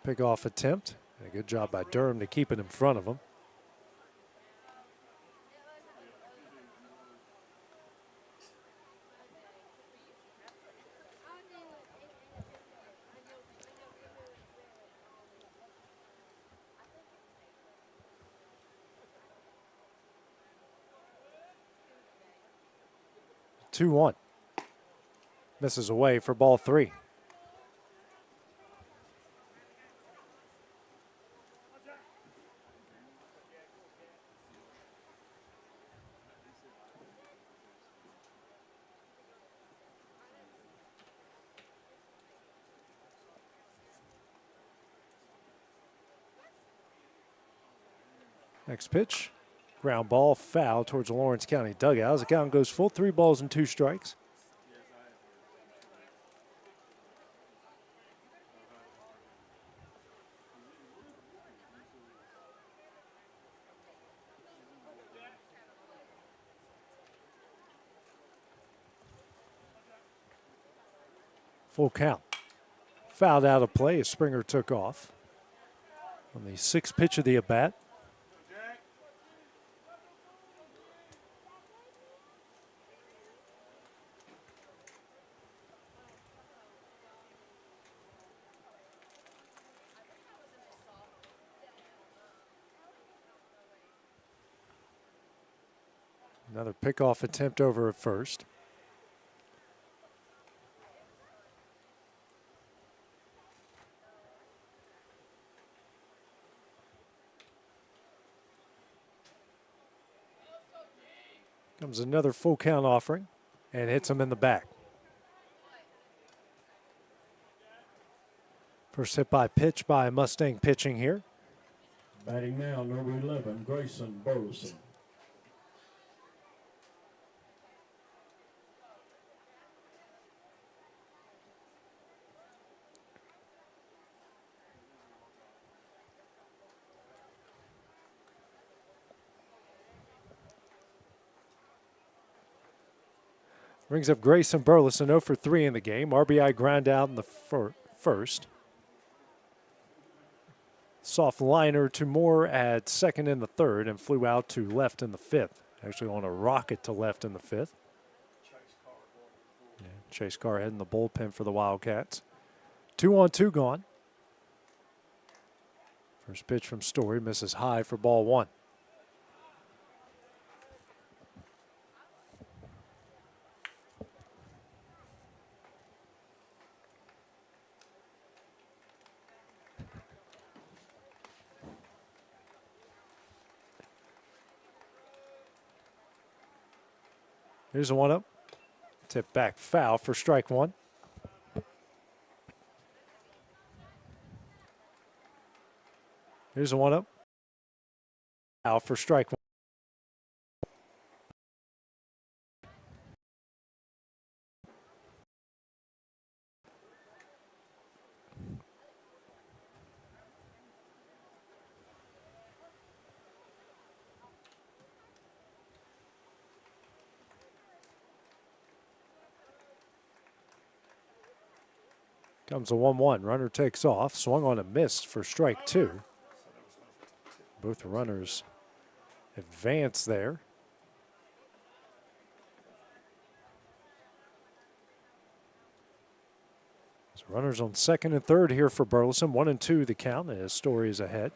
Pick-off attempt. A good job by Durham to keep it in front of him. Two 2-1. Misses away for ball three. Next pitch, ground ball, foul towards the Lawrence County dugout. As the count goes full, 3 balls and 2 strikes. Full count. Fouled out of play as Springer took off on the 6th pitch of the at-bat. Another pickoff attempt over at first. Comes another full count offering and hits him in the back. First hit by pitch by Mustang pitching here. Batting now, number 11, Grayson Burleson. Brings up Grayson Burleson, 0 for 3 in the game. RBI ground out in the first. Soft liner to Moore at second in the third and flew out to left in the fifth. Actually on a rocket to left in the fifth. Yeah, Chase Carr heading the bullpen for the Wildcats. 2-on-2 gone. First pitch from Story misses high for ball one. Here's a 1-0. Tip back foul for strike one. Here's a 1-0. Foul for strike one. Comes a 1-1. Runner takes off. Swung on a miss for strike two. Both runners advance there. So runners on second and third here for Burleson. 1-2 the count as Story is ahead.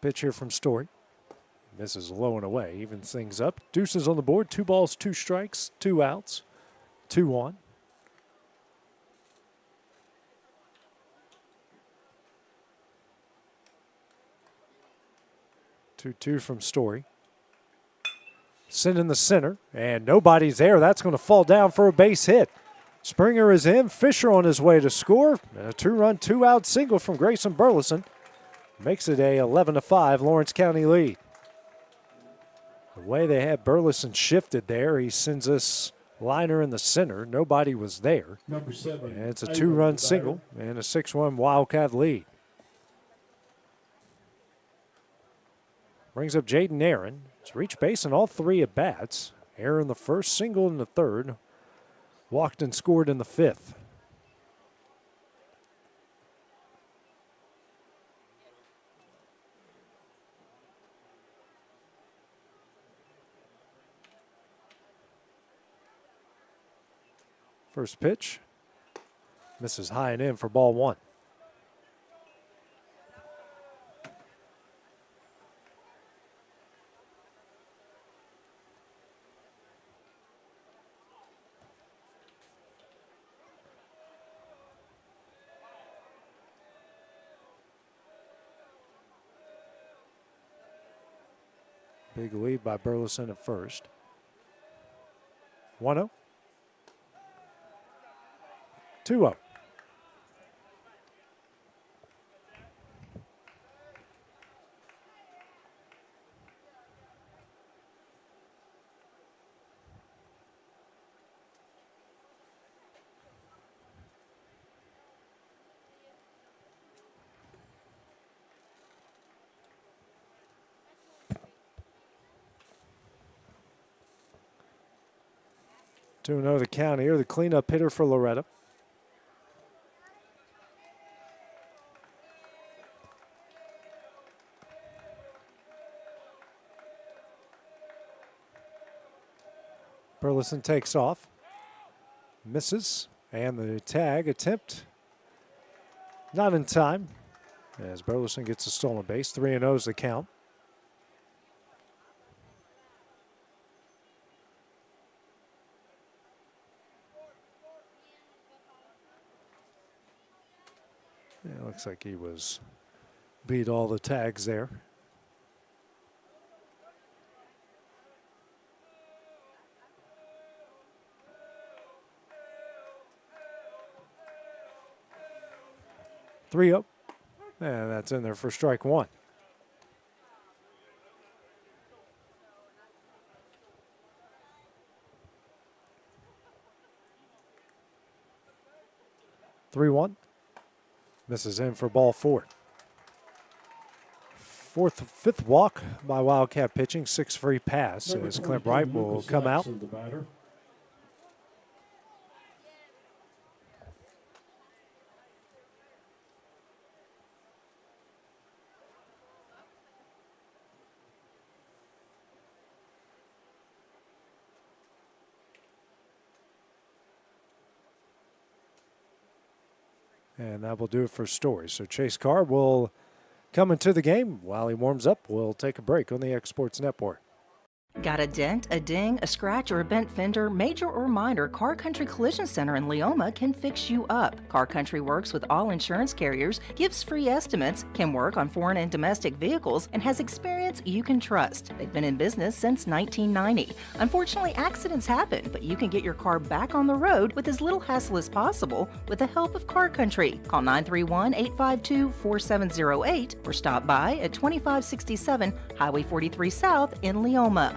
Pitch here from Story. Misses low and away. Evens things up. Deuces on the board. 2 balls, 2 strikes, 2 outs. 2-1. Two from Story. Send in the center, and nobody's there. That's going to fall down for a base hit. Springer is in. Fisher on his way to score. And a 2-run, 2-out single from Grayson Burleson. Makes it a 11-5 Lawrence County lead. The way they had Burleson shifted there, he sends us liner in the center. Nobody was there. Number 7. And it's a 2-run single and a 6-1 Wildcat lead. Brings up Jaden Aaron. He's reached base in all 3 at bats. Aaron the first, single in the third. Walked and scored in the 5th. First pitch, misses high and in for ball one. Big lead by Burleson at first. 1-0. 2-0. 2-0 the count here. The cleanup hitter for Loretto. Burleson takes off, misses, and the tag attempt not in time as Burleson gets a stolen base. 3-0 is the count. Yeah, looks like he was beat all the tags there. Three up, and that's in there for strike one. Three-one. Misses in for ball four. Fifth walk by Wildcat pitching, 6 free pass as Clint Wright will come out. And that will do it for Story. So Chase Carr will come into the game. While he warms up, we'll take a break on the Exports Network. Got a dent, a ding, a scratch, or a bent fender? Major or minor, Car Country Collision Center in Leoma can fix you up. Car Country works with all insurance carriers, gives free estimates, can work on foreign and domestic vehicles, and has experience you can trust. They've been in business since 1990. Unfortunately, accidents happen, but you can get your car back on the road with as little hassle as possible with the help of Car Country. Call 931-852-4708 or stop by at 2567 Highway 43 South in Leoma.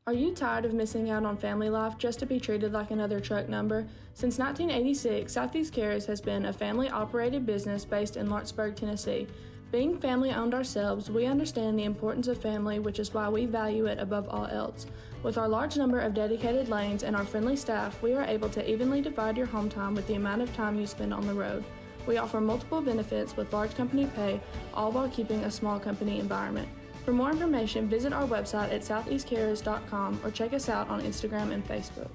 Are you tired of missing out on family life just to be treated like another truck number? Since 1986, Southeast Cares has been a family-operated business based in Lawrenceburg, Tennessee. Being family-owned ourselves, we understand the importance of family, which is why we value it above all else. With our large number of dedicated lanes and our friendly staff, we are able to evenly divide your home time with the amount of time you spend on the road. We offer multiple benefits with large company pay, all while keeping a small company environment. For more information, visit our website at southeastcarriers.com or check us out on Instagram and Facebook.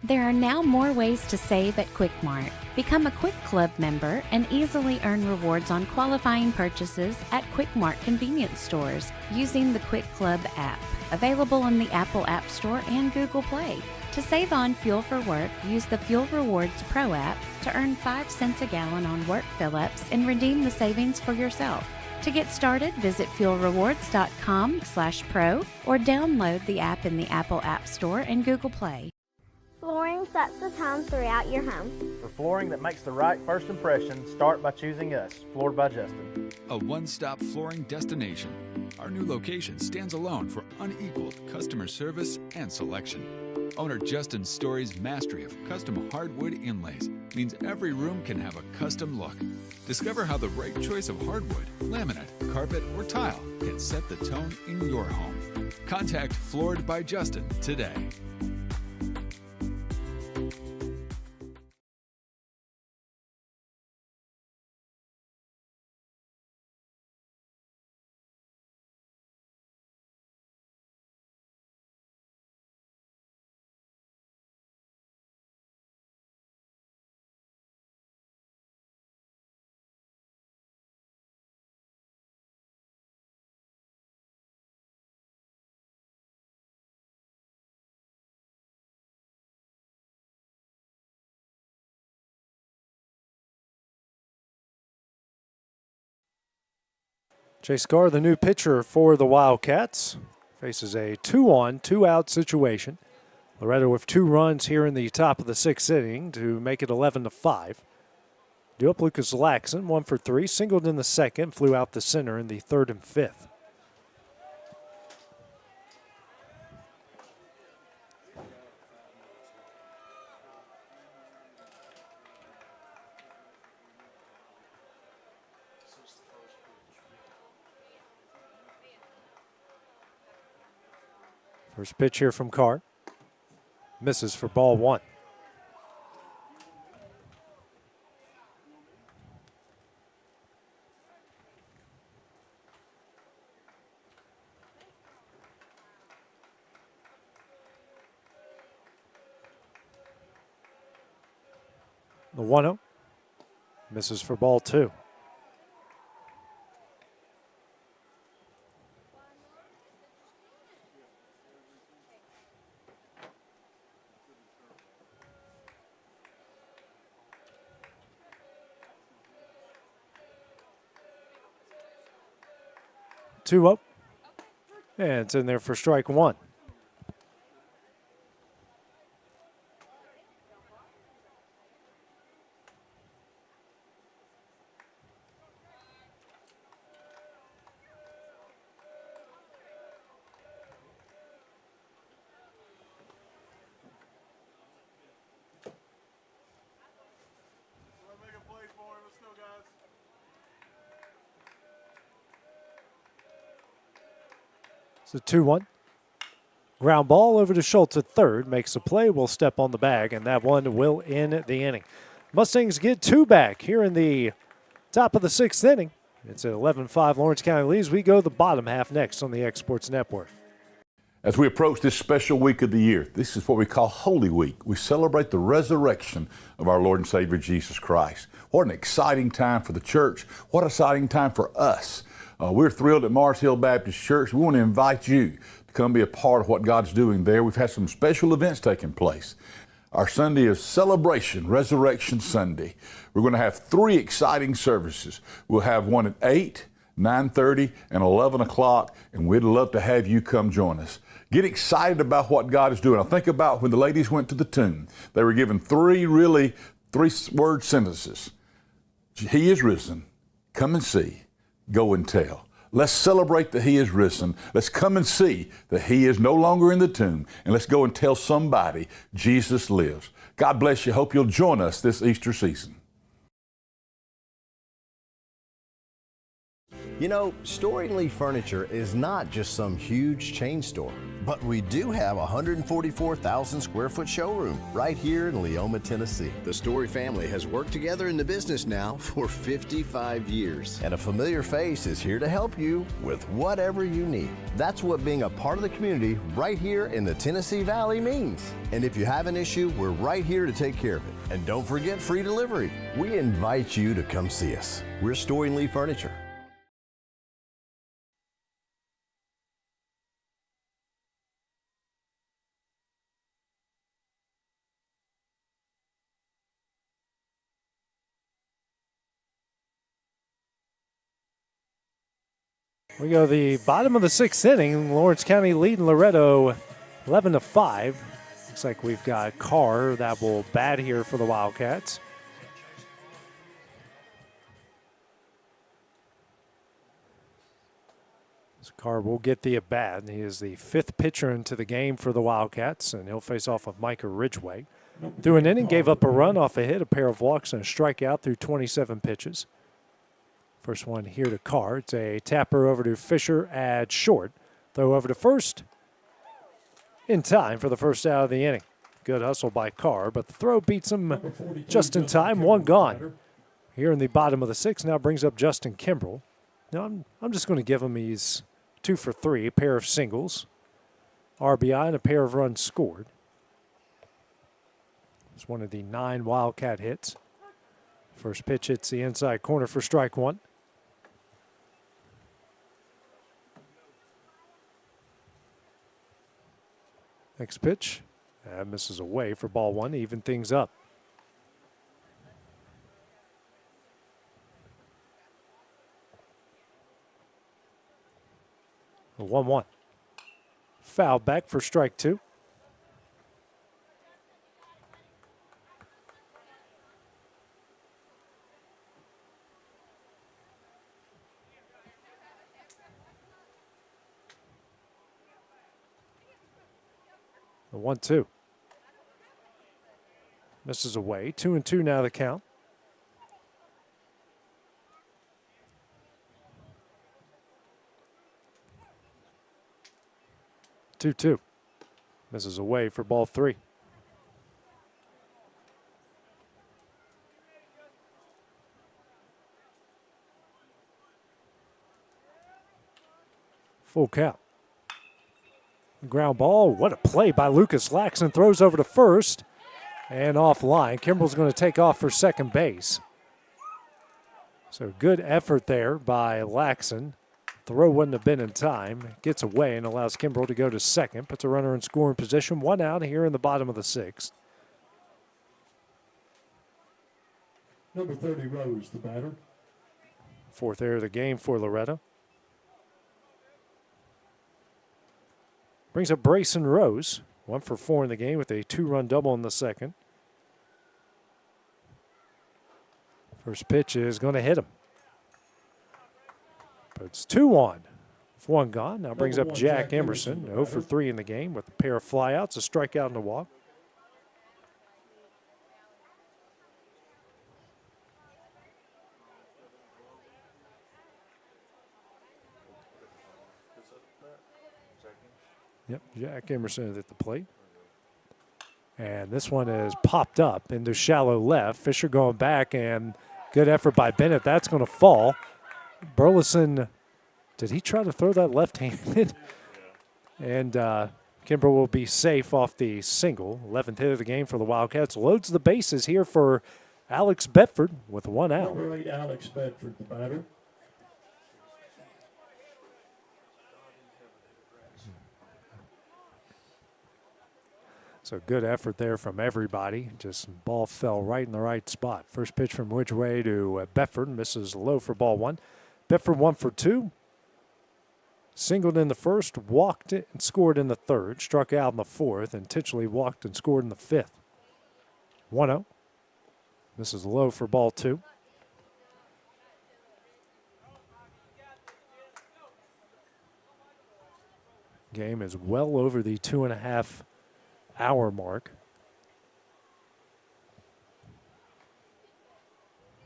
There are now more ways to save at Quick Mart. Become a Quick Club member and easily earn rewards on qualifying purchases at Quick Mart convenience stores using the Quick Club app, available in the Apple App Store and Google Play. To save on fuel for work, use the Fuel Rewards Pro app to earn 5 cents a gallon on work fill-ups and redeem the savings for yourself. To get started, visit fuelrewards.com/pro or download the app in the Apple App Store and Google Play. Flooring sets the tone throughout your home. For flooring that makes the right first impression, start by choosing us, Floored by Justin. A one-stop flooring destination. Our new location stands alone for unequaled customer service and selection. Owner Justin Story's mastery of custom hardwood inlays means every room can have a custom look. Discover how the right choice of hardwood, laminate, carpet, or tile can set the tone in your home. Contact Floored by Justin today. Chase Carr, the new pitcher for the Wildcats, faces a 2-on, 2-out situation. Loretto with 2 runs here in the top of the 6th inning to make it 11-5. Due up Lucas Laxon, 1 for 3, singled in the second, flew out the center in the 3rd and 5th. First pitch here from Carr. Misses for ball one. The 1-0. Misses for ball two. Two up. And it's in there for strike one. It's a 2-1. Ground ball over to Schultz at third. Makes a play, will step on the bag, and that one will end the inning. Mustangs get two back here in the top of the sixth inning. It's at 11-5 Lawrence County leads. We go the bottom half next on the Exports Network. As we approach this special week of the year, this is what we call Holy Week. We celebrate the resurrection of our Lord and Savior Jesus Christ. What an exciting time for the church. What an exciting time for us. We're thrilled at Mars Hill Baptist Church. We want to invite you to come be a part of what God's doing there. We've had some special events taking place. Our Sunday is Celebration Resurrection Sunday. We're going to have three exciting services. We'll have one at 8, 9:30, and 11 o'clock, and we'd love to have you come join us. Get excited about what God is doing. I think about when the ladies went to the tomb. They were given three-word sentences. He is risen. Come and see. Go and tell. Let's celebrate that He is risen. Let's come and see that He is no longer in the tomb. And let's go and tell somebody Jesus lives. God bless you. Hope you'll join us this Easter season. You know, Storing Lee Furniture is not just some huge chain store, but we do have a 144,000 square foot showroom right here in Leoma, Tennessee. The Story family has worked together in the business now for 55 years. And a familiar face is here to help you with whatever you need. That's what being a part of the community right here in the Tennessee Valley means. And if you have an issue, we're right here to take care of it. And don't forget free delivery. We invite you to come see us. We're Storing Lee Furniture. We go the bottom of the sixth inning. Lawrence County leading Loretto 11-5. Looks like we've got Carr that will bat here for the Wildcats. So Carr will get the at-bat. He is the fifth pitcher into the game for the Wildcats, and he'll face off with Micah Ridgway. Through an inning, gave up a run off a hit, a pair of walks, and a strikeout through 27 pitches. First one here to Carr. It's a tapper over to Fisher at short. Throw over to first in time for the first out of the inning. Good hustle by Carr, but the throw beats him just in time. One gone. Here in the bottom of the sixth now brings up Justin Kimbrell. Now I'm just going to give him he's 2 for 3, a pair of singles, RBI, and a pair of runs scored. It's one of the 9 Wildcat hits. First pitch hits the inside corner for strike one. Next pitch, that misses away for ball one, even things up. A 1-1. Foul back for strike two. The 1-2. Misses away. 2-2 now the count. Misses away for ball three. Full count. Ground ball. What a play by Lucas Laxon. Throws over to first and offline. Kimbrell's going to take off for second base. So good effort there by Laxon. Throw wouldn't have been in time. Gets away and allows Kimbrell to go to second. Puts a runner in scoring position. 1 out here in the bottom of the 6th. Number 30, Rose, the batter. 4th error of the game for Loretto. Brings up Brayson Rose. 1 for 4 in the game with a 2-run double in the 2nd. First pitch is going to hit him. But it's 2-1. With 1 gone. Now brings up Jack Emerson. 0 for 3 in the game with a pair of flyouts, a strikeout, and a walk. Yep, Jack Emerson is at the plate. And this one is popped up into shallow left. Fisher going back, and good effort by Bennett. That's going to fall. Burleson, did he try to throw that left-handed? And Kimbrell will be safe off the single. 11th hit of the game for the Wildcats. Loads the bases here for Alex Bedford with 1 out. Number 8, Alex Bedford, the batter. So good effort there from everybody. Just ball fell right in the right spot. First pitch from Ridgway to Bedford. Misses low for ball 1. Bedford 1 for 2. Singled in the first, walked it and scored in the 3rd. Struck out in the 4th, intentionally walked and scored in the 5th. 1-0. Misses low for ball 2. Game is well over the 2.5 hour mark.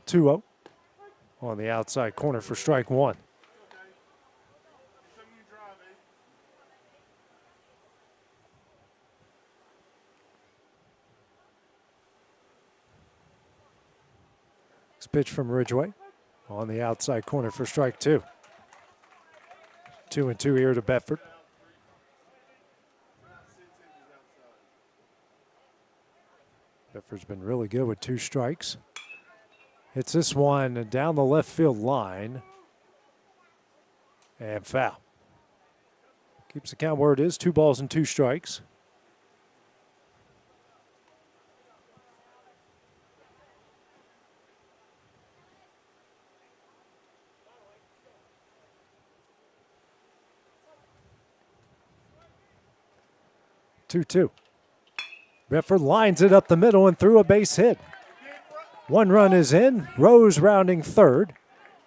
2-0 on the outside corner for strike 1. Next pitch from Ridgway on the outside corner for strike 2. 2-2 here to Bedford. Bedford's been really good with 2 strikes. Hits this one down the left field line. And foul. Keeps the count where it is. 2 balls and 2 strikes. Two. Bedford lines it up the middle and threw a base hit. 1 run is in. Rose rounding 3rd.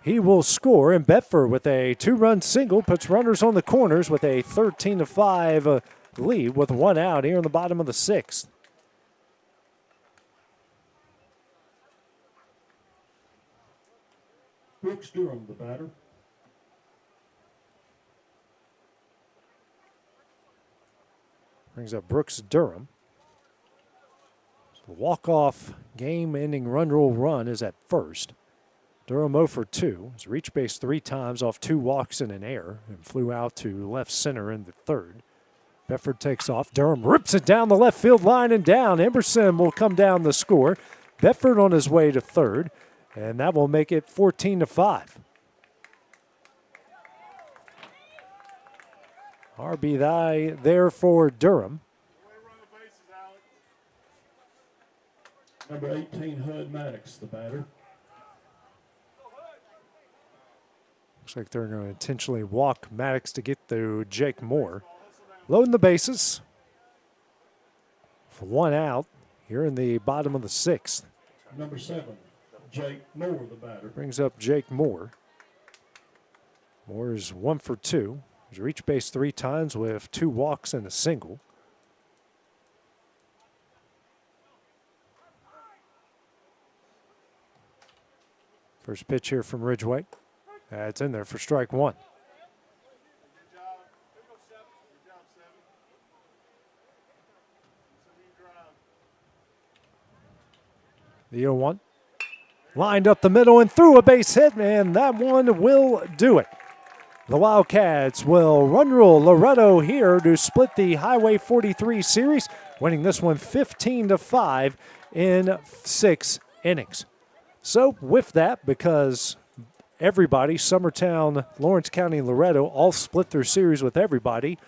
He will score, and Bedford with a 2-run single puts runners on the corners with a 13-5 lead with 1 out here in the bottom of the 6th. Brooks Durham, the batter. Brings up Brooks Durham. So walk-off game-ending run rule run is at first. Durham 0 for 2. He's reached base 3 times off 2 walks and an error and flew out to left center in the 3rd. Bedford takes off. Durham rips it down the left field line and down. Emerson will come down the score. Bedford on his way to 3rd, and that will make it 14-5. RBI there for Durham. Number 18, Hud Maddox, the batter. Looks like they're going to intentionally walk Maddox to get to Jake Moore. Loading the bases. For 1 out here in the bottom of the 6th. Number 7, Jake Moore, the batter. Brings up Jake Moore. Moore is 1 for 2. He's reached base 3 times with 2 walks and a single. First pitch here from Ridgway. It's in there for strike 1. The 0-1. Lined up the middle and threw a base hit, and that one will do it. The Wildcats will run rule Loretto here to split the Highway 43 series, winning this one 15-5 in 6 innings. So with that, because everybody, Summertown, Lawrence County, and Loretto all split their series with everybody,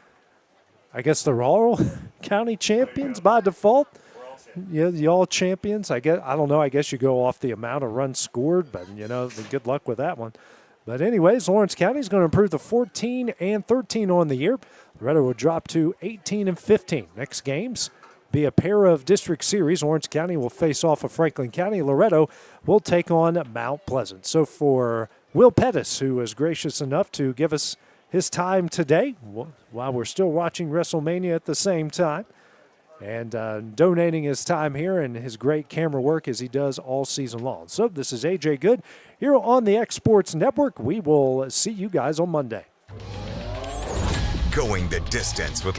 I guess they're all county champions by default. Yeah, you all champions. I don't know. I guess you go off the amount of runs scored, but good luck with that one. But anyways, Lawrence County is going to improve to 14-13 on the year. Loretto will drop to 18-15. Next games be a pair of district series. Lawrence County will face off of Franklin County. Loretto will take on Mount Pleasant. So for Will Pettis, who was gracious enough to give us his time today while we're still watching WrestleMania at the same time, and donating his time here and his great camera work as he does all season long. So this is AJ Good here on the X Sports Network. We will see you guys on Monday. Going the distance with